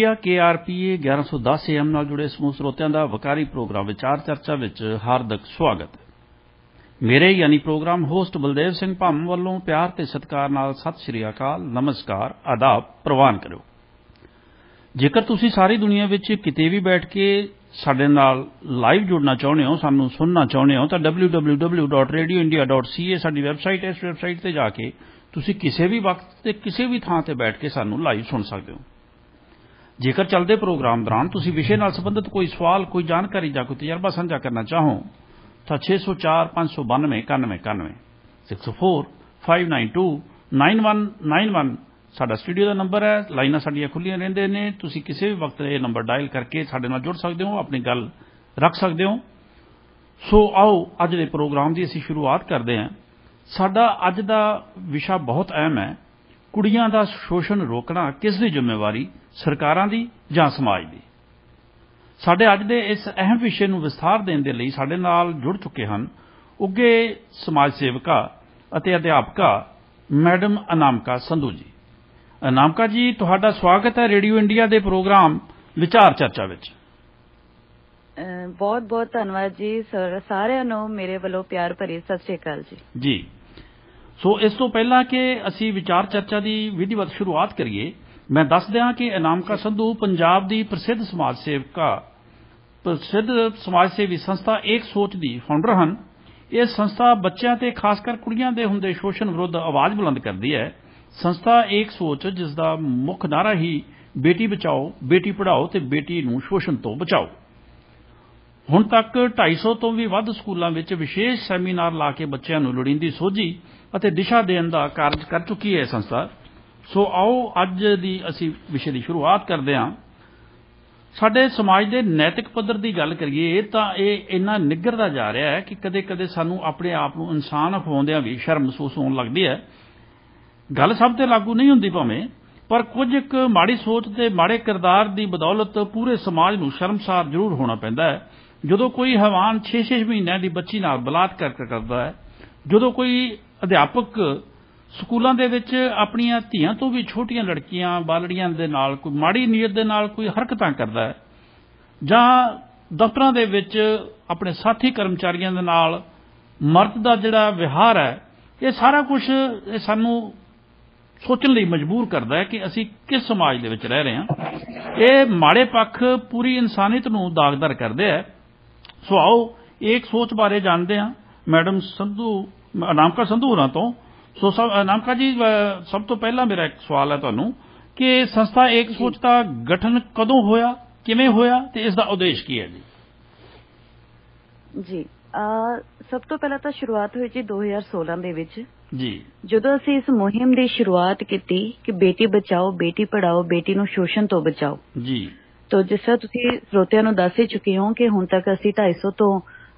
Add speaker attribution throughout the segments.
Speaker 1: India KRPA 1110 AM ਨਾਲ जुड़े समूह ਸਰੋਤਿਆਂ ਦਾ ਵਕਾਰੀ ਪ੍ਰੋਗਰਾਮ ਵਿਚਾਰ ਚਰਚਾ ਵਿੱਚ ਹਾਰਦਿਕ ਸਵਾਗਤ ਹੈ। ਮੇਰੇ ਯਾਨੀ ਪ੍ਰੋਗਰਾਮ ਹੋਸਟ ਬਲਦੇਵ ਸਿੰਘ ਭੰਮ ਵੱਲੋਂ ਪਿਆਰ ਤੇ ਸਤਿਕਾਰ ਨਾਲ ਸਤਿ ਸ਼੍ਰੀ ਅਕਾਲ, ਨਮਸਕਾਰ, ਆਦਾਬ ਪ੍ਰਵਾਨ ਕਰਿਓ। ਜੇਕਰ ਤੁਸੀਂ ਸਾਰੀ ਦੁਨੀਆ ਵਿੱਚ ਕਿਤੇ ਵੀ ਬੈਠ ਕੇ ਸਾਡੇ ਨਾਲ ਲਾਈਵ ਜੁੜਨਾ ਚਾਹੁੰਦੇ ਹੋ, ਸਾਨੂੰ ਸੁਣਨਾ ਚਾਹੁੰਦੇ ਹੋ ਤਾਂ www.radioindia.ca ਸਾਡੀ ਵੈਬਸਾਈਟ ਹੈ। ਇਸ ਵੈਬਸਾਈਟ ਤੇ ਜਾ ਕੇ ਤੁਸੀਂ ਕਿਸੇ ਵੀ ਵਕਤ ਤੇ ਕਿਸੇ ਵੀ ਥਾਂ ਤੇ ਬੈਠ ਕੇ ਸਾਨੂੰ ਲਾਈਵ ਸੁਣ ਸਕਦੇ ਹੋ। ਜੇਕਰ ਚੱਲਦੇ ਪ੍ਰੋਗਰਾਮ ਦੌਰਾਨ ਤੁਸੀਂ ਵਿਸ਼ੇ ਨਾਲ ਸੰਬੰਧਿਤ ਕੋਈ ਸਵਾਲ, ਕੋਈ ਜਾਣਕਾਰੀ ਜਾਂ ਕੋਈ ਤਜਰਬਾ ਸਾਂਝਾ ਕਰਨਾ ਚਾਹੋ ਤਾਂ 604-592-9191 604-592-9191 ਸਾਡਾ ਸਟੂਡੀਓ ਦਾ ਨੰਬਰ ਹੈ। ਲਾਈਨਾਂ ਸਾਡੀਆਂ ਖੁੱਲ੍ਹੀਆਂ ਰਹਿੰਦੇ ਨੇ, ਤੁਸੀਂ ਕਿਸੇ ਵੀ ਵਕਤ ਇਹ ਨੰਬਰ ਡਾਇਲ ਕਰਕੇ ਸਾਡੇ ਨਾਲ ਜੁੜ ਸਕਦੇ ਹੋ, ਆਪਣੀ ਗੱਲ ਰੱਖ ਸਕਦੇ ਹੋ। ਸੋ ਆਓ ਅੱਜ ਦੇ ਪ੍ਰੋਗਰਾਮ ਦੀ ਅਸੀਂ ਸ਼ੁਰੂਆਤ ਕਰਦੇ ਹਾਂ। ਸਾਡਾ ਅੱਜ ਦਾ ਵਿਸ਼ਾ ਬਹੁਤ ਅਹਿਮ ਹੈ, ਕੁੜੀਆਂ ਦਾ ਸ਼ੋਸ਼ਣ ਰੋਕਣਾ ਕਿਸ ਦੀ ਜ਼ਿੰਮੇਵਾਰੀ, ਸਰਕਾਰਾਂ ਦੀ ਜਾਂ ਸਮਾਜ ਦੀ। ਸਾਡੇ ਅੱਜ ਦੇ ਇਸ ਅਹਿਮ ਵਿਸ਼ੇ ਨੂੰ ਵਿਸਥਾਰ ਦੇਣ ਦੇ ਲਈ ਸਾਡੇ ਨਾਲ ਜੁੜ ਚੁੱਕੇ ਹਨ ਉੱਘੇ ਸਮਾਜ ਸੇਵਕਾ ਅਤੇ ਅਧਿਆਪਕਾ ਮੈਡਮ ਅਨਾਮਿਕਾ ਸੰਧੂ ਜੀ। ਅਨਾਮਿਕਾ ਜੀ, ਤੁਹਾਡਾ ਸਵਾਗਤ ਹੈ ਰੇਡੀਓ ਇੰਡੀਆ ਦੇ ਪ੍ਰੋਗਰਾਮ ਵਿਚਾਰ ਚਰਚਾ ਵਿੱਚ।
Speaker 2: ਬਹੁਤ ਬਹੁਤ ਧੰਨਵਾਦ ਜੀ ਸਾਰਿਆਂ ਨੂੰ ਮੇਰੇ ਵੱਲੋਂ ਪਿਆਰ ਭਰੀ ਸਤਿ ਸ਼੍ਰੀ ਅਕਾਲ ਜੀ। ਜੀ,
Speaker 1: ਸੋ ਇਸ ਤੋਂ ਪਹਿਲਾਂ ਕਿ ਅਸੀਂ ਵਿਚਾਰ ਚਰਚਾ ਦੀ ਵਿਧੀਵਤ ਸ਼ੁਰੂਆਤ ਕਰੀਏ, ਮੈਂ ਦੱਸ ਦਿਆਂ ਕਿ ਅਨਾਮਿਕਾ ਸੰਧੂ ਪੰਜਾਬ ਦੀ ਪ੍ਰਸਿੱਧ ਸਮਾਜ ਸੇਵੀ ਸੰਸਥਾ ਏਕ ਸੋਚ ਦੀ ਫਾਊਂਡਰ ਹਨ। ਇਹ ਸੰਸਥਾ ਬੱਚਿਆਂ ਤੇ ਖਾਸ ਕਰ ਕੁੜੀਆਂ ਦੇ ਹੁੰਦੇ ਸ਼ੋਸ਼ਣ ਵਿਰੁੱਧ ਆਵਾਜ਼ ਬੁਲੰਦ ਕਰਦੀ ਹੈ। ਸੰਸਥਾ ਏਕ ਸੋਚ, ਜਿਸ ਦਾ ਮੁੱਖ ਨਾਅਰਾ ਹੀ ਬੇਟੀ ਬਚਾਓ, ਬੇਟੀ ਪੜ੍ਹਾਓ ਤੇ ਬੇਟੀ ਨੂੰ ਸ਼ੋਸ਼ਣ ਤੋਂ ਬਚਾਓ। ਹੁਣ ਤੱਕ 250 ਤੋਂ ਵੀ ਵੱਧ ਸਕੂਲਾਂ ਵਿੱਚ ਵਿਸ਼ੇਸ਼ ਸੈਮੀਨਾਰ ਲਾ ਕੇ ਬੱਚਿਆਂ ਨੂੰ ਲੋੜੀਂਦੀ ਸੋਝੀ ਅਤੇ ਦਿਸ਼ਾ ਦੇਣ ਦਾ ਕਾਰਜ ਕਰ ਚੁੱਕੀ ਹੈ ਸੰਸਥਾ। ਸੋ ਆਓ ਅੱਜ ਦੀ ਅਸੀਂ ਵਿਸ਼ੇ ਦੀ ਸ਼ੁਰੂਆਤ ਕਰਦੇ ਹਾਂ। ਸਾਡੇ ਸਮਾਜ ਦੇ ਨੈਤਿਕ ਪੱਧਰ ਦੀ ਗੱਲ ਕਰੀਏ ਤਾਂ ਇਹ ਇੰਨਾ ਨਿੱਘਰਦਾ ਜਾ ਰਿਹਾ ਹੈ ਕਿ ਕਦੇ-ਕਦੇ ਸਾਨੂੰ ਆਪਣੇ ਆਪ ਨੂੰ ਇਨਸਾਨ ਅਖਵਾਉਂਦਿਆਂ ਵੀ ਸ਼ਰਮ ਮਹਿਸੂਸ ਹੋਣ ਲੱਗਦੀ ਹੈ। ਗੱਲ ਸਭ ਤੇ ਲਾਗੂ ਨਹੀਂ ਹੁੰਦੀ ਭਾਵੇਂ, ਪਰ ਕੁਝ ਇੱਕ ਮਾੜੀ ਸੋਚ ਤੇ ਮਾੜੇ ਕਿਰਦਾਰ ਦੀ ਬਦੌਲਤ ਪੂਰੇ ਸਮਾਜ ਨੂੰ ਸ਼ਰਮਸਾਰ ਜ਼ਰੂਰ ਹੋਣਾ ਪੈਂਦਾ ਹੈ। ਜਦੋਂ ਕੋਈ ਹੈਵਾਨ 6-6 ਮਹੀਨਿਆਂ ਦੀ ਬੱਚੀ ਨਾਲ ਬਲਾਤਕਾਰ ਕਰਦਾ ਹੈ, ਜਦੋਂ ਕੋਈ ਅਧਿਆਪਕ ਸਕੂਲਾਂ ਦੇ ਵਿੱਚ ਆਪਣੀਆਂ ਧੀਆਂ ਤੋਂ ਵੀ ਛੋਟੀਆਂ ਲੜਕੀਆਂ ਬਾਲੜੀਆਂ ਦੇ ਨਾਲ ਕੋਈ ਮਾੜੀ ਨੀਅਤ ਦੇ ਨਾਲ ਕੋਈ ਹਰਕਤਾਂ ਕਰਦਾ ਹੈ, ਜਾਂ ਦਫ਼ਤਰਾਂ ਦੇ ਵਿੱਚ ਆਪਣੇ ਸਾਥੀ ਕਰਮਚਾਰੀਆਂ ਦੇ ਨਾਲ ਮਰਦ ਦਾ ਜਿਹੜਾ ਵਿਹਾਰ ਹੈ, ਇਹ ਸਾਰਾ ਕੁਝ ਸਾਨੂੰ ਸੋਚਣ ਲਈ ਮਜਬੂਰ ਕਰਦਾ ਹੈ ਕਿ ਅਸੀਂ ਕਿਸ ਸਮਾਜ ਦੇ ਵਿੱਚ ਰਹਿ ਰਹੇ ਹਾਂ। ਇਹ ਮਾੜੇ ਪੱਖ ਪੂਰੀ ਇਨਸਾਨੀਅਤ ਨੂੰ ਦਾਗਦਾਰ ਕਰਦੇ ਹੈ। ਸੋ ਆਓ ਏਕ ਸੋਚ ਬਾਰੇ ਜਾਣਦੇ ਹਾਂ ਮੈਡਮ ਅਨਾਮਿਕਾ ਸੰਧੂ ਹੋਰਾਂ ਤੋਂ। ਸੋ ਅਨਾਮਿਕਾ ਜੀ, ਸਭ ਤੋਂ ਪਹਿਲਾਂ ਮੇਰਾ ਇੱਕ ਸਵਾਲ ਹੈ ਤੁਹਾਨੂੰ ਕਿ ਸੰਸਥਾ ਏਕ ਸੋਚ ਦਾ ਗਠਨ ਕਦੋਂ ਹੋਇਆ, ਕਿਵੇਂ ਹੋਇਆ ਤੇ ਇਸ ਦਾ ਉਦੇਸ਼ ਕੀ ਹੈ ਜੀ?
Speaker 2: ਜੀ, ਸਭ ਤੋਂ ਪਹਿਲਾਂ ਤਾਂ ਸ਼ੁਰੂਆਤ ਹੋਈ ਜੀ 2016 ਦੇ ਵਿੱਚ
Speaker 1: ਜੀ,
Speaker 2: ਜਦੋਂ ਅਸੀਂ ਇਸ ਮੁਹਿੰਮ ਦੀ ਸ਼ੁਰੂਆਤ ਕੀਤੀ ਕਿ ਬੇਟੀ ਬਚਾਓ, ਬੇਟੀ ਪੜ੍ਹਾਓ, ਬੇਟੀ ਨੂੰ ਸ਼ੋਸ਼ਣ ਤੋਂ ਬਚਾਓ
Speaker 1: ਜੀ।
Speaker 2: ਤੋ ਜਿਸ ਤਰ੍ਹਾਂ ਤੁਸੀਂ ਸਰੋਤਿਆਂ ਨੂੰ ਦੱਸ ਹੀ ਚੁੱਕੇ ਹੋ ਕਿ ਹੁਣ ਤੱਕ ਅਸੀਂ 250 ਤੋਂ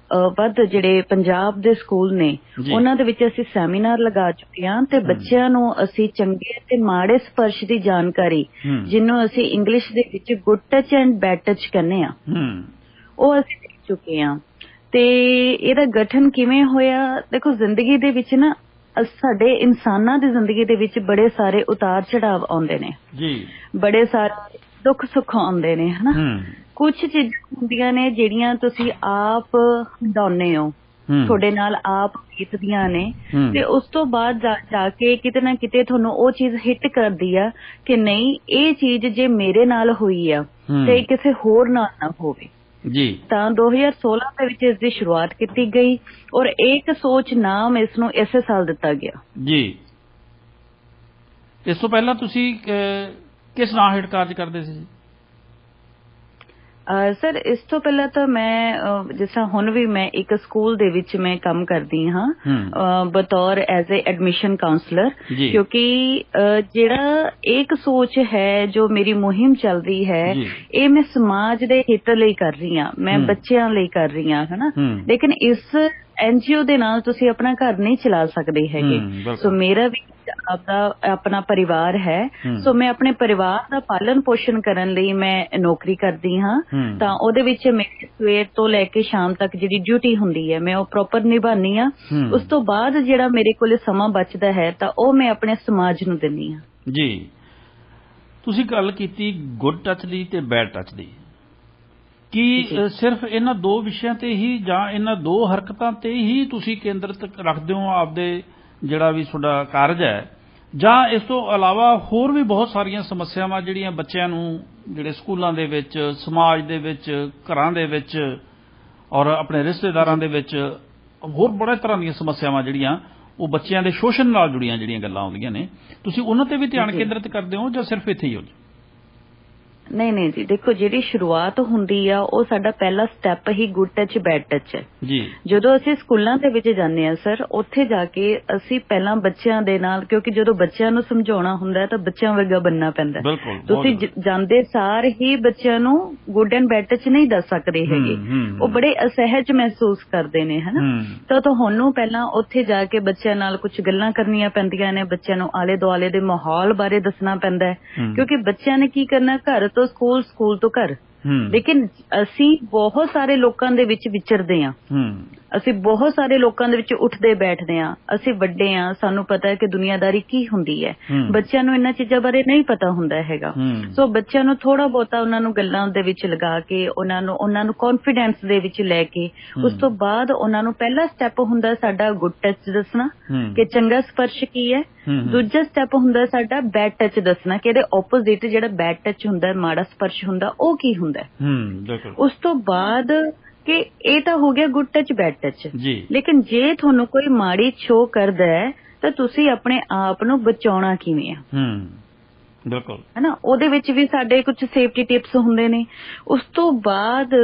Speaker 2: ਵੱਧ ਜਿਹੜੇ ਪੰਜਾਬ ਦੇ ਸਕੂਲ ਨੇ ਉਹਨਾਂ ਦੇ ਵਿੱਚ ਅਸੀਂ ਸੈਮੀਨਾਰ ਲਗਾ ਚੁੱਕੇ ਹਾਂ ਤੇ ਬੱਚਿਆਂ ਨੂੰ ਅਸੀਂ ਚੰਗੇ ਤੇ ਮਾੜੇ ਸਪਰਸ਼ ਦੀ ਜਾਣਕਾਰੀ, ਜਿਹਨੂੰ ਅਸੀਂ ਇੰਗਲਿਸ਼ ਦੇ ਵਿੱਚ good touch and bad touch ਕਹਿੰਦੇ ਆ, ਉਹ ਅਸੀਂ ਦੇ ਚੁੱਕੇ ਹਾਂ। ਤੇ ਇਹਦਾ ਗਠਨ ਕਿਵੇਂ ਹੋਇਆ? ਦੇਖੋ, ਜ਼ਿੰਦਗੀ ਦੇ ਵਿੱਚ ਨਾ ਸਾਡੇ ਇਨਸਾਨਾਂ ਦੀ ਜ਼ਿੰਦਗੀ ਦੇ ਵਿੱਚ ਬੜੇ ਸਾਰੇ ਉਤਾਰ ਚੜਾਵ ਆਉਂਦੇ ਨੇ ਜੀ, ਬੜੇ ਸਾਰੇ ਦੁੱਖ ਸੁੱਖ ਆਉਂਦੇ ਨੇ, ਹਨਾ। ਕੁਝ ਚੀਜ਼ਾਂ ਹੁੰਦੀਆਂ ਨੇ ਜਿਹੜੀਆਂ ਤੁਸੀਂ ਆਪ ਹੰਡਾਉਂਦੇ ਹੋ, ਤੁਹਾਡੇ ਨਾਲ ਆਪ ਬੀਤਦੀਆਂ ਨੇ, ਤੇ ਉਸ ਤੋਂ ਬਾਅਦ ਜਾ ਕੇ ਕਿਤੇ ਨਾ ਕਿਤੇ ਤੁਹਾਨੂੰ ਉਹ ਚੀਜ਼ ਹਿੱਟ ਕਰਦੀ ਆ ਕਿ ਨਹੀਂ, ਇਹ ਚੀਜ਼ ਜੇ ਮੇਰੇ ਨਾਲ ਹੋਈ ਆ ਤੇ ਕਿਸੇ ਹੋਰ ਨਾਲ ਨਾ ਹੋਵੇ ਜੀ। ਤਾਂ 2016 ਦੇ ਵਿੱਚ ਇਸ ਦੀ ਸ਼ੁਰੂਆਤ ਕੀਤੀ ਗਈ ਔਰ ਏਕ ਸੋਚ ਨਾਮ ਇਸ ਨੂੰ ਇਸੇ ਸਾਲ ਦਿੱਤਾ ਗਿਆ ਜੀ।
Speaker 1: ਇਸ ਤੋਂ ਪਹਿਲਾਂ ਤੁਸੀਂ ਕਿਸ ਨਾਂ ਹੇਠ ਕਾਰਜ ਕਰਦੇ ਸੀ?
Speaker 2: ਸਰ, ਇਸ ਤੋਂ ਪਹਿਲਾਂ ਤਾਂ ਮੈਂ ਜਿਸ ਤਰ੍ਹਾਂ ਹੁਣ ਵੀ ਮੈਂ ਇੱਕ ਸਕੂਲ ਦੇ ਵਿੱਚ ਮੈਂ ਕੰਮ ਕਰਦੀ ਹਾਂ ਬਤੌਰ ਐਜ਼ ਏ ਐਡਮਿਸ਼ਨ ਕਾਉਂਸਲਰ, ਕਿਉਂਕਿ ਜਿਹੜਾ ਏਕ ਸੋਚ ਹੈ ਜੋ ਮੇਰੀ ਮੁਹਿੰਮ ਚੱਲ ਰਹੀ ਹੈ, ਇਹ ਮੈਂ ਸਮਾਜ ਦੇ ਹਿੱਤ ਲਈ ਕਰ ਰਹੀ ਹਾਂ, ਮੈਂ ਬੱਚਿਆਂ ਲਈ ਕਰ ਰਹੀ ਹਾਂ, ਹਨਾ। ਲੇਕਿਨ ਇਸ NGO ਦੇ ਨਾਲ ਤੁਸੀਂ ਆਪਣਾ ਘਰ ਨਹੀਂ ਚਲਾ ਸਕਦੇ ਹੈਗੇ। ਸੋ ਮੇਰਾ ਵੀ ਆਪਣਾ ਪਰਿਵਾਰ ਹੈ, ਸੋ ਮੈਂ ਆਪਣੇ ਪਰਿਵਾਰ ਦਾ ਪਾਲਣ ਪੋਸ਼ਣ ਕਰਨ ਲਈ ਮੈਂ ਨੌਕਰੀ ਕਰਦੀ ਹਾਂ। ਤਾਂ ਉਹਦੇ ਵਿੱਚ ਮੇਰੀ ਸਵੇਰ ਤੋਂ ਲੈ ਕੇ ਸ਼ਾਮ ਤੱਕ ਜਿਹੜੀ ਡਿਊਟੀ ਹੁੰਦੀ ਹੈ ਮੈਂ ਉਹ ਪ੍ਰੋਪਰ ਨਿਭਾਉਂਦੀ ਹਾਂ। ਉਸ ਤੋਂ ਬਾਅਦ ਜਿਹੜਾ ਮੇਰੇ ਕੋਲ ਸਮਾਂ ਬਚਦਾ ਹੈ ਤਾਂ ਉਹ ਮੈਂ ਆਪਣੇ ਸਮਾਜ ਨੂੰ ਦਿੰਦੀ ਹਾਂ ਜੀ।
Speaker 1: ਤੁਸੀਂ ਗੱਲ ਕੀਤੀ ਗੁੱਡ ਟੱਚ ਦੀ ਤੇ ਬੈਡ ਟੱਚ ਦੀ, ਕੀ ਸਿਰਫ ਇਹਨਾਂ ਦੋ ਵਿਸ਼ਿਆਂ ਤੇ ਹੀ ਜਾਂ ਇਹਨਾਂ ਦੋ ਹਰਕਤਾਂ ਤੇ ਹੀ ਤੁਸੀਂ ਕੇਂਦਰਿਤ ਰੱਖਦੇ ਹੋ ਆਪਦੇ ਜਿਹੜਾ ਵੀ ਤੁਹਾਡਾ ਕਾਰਜ ਹੈ, ਜਾਂ ਇਸ ਤੋਂ ਇਲਾਵਾ ਹੋਰ ਵੀ ਬਹੁਤ ਸਾਰੀਆਂ ਸਮੱਸਿਆਵਾਂ ਜਿਹੜੀਆਂ ਬੱਚਿਆਂ ਨੂੰ ਜਿਹੜੇ ਸਕੂਲਾਂ ਦੇ ਵਿੱਚ, ਸਮਾਜ ਦੇ ਵਿੱਚ, ਘਰਾਂ ਦੇ ਵਿੱਚ ਔਰ ਆਪਣੇ ਰਿਸ਼ਤੇਦਾਰਾਂ ਦੇ ਵਿੱਚ ਹੋਰ ਬੜੇ ਤਰ੍ਹਾਂ ਦੀਆਂ ਸਮੱਸਿਆਵਾਂ ਜਿਹੜੀਆਂ ਉਹ ਬੱਚਿਆਂ ਦੇ ਸ਼ੋਸ਼ਣ ਨਾਲ ਜੁੜੀਆਂ ਜਿਹੜੀਆਂ ਗੱਲਾਂ ਆਉਂਦੀਆਂ ਨੇ, ਤੁਸੀਂ ਉਹਨਾਂ ਤੇ ਵੀ ਧਿਆਨ ਕੇਂਦਰਿਤ ਕਰਦੇ ਹੋ ਜਾਂ ਸਿਰਫ ਇੱਥੇ ਹੀ ਹੋ?
Speaker 2: ਨਹੀਂ ਜੀ, ਦੇਖੋ ਜਿਹੜੀ ਸ਼ੁਰੂਆਤ ਹੁੰਦੀ ਆ ਉਹ ਸਾਡਾ ਪਹਿਲਾ ਸਟੈਪ ਹੀ ਗੁੱਡ ਟੱਚ ਬੈਡ ਟੱਚ ਹੈ ਜੀ। ਜਦੋਂ ਅਸੀਂ ਸਕੂਲਾਂ ਦੇ ਵਿੱਚ ਜਾਂਦੇ ਆ ਸਰ, ਉੱਥੇ ਜਾ ਕੇ ਅਸੀਂ ਪਹਿਲਾਂ ਬੱਚਿਆਂ ਦੇ ਨਾਲ, ਕਿਉਂਕਿ ਜਦੋਂ ਬੱਚਿਆਂ ਨੂੰ ਸਮਝਾਉਣਾ ਹੁੰਦਾ ਤਾਂ ਬੱਚਿਆਂ ਵਰਗਾ ਬਣਨਾ ਪੈਂਦਾ। ਤੁਸੀਂ ਜਾਂਦੇ ਸਾਰ ਹੀ ਬੱਚਿਆਂ ਨੂੰ ਗੁੱਡ ਐਂਡ ਬੈਡ ਟੱਚ ਨਹੀਂ ਦੱਸ ਸਕਦੇ ਹੈਗੇ, ਉਹ ਬੜੇ ਅਸਹਿਜ ਮਹਿਸੂਸ ਕਰਦੇ ਨੇ, ਹਨਾ। ਤਾਂ ਤੁਹਾਨੂੰ ਪਹਿਲਾਂ ਉੱਥੇ ਜਾ ਕੇ ਬੱਚਿਆਂ ਨਾਲ ਕੁਝ ਗੱਲਾਂ ਕਰਨੀਆਂ ਪੈਂਦੀਆਂ ਨੇ, ਬੱਚਿਆਂ ਨੂੰ ਆਲੇ ਦੁਆਲੇ ਦੇ ਮਾਹੌਲ ਬਾਰੇ ਦੱਸਣਾ ਪੈਂਦਾ ਹੈ, ਕਿਉਂਕਿ ਬੱਚਿਆਂ ਨੇ ਕੀ ਕਰਨਾ, ਘਰ ਤੋਂ ਸਕੂਲ, ਸਕੂਲ ਤੋਂ ਘਰ। ਲੇਕਿਨ ਅਸੀਂ ਬਹੁਤ ਸਾਰੇ ਲੋਕਾਂ ਦੇ ਵਿੱਚ ਵਿਚਰਦੇ ਹਾਂ, ਅਸੀਂ ਬਹੁਤ ਸਾਰੇ ਲੋਕਾਂ ਦੇ ਵਿੱਚ ਉੱਠਦੇ ਬੈਠਦੇ ਹਾਂ, ਅਸੀਂ ਵੱਡੇ ਹਾਂ, ਸਾਨੂੰ ਪਤਾ ਹੈ ਕਿ ਦੁਨੀਆਦਾਰੀ ਕੀ ਹੁੰਦੀ ਹੈ। ਬੱਚਿਆਂ ਨੂੰ ਇਹਨਾਂ ਚੀਜ਼ਾਂ ਬਾਰੇ ਨਹੀਂ ਪਤਾ ਹੁੰਦਾ ਹੈਗਾ। ਸੋ ਬੱਚਿਆਂ ਨੂੰ ਥੋੜਾ ਬਹੁਤਾ ਉਹਨਾਂ ਨੂੰ ਗੱਲਾਂ ਦੇ ਵਿੱਚ ਲਗਾ ਕੇ, ਉਹਨਾਂ ਨੂੰ ਕੌਨਫੀਡੈਂਸ ਦੇ ਵਿੱਚ ਲੈ ਕੇ, ਉਸ ਤੋਂ ਬਾਅਦ ਉਹਨਾਂ ਨੂੰ ਪਹਿਲਾ ਸਟੈਪ ਹੁੰਦਾ ਸਾਡਾ ਗੁੱਡ ਟੱਚ ਦੱਸਣਾ ਕਿ ਚੰਗਾ ਸਪਰਸ਼ ਕੀ ਹੈ। ਦੂਜਾ ਸਟੈਪ ਹੁੰਦਾ ਸਾਡਾ ਬੈਡ ਟੱਚ ਦੱਸਣਾ ਕਿ ਇਹਦੇ ਆਪੋਜ਼ਿਟ ਜਿਹੜਾ ਬੈਡ ਟੱਚ ਹੁੰਦਾ, ਮਾੜਾ ਸਪਰਸ਼ ਹੁੰਦਾ, ਉਹ ਕੀ ਹੁੰਦਾ। ਉਸ ਤੋਂ ਬਾਅਦ ਕਿ ਇਹ ਤਾਂ ਹੋ ਗਿਆ ਗੁੱਡ ਟੱਚ ਬੈਡ ਟੱਚ, ਲੇਕਿਨ ਜੇ ਤੁਹਾਨੂੰ ਕੋਈ ਮਾੜੀ ਛੋਹ ਕਰਦਾ ਹੈ ਤਾਂ ਤੁਸੀਂ ਆਪਣੇ ਆਪ ਨੂੰ ਬਚਾਉਣਾ ਕਿਵੇਂ ਆ,
Speaker 1: ਬਿਲਕੁਲ,
Speaker 2: ਹਨਾ। ਉਹਦੇ ਵਿੱਚ ਵੀ ਸਾਡੇ ਕੁਝ ਸੇਫਟੀ ਟਿਪਸ ਹੁੰਦੇ ਨੇ। ਉਸ ਤੋਂ ਬਾਅਦ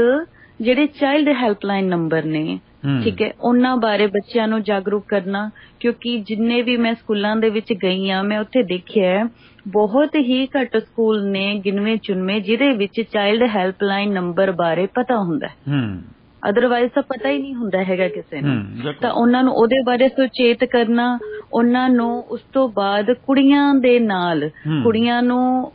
Speaker 2: ਜਿਹੜੇ ਚਾਈਲਡ ਹੈਲਪਲਾਈਨ ਨੰਬਰ ਨੇ, ਠੀਕ ਹੈ, ਉਹਨਾਂ ਬਾਰੇ ਬੱਚਿਆਂ ਨੂੰ ਜਾਗਰੂਕ ਕਰਨਾ, ਕਿਉਂਕਿ ਜਿੰਨੇ ਵੀ ਮੈਂ ਸਕੂਲਾਂ ਦੇ ਵਿੱਚ ਗਈ ਆ, ਮੈਂ ਉੱਥੇ ਦੇਖਿਆ ਬਹੁਤ ਹੀ ਘੱਟ ਸਕੂਲ ਨੇ, ਗਿਣਵੇਂ ਚੁਣਵੇਂ, ਜਿਹਦੇ ਵਿੱਚ ਚਾਈਲਡ ਹੈਲਪਲਾਈਨ ਨੰਬਰ ਬਾਰੇ ਪਤਾ ਹੁੰਦਾ। ਅਦਰਵਾਈਜ਼ ਤਾਂ ਪਤਾ ਹੀ ਨਹੀਂ ਹੁੰਦਾ ਹੈਗਾ ਕਿਸੇ ਨੂੰ। ਤਾਂ ਉਹਨਾਂ ਨੂੰ ਉਹਦੇ ਬਾਰੇ ਸੁਚੇਤ ਕਰਨਾ, ਉਹਨਾਂ ਨੂੰ ਉਸ ਤੋਂ ਬਾਅਦ ਕੁੜੀਆਂ ਦੇ ਨਾਲ, ਕੁੜੀਆਂ ਨੂੰ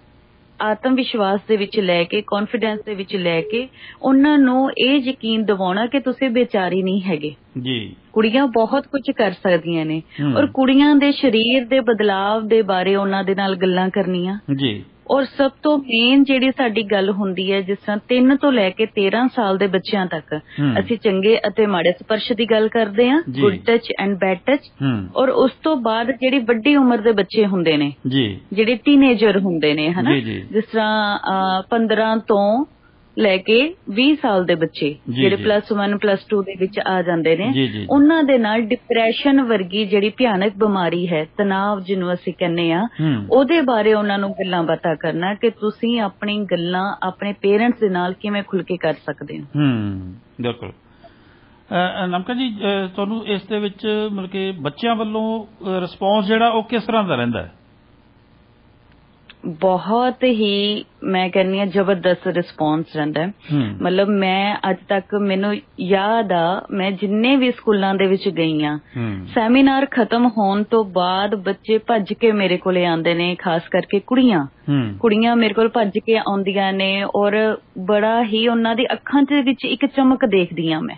Speaker 2: ਆਤਮ ਵਿਸ਼ਵਾਸ ਦੇ ਵਿੱਚ ਲੈ ਕੇ, ਕੌਨਫੀਡੈਂਸ ਦੇ ਵਿੱਚ ਲੈ ਕੇ, ਉਹਨਾਂ ਨੂੰ ਇਹ ਯਕੀਨ ਦਿਵਾਉਣਾ ਕਿ ਤੁਸੀਂ ਬੇਚਾਰੀ ਨਹੀਂ ਹੈਗੇ ਜੀ, ਕੁੜੀਆਂ ਬਹੁਤ ਕੁਝ ਕਰ ਸਕਦੀਆਂ ਨੇ। ਔਰ ਕੁੜੀਆਂ ਦੇ ਸਰੀਰ ਦੇ ਬਦਲਾਵ ਦੇ ਬਾਰੇ ਉਹਨਾਂ ਦੇ ਨਾਲ ਗੱਲਾਂ ਕਰਨੀਆਂ ਜੀ। ਔਰ ਸਭ ਤੋਂ ਮੇਨ ਜਿਹੜੀ ਸਾਡੀ ਗੱਲ ਹੁੰਦੀ ਹੈ, ਜਿਸ ਤਰ੍ਹਾਂ 3 ਤੋਂ ਲੈ ਕੇ 13 ਸਾਲ ਦੇ ਬੱਚਿਆਂ ਤੱਕ ਅਸੀਂ ਚੰਗੇ ਅਤੇ ਮਾੜੇ ਸਪਰਸ਼ ਦੀ ਗੱਲ ਕਰਦੇ ਹਾਂ, good touch and bad touch. ਔਰ ਉਸ ਤੋਂ ਬਾਅਦ ਜਿਹੜੀ ਵੱਡੀ ਉਮਰ ਦੇ ਬੱਚੇ ਹੁੰਦੇ ਨੇ, ਜਿਹੜੇ ਟੀਨੇਜਰ ਹੁੰਦੇ ਨੇ, ਹਨਾ, ਜਿਸ ਤਰ੍ਹਾਂ 15 ਤੋਂ ਲੈ ਕੇ 20 ਸਾਲ ਦੇ ਬੱਚੇ ਜਿਹੜੇ +1 +2 ਦੇ ਵਿੱਚ ਆ ਜਾਂਦੇ ਨੇ, ਉਹਨਾਂ ਦੇ ਨਾਲ ਡਿਪਰੈਸ਼ਨ ਵਰਗੀ ਜਿਹੜੀ ਭਿਆਨਕ ਬਿਮਾਰੀ ਹੈ, ਤਣਾਅ ਜਿਹਨੂੰ ਅਸੀਂ ਕਹਿੰਦੇ ਆ, ਉਹਦੇ ਬਾਰੇ ਉਹਨਾਂ ਨੂੰ ਗੱਲਾਂ ਬਾਤਾਂ ਕਰਨਾ ਕਿ ਤੁਸੀਂ ਆਪਣੀ ਗੱਲਾਂ ਆਪਣੇ ਪੇਰੈਂਟਸ ਦੇ ਨਾਲ ਕਿਵੇਂ ਖੁੱਲ ਕੇ ਕਰ ਸਕਦੇ ਹੋ।
Speaker 1: ਬਿਲਕੁਲ। ਨਮਕਾ ਜੀ, ਤੁਹਾਨੂੰ ਇਸ ਦੇ ਵਿੱਚ ਮਤਲਬ ਕਿ ਬੱਚਿਆਂ ਵੱਲੋਂ ਰਿਸਪੌਂਸ ਜਿਹੜਾ ਉਹ ਕਿਸ ਤਰ੍ਹਾਂ ਦਾ ਰਹਿੰਦਾ ਹੈ?
Speaker 2: ਬਹੁਤ ਹੀ, ਮੈਂ ਕਹਿੰਦੀ ਹਾਂ, ਜ਼ਬਰਦਸਤ ਰਿਸਪੌਂਸ ਰਹਿੰਦਾ ਹੈ। ਮਤਲਬ ਮੈਂ ਅੱਜ ਤੱਕ, ਮੈਨੂੰ ਯਾਦ ਆ, ਮੈਂ ਜਿੰਨੇ ਵੀ ਸਕੂਲਾਂ ਦੇ ਵਿੱਚ ਗਈ ਆ, ਸੈਮੀਨਾਰ ਖਤਮ ਹੋਣ ਤੋਂ ਬਾਅਦ ਬੱਚੇ ਭੱਜ ਕੇ ਮੇਰੇ ਕੋਲੇ ਆਉਂਦੇ ਨੇ, ਖਾਸ ਕਰਕੇ ਕੁੜੀਆਂ ਮੇਰੇ ਕੋਲ ਭੱਜ ਕੇ ਆਉਂਦੀਆਂ ਨੇ, ਔਰ ਬੜਾ ਹੀ ਉਹਨਾਂ ਦੀ ਅੱਖਾਂ ਦੇ ਵਿੱਚ ਇੱਕ ਚਮਕ ਦੇਖਦੀ ਆ ਮੈਂ।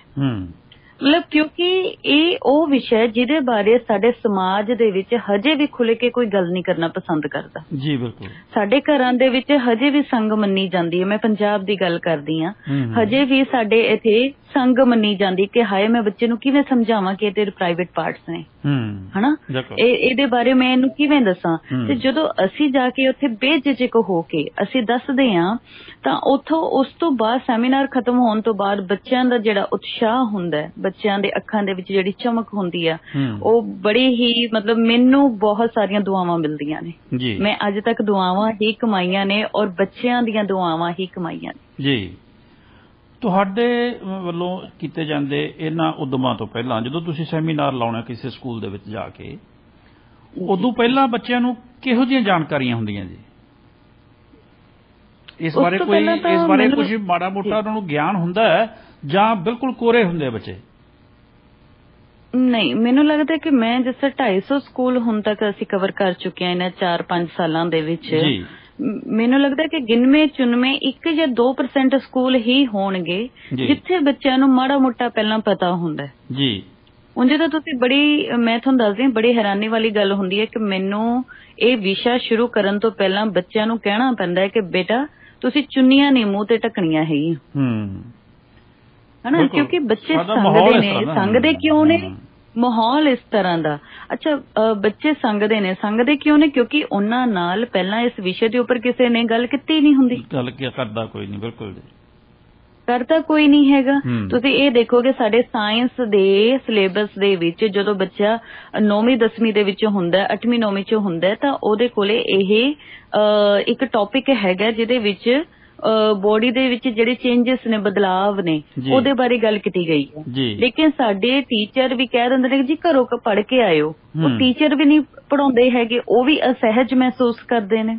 Speaker 2: ਮਤਲਬ ਕਿਉਂਕਿ ਇਹ ਉਹ ਵਿਸ਼ਾ ਜਿਹਦੇ ਬਾਰੇ ਸਾਡੇ ਸਮਾਜ ਦੇ ਵਿੱਚ ਹਜੇ ਵੀ ਖੁੱਲ੍ਹ ਕੇ ਕੋਈ ਗੱਲ ਨਹੀਂ ਕਰਨਾ ਪਸੰਦ ਕਰਦਾ ਜੀ। ਬਿਲਕੁਲ, ਸਾਡੇ ਘਰਾਂ ਦੇ ਵਿੱਚ ਹਜੇ ਵੀ ਸੰਗ ਮੰਨੀ ਜਾਂਦੀ ਹੈ। ਮੈਂ ਪੰਜਾਬ ਦੀ ਗੱਲ ਕਰਦੀ ਹਾਂ, ਹਜੇ ਵੀ ਸਾਡੇ ਇੱਥੇ ਸੰਗ ਮੰਨੀ ਜਾਂਦੀ ਕਿ ਹਾਏ ਮੈਂ ਬੱਚੇ ਨੂੰ ਕਿਵੇਂ ਸਮਝਾਵਾਂ ਕਿ ਇਹ ਤੇਰੇ ਪ੍ਰਾਈਵੇਟ ਪਾਰਟਸ ਨੇ, ਹਨਾ, ਇਹਦੇ ਬਾਰੇ ਮੈਂ ਇਹਨੂੰ ਕਿਵੇਂ ਦੱਸਾਂ। ਤੇ ਜਦੋਂ ਅਸੀਂ ਜਾ ਕੇ ਉੱਥੇ ਬੇਝਿਜਕ ਹੋ ਕੇ ਅਸੀਂ ਦੱਸਦੇ ਹਾਂ, ਤਾਂ ਉੱਥੋਂ ਉਸ ਤੋਂ ਬਾਅਦ ਸੈਮੀਨਾਰ ਖਤਮ ਹੋਣ ਤੋਂ ਬਾਅਦ ਬੱਚਿਆਂ ਦਾ ਜਿਹੜਾ ਉਤਸ਼ਾਹ ਹੁੰਦਾ, ਬੱਚਿਆਂ ਦੇ ਅੱਖਾਂ ਦੇ ਵਿੱਚ ਜਿਹੜੀ ਚਮਕ ਹੁੰਦੀ ਆ, ਉਹ ਬੜੀ ਹੀ, ਮਤਲਬ ਮੈਨੂੰ ਬਹੁਤ ਸਾਰੀਆਂ ਦੁਆਵਾਂ ਮਿਲਦੀਆਂ ਨੇ। ਮੈਂ ਅੱਜ ਤੱਕ ਦੁਆਵਾਂ ਹੀ ਕਮਾਈਆਂ ਨੇ, ਔਰ ਬੱਚਿਆਂ ਦੀਆਂ ਦੁਆਵਾਂ ਹੀ ਕਮਾਈਆਂ ਨੇ ਜੀ।
Speaker 1: ਤੁਹਾਡੇ ਵੱਲੋਂ ਕੀਤੇ ਜਾਂਦੇ ਇਹਨਾਂ ਉਦਮਾਂ ਤੋਂ ਪਹਿਲਾਂ, ਜਦੋਂ ਤੁਸੀਂ ਸੈਮੀਨਾਰ ਲਾਉਣਾ ਕਿਸੇ ਸਕੂਲ ਦੇ ਵਿੱਚ ਜਾ ਕੇ, ਉਦੋਂ ਪਹਿਲਾਂ ਬੱਚਿਆਂ ਨੂੰ ਕਿਹੋ ਜਿਹੀਆਂ ਜਾਣਕਾਰੀਆਂ ਹੁੰਦੀਆਂ ਜੀ? ਇਸ ਬਾਰੇ ਕੁਝ ਮਾੜਾ ਮੋਟਾ ਉਹਨਾਂ ਨੂੰ ਗਿਆਨ ਹੁੰਦਾ ਹੈ ਜਾਂ ਬਿਲਕੁਲ ਕੋਰੇ ਹੁੰਦੇ ਬੱਚੇ?
Speaker 2: ਨਹੀਂ, ਮੈਨੂੰ ਲੱਗਦਾ ਕਿ ਮੈਂ ਜਿਸ ਤਰ੍ਹਾਂ 250 ਸਕੂਲ ਹੁਣ ਤੱਕ ਅਸੀਂ ਕਵਰ ਕਰ ਚੁੱਕੇ ਹਾਂ ਇਹਨਾਂ 4-5 ਸਾਲਾਂ ਦੇ ਵਿੱਚ। ਮੈਨੂੰ ਲੱਗਦਾ ਕਿ ਗਿਣਵੇਂ ਚੁਣਵੇਂ 1 ਜਾਂ 2% ਸਕੂਲ ਹੀ ਹੋਣਗੇ ਜਿੱਥੇ ਬੱਚਿਆਂ ਨੂੰ ਮਾੜਾ ਮੋਟਾ ਪਹਿਲਾਂ ਪਤਾ ਹੁੰਦਾ ਜੀ। ਉਂਝ ਤਾਂ ਤੁਸੀਂ ਬੜੀ, ਮੈਂ ਤੁਹਾਨੂੰ ਦੱਸਦੀ ਹਾਂ, ਬੜੀ ਹੈਰਾਨੀ ਵਾਲੀ ਗੱਲ ਹੁੰਦੀ ਹੈ ਕਿ ਮੈਨੂੰ ਇਹ ਵਿਸ਼ਾ ਸ਼ੁਰੂ ਕਰਨ ਤੋਂ ਪਹਿਲਾਂ ਬੱਚਿਆਂ ਨੂੰ ਕਹਿਣਾ ਪੈਂਦਾ ਹੈ ਕਿ ਬੇਟਾ ਤੁਸੀਂ ਚੁੰਨੀਆਂ ਨਹੀਂ ਮੂੰਹ ਤੇ ਢੱਕਣੀਆਂ ਹੈਗੀਆਂ, ਹਨਾ, ਕਿਉਂਕਿ ਬੱਚੇ ਸੰਗਦੇ ਨੇ। ਸੰਗਦੇ ਕਿਉਂ ਨੇ? ਮਾਹੌਲ ਇਸ ਤਰ੍ਹਾਂ ਦਾ। ਅੱਛਾ, ਬੱਚੇ ਸੰਗਦੇ ਨੇ, ਸੰਗਦੇ ਕਿਉਂ ਨੇ? ਕਿਉਂਕਿ ਉਹਨਾਂ ਨਾਲ ਪਹਿਲਾਂ ਇਸ ਵਿਸ਼ੇ ਦੇ ਉੱਪਰ ਕਿਸੇ ਨੇ ਗੱਲ ਕੀਤੀ ਨਹੀਂ ਹੁੰਦੀ।
Speaker 1: ਗੱਲ ਕਰਦਾ ਕੋਈ ਨਹੀਂ, ਬਿਲਕੁਲ
Speaker 2: ਕਰਦਾ ਕੋਈ ਨਹੀਂ ਹੈਗਾ। ਤੁਸੀਂ ਇਹ ਦੇਖੋਗੇ ਸਾਡੇ ਸਾਇੰਸ ਦੇ ਸਿਲੇਬਸ ਦੇ ਵਿੱਚ ਜਦੋਂ ਬੱਚਾ 9ਵੀਂ 10ਵੀਂ ਦੇ ਵਿੱਚ ਹੁੰਦਾ, 8ਵੀਂ 9ਵੀਂ ਚ ਹੁੰਦਾ, ਤਾਂ ਉਹਦੇ ਕੋਲੇ ਇਹ ਇੱਕ ਟੌਪਿਕ ਹੈਗਾ ਜਿਹਦੇ ਵਿੱਚ ਬੋਡੀ ਦੇ ਵਿੱਚ ਜਿਹੜੇ ਚੇਂਜਸ ਨੇ, ਬਦਲਾਵ ਨੇ, ਉਹਦੇ ਬਾਰੇ ਗੱਲ ਕੀਤੀ ਗਈ ਹੈ। ਲੇਕਿਨ ਸਾਡੇ ਟੀਚਰ ਵੀ ਕਹਿ ਦਿੰਦੇ ਨੇ ਜੀ ਘਰੋਂ ਪੜ੍ਹ ਕੇ ਆਇਓ। ਉਹ ਟੀਚਰ ਵੀ ਨਹੀਂ ਪੜ੍ਹਾਉਂਦੇ ਹੈਗੇ, ਉਹ ਵੀ ਅਸਹਿਜ ਮਹਿਸੂਸ ਕਰਦੇ ਨੇ,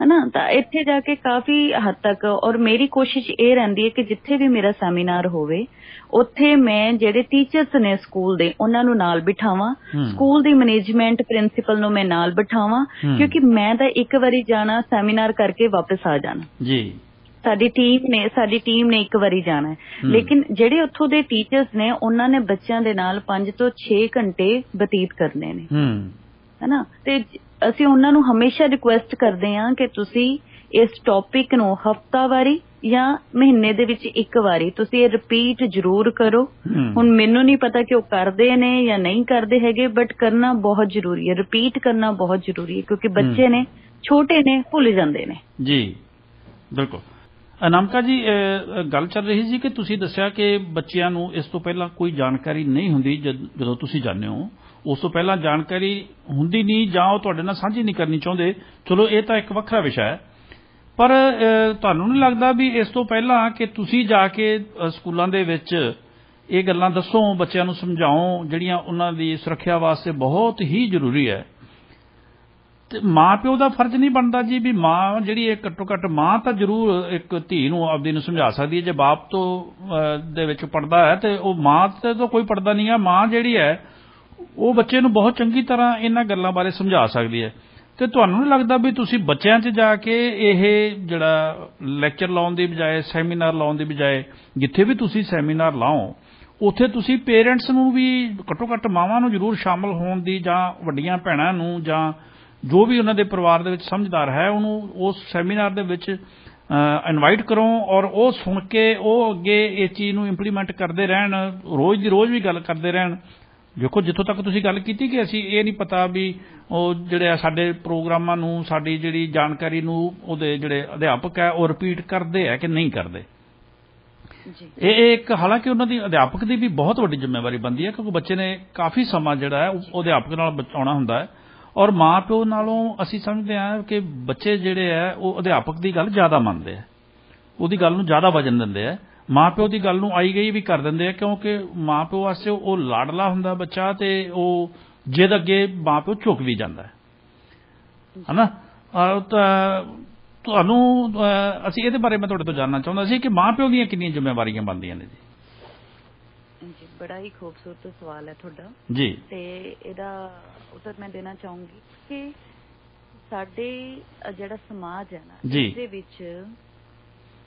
Speaker 2: ਹਨਾ। ਤਾਂ ਇੱਥੇ ਜਾ ਕੇ ਕਾਫੀ ਹੱਦ ਤੱਕ, ਔਰ ਮੇਰੀ ਕੋਸ਼ਿਸ਼ ਇਹ ਰਹਿੰਦੀ ਹੈ ਕਿ ਜਿੱਥੇ ਵੀ ਮੇਰਾ ਸੈਮੀਨਾਰ ਹੋਵੇ ਉੱਥੇ ਮੈਂ ਜਿਹੜੇ ਟੀਚਰਸ ਨੇ ਸਕੂਲ ਦੇ ਉਹਨਾਂ ਨੂੰ ਨਾਲ ਬਿਠਾਵਾਂ, ਸਕੂਲ ਦੀ ਮੈਨੇਜਮੈਂਟ ਪ੍ਰਿੰਸੀਪਲ ਨੂੰ ਮੈਂ ਨਾਲ ਬਿਠਾਵਾਂ, ਕਿਉਂਕਿ ਮੈਂ ਤਾਂ ਇੱਕ ਵਾਰੀ ਜਾਣਾ ਸੈਮੀਨਾਰ ਕਰਕੇ ਵਾਪਸ ਆ ਜਾਣਾ ਜੀ। ਸਾਡੀ ਟੀਮ ਨੇ ਇੱਕ ਵਾਰੀ ਜਾਣਾ ਹੈ, ਲੇਕਿਨ ਜਿਹੜੇ ਉੱਥੋਂ ਦੇ ਟੀਚਰਸ ਨੇ ਉਹਨਾਂ ਨੇ ਬੱਚਿਆਂ ਦੇ ਨਾਲ 5 ਤੋਂ 6 ਘੰਟੇ ਬਤੀਤ ਕਰਨੇ ਨੇ, ਹਨਾ। ਤੇ ਅਸੀਂ ਉਹਨਾਂ ਨੂੰ ਹਮੇਸ਼ਾ ਰਿਕੁਐਸਟ ਕਰਦੇ ਹਾਂ ਕਿ ਤੁਸੀਂ ਇਸ ਟੌਪਿਕ ਨੂੰ ਹਫ਼ਤਾਵਾਰੀ ਜਾਂ ਮਹੀਨੇ ਦੇ ਵਿੱਚ ਇੱਕ ਵਾਰੀ ਤੁਸੀਂ ਇਹ ਰਿਪੀਟ ਜ਼ਰੂਰ ਕਰੋ। ਹੁਣ ਮੈਨੂੰ ਨਹੀਂ ਪਤਾ ਕਿ ਉਹ ਕਰਦੇ ਨੇ ਜਾਂ ਨਹੀਂ ਕਰਦੇ ਹੈਗੇ, ਬਟ ਕਰਨਾ ਬਹੁਤ ਜ਼ਰੂਰੀ ਹੈ, ਰਿਪੀਟ ਕਰਨਾ ਬਹੁਤ ਜ਼ਰੂਰੀ ਹੈ, ਕਿਉਂਕਿ ਬੱਚੇ ਨੇ, ਛੋਟੇ ਨੇ, ਭੁੱਲ ਜਾਂਦੇ ਨੇ ਜੀ।
Speaker 1: ਬਿਲਕੁਲ। ਅਨਾਮਿਕਾ ਜੀ, ਗੱਲ ਚੱਲ ਰਹੀ ਸੀ ਕਿ ਤੁਸੀਂ ਦੱਸਿਆ ਕਿ ਬੱਚਿਆਂ ਨੂੰ ਇਸ ਤੋਂ ਪਹਿਲਾਂ ਕੋਈ ਜਾਣਕਾਰੀ ਨਹੀਂ ਹੁੰਦੀ। ਜਦੋਂ ਤੁਸੀਂ ਜਾਂਦੇ ਹੋ ਉਸ ਤੋਂ ਪਹਿਲਾਂ ਜਾਣਕਾਰੀ ਹੁੰਦੀ ਨਹੀਂ, ਜਾਂ ਉਹ ਤੁਹਾਡੇ ਨਾਲ ਸਾਂਝੀ ਨਹੀਂ ਕਰਨੀ ਚਾਹੁੰਦੇ। ਚਲੋ, ਇਹ ਤਾਂ ਇੱਕ ਵੱਖਰਾ ਵਿਸ਼ਾ ਹੈ, ਪਰ ਤੁਹਾਨੂੰ ਨਹੀਂ ਲੱਗਦਾ ਵੀ ਇਸ ਤੋਂ ਪਹਿਲਾਂ ਕਿ ਤੁਸੀਂ ਜਾ ਕੇ ਸਕੂਲਾਂ ਦੇ ਵਿੱਚ ਇਹ ਗੱਲਾਂ ਦੱਸੋ, ਬੱਚਿਆਂ ਨੂੰ ਸਮਝਾਓ, ਜਿਹੜੀਆਂ ਉਹਨਾਂ ਦੀ ਸੁਰੱਖਿਆ ਵਾਸਤੇ ਬਹੁਤ ਹੀ ਜ਼ਰੂਰੀ ਹੈ, ਤੇ ਮਾਂ ਪਿਓ ਦਾ ਫਰਜ਼ ਨਹੀਂ ਬਣਦਾ ਜੀ ਵੀ ਮਾਂ ਜਿਹੜੀ ਹੈ ਘੱਟੋ ਘੱਟ ਮਾਂ ਤਾਂ ਜ਼ਰੂਰ ਇੱਕ ਧੀ ਨੂੰ ਆਪਦੀ ਨੂੰ ਸਮਝਾ ਸਕਦੀ ਹੈ। ਜੇ ਬਾਪ ਤੋਂ ਦੇ ਵਿੱਚ ਪੜਦਾ ਹੈ ਤੇ ਉਹ ਮਾਂ ਤੇ ਤਾਂ ਕੋਈ ਪੜਦਾ ਨਹੀਂ ਹੈ। ਮਾਂ ਜਿਹੜੀ ਹੈ ਉਹ ਬੱਚੇ ਨੂੰ ਬਹੁਤ ਚੰਗੀ ਤਰ੍ਹਾਂ ਇਹਨਾਂ ਗੱਲਾਂ ਬਾਰੇ ਸਮਝਾ ਸਕਦੀ ਹੈ। ਤੇ ਤੁਹਾਨੂੰ ਨਹੀਂ ਲੱਗਦਾ ਵੀ ਤੁਸੀਂ ਬੱਚਿਆਂ 'ਚ ਜਾ ਕੇ ਇਹ ਜਿਹੜਾ ਲੈਕਚਰ ਲਾਉਣ ਦੀ ਬਜਾਏ, ਸੈਮੀਨਾਰ ਲਾਉਣ ਦੀ ਬਜਾਏ, ਜਿੱਥੇ ਵੀ ਤੁਸੀਂ ਸੈਮੀਨਾਰ ਲਾਓ ਉੱਥੇ ਤੁਸੀਂ ਪੇਰੈਂਟਸ ਨੂੰ ਵੀ ਘੱਟੋ ਘੱਟ ਮਾਵਾਂ ਨੂੰ ਜ਼ਰੂਰ ਸ਼ਾਮਲ ਹੋਣ ਦੀ, ਜਾਂ ਵੱਡੀਆਂ ਭੈਣਾਂ ਨੂੰ, ਜਾਂ ਜੋ ਵੀ ਉਹਨਾਂ ਦੇ ਪਰਿਵਾਰ ਦੇ ਵਿੱਚ ਸਮਝਦਾਰ ਹੈ ਉਹਨੂੰ ਉਸ ਸੈਮੀਨਾਰ ਦੇ ਵਿੱਚ ਇਨਵਾਈਟ ਕਰੋ, ਔਰ ਉਹ ਸੁਣ ਕੇ ਉਹ ਅੱਗੇ ਇਸ ਚੀਜ਼ ਨੂੰ ਇੰਪਲੀਮੈਂਟ ਕਰਦੇ ਰਹਿਣ, ਰੋਜ਼ ਦੀ ਰੋਜ਼ ਵੀ ਗੱਲ ਕਰਦੇ ਰਹਿਣ। ਦੇਖੋ, ਜਿੱਥੋਂ ਤੱਕ ਤੁਸੀਂ ਗੱਲ ਕੀਤੀ ਕਿ ਅਸੀਂ ਇਹ ਨਹੀਂ ਪਤਾ ਵੀ ਉਹ ਜਿਹੜੇ ਸਾਡੇ ਪ੍ਰੋਗਰਾਮਾਂ ਨੂੰ, ਸਾਡੀ ਜਿਹੜੀ ਜਾਣਕਾਰੀ ਨੂੰ ਉਹਦੇ ਜਿਹੜੇ ਅਧਿਆਪਕ ਹੈ ਉਹ ਰਿਪੀਟ ਕਰਦੇ ਹੈ ਕਿ ਨਹੀਂ ਕਰਦੇ। ਇਹ ਇੱਕ, ਹਾਲਾਂਕਿ ਉਹਨਾਂ ਦੀ ਅਧਿਆਪਕ ਦੀ ਵੀ ਬਹੁਤ ਵੱਡੀ ਜ਼ਿੰਮੇਵਾਰੀ ਬਣਦੀ ਹੈ, ਕਿਉਂਕਿ ਬੱਚੇ ਨੇ ਕਾਫੀ ਸਮਾਂ ਜਿਹੜਾ ਹੈ ਉਹ ਅਧਿਆਪਕ ਨਾਲ ਬਚਾਉਣਾ ਹੁੰਦਾ ਹੈ, ਔਰ ਮਾਂ ਪਿਓ ਨਾਲੋਂ ਅਸੀਂ ਸਮਝਦੇ ਹਾਂ ਕਿ ਬੱਚੇ ਜਿਹੜੇ ਹੈ ਉਹ ਅਧਿਆਪਕ ਦੀ ਗੱਲ ਜ਼ਿਆਦਾ ਮੰਨਦੇ ਹੈ, ਉਹਦੀ ਗੱਲ ਨੂੰ ਜ਼ਿਆਦਾ ਵਜਨ ਦਿੰਦੇ ਹੈ। ਮਾਂ ਪਿਓ ਦੀ ਗੱਲ ਨੂੰ ਆਈ ਗਈ ਵੀ ਕਰ ਦਿੰਦੇ ਆ, ਕਿਉਂਕਿ ਮਾਂ ਪਿਓ ਵਾਸਤੇ ਉਹ ਲਾਡਲਾ ਹੁੰਦਾ ਬੱਚਾ, ਤੇ ਉਹ ਜਿੱਦ ਅੱਗੇ ਮਾਂ ਪਿਓ ਝੁਕ ਵੀ ਜਾਂਦਾ ਹੈ ਨਾ। ਤੁਹਾਨੂੰ ਅਸੀਂ ਇਹਦੇ ਬਾਰੇ ਮੈਂ ਤੁਹਾਡੇ ਤੋਂ ਜਾਣਨਾ ਚਾਹੁੰਦਾ ਸੀ ਕਿ ਮਾਂ ਪਿਓ ਦੀਆਂ ਕਿੰਨੀਆਂ ਜ਼ਿੰਮੇਵਾਰੀਆਂ ਬਣਦੀਆਂ ਨੇ ਜੀ।
Speaker 2: ਬੜਾ ਹੀ ਖੂਬਸੂਰਤ ਸਵਾਲ ਹੈ ਤੁਹਾਡਾ
Speaker 1: ਜੀ, ਤੇ
Speaker 2: ਇਹਦਾ ਉੱਤਰ ਮੈਂ ਦੇਣਾ ਚਾਹੂੰਗੀ ਕਿ ਸਾਡੇ ਜਿਹੜਾ ਸਮਾਜ ਹੈ ਨਾ, ਇਸ ਦੇ ਵਿੱਚ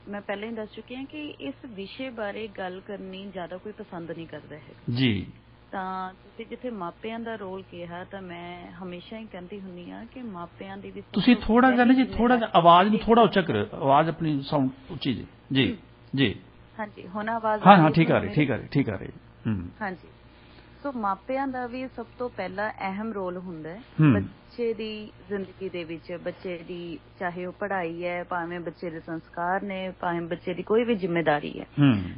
Speaker 2: ਮੈਂ ਪਹਿਲਾਂ ਹੀ ਦੱਸ ਚੁੱਕੀ ਹਾਂ ਕਿ ਇਸ ਵਿਸ਼ੇ ਬਾਰੇ ਗੱਲ ਕਰਨੀ ਜ਼ਿਆਦਾ ਕੋਈ ਪਸੰਦ ਨਹੀਂ ਕਰਦਾ ਹੈ ਜੀ। ਤਾਂ ਤੁਸੀਂ ਜਿੱਥੇ ਮਾਪਿਆਂ ਦਾ ਰੋਲ ਕਿਹਾ, ਤਾਂ ਮੈਂ ਹਮੇਸ਼ਾ ਹੀ ਕਹਿੰਦੀ ਹੁੰਦੀ ਹਾਂ ਕਿ ਮਾਪਿਆਂ ਦੀ ਵੀ,
Speaker 1: ਤੁਸੀਂ ਥੋੜਾ ਜਿਹਾ ਜੀ, ਥੋੜਾ ਜਿਹਾ ਆਵਾਜ਼ ਨੂੰ ਥੋੜਾ ਉੱਚਾ ਕਰੋ, ਆਵਾਜ਼ ਆਪਣੀ ਸਾਊਂਡ ਉੱਚੀ ਜੀ। ਜੀ ਜੀ, ਹਾਂਜੀ, ਹੁਣ ਆਵਾਜ਼? ਹਾਂ, ਠੀਕ ਆ ਰਹੀ।
Speaker 2: ਹਾਂਜੀ। ਸੋ ਮਾਪਿਆਂ ਦਾ ਵੀ ਸਭ ਤੋਂ ਪਹਿਲਾ ਅਹਿਮ ਰੋਲ ਹੁੰਦਾ ਹੈ ਬੱਚੇ ਦੀ ਜ਼ਿੰਦਗੀ ਦੇ ਵਿੱਚ। ਬੱਚੇ ਦੀ ਚਾਹੇ ਉਹ ਪੜ੍ਹਾਈ ਹੈ, ਭਾਵੇਂ ਬੱਚੇ ਦੇ ਸੰਸਕਾਰ ਨੇ, ਭਾਵੇਂ ਬੱਚੇ ਦੀ ਕੋਈ ਵੀ ਜ਼ਿੰਮੇਦਾਰੀ ਹੈ।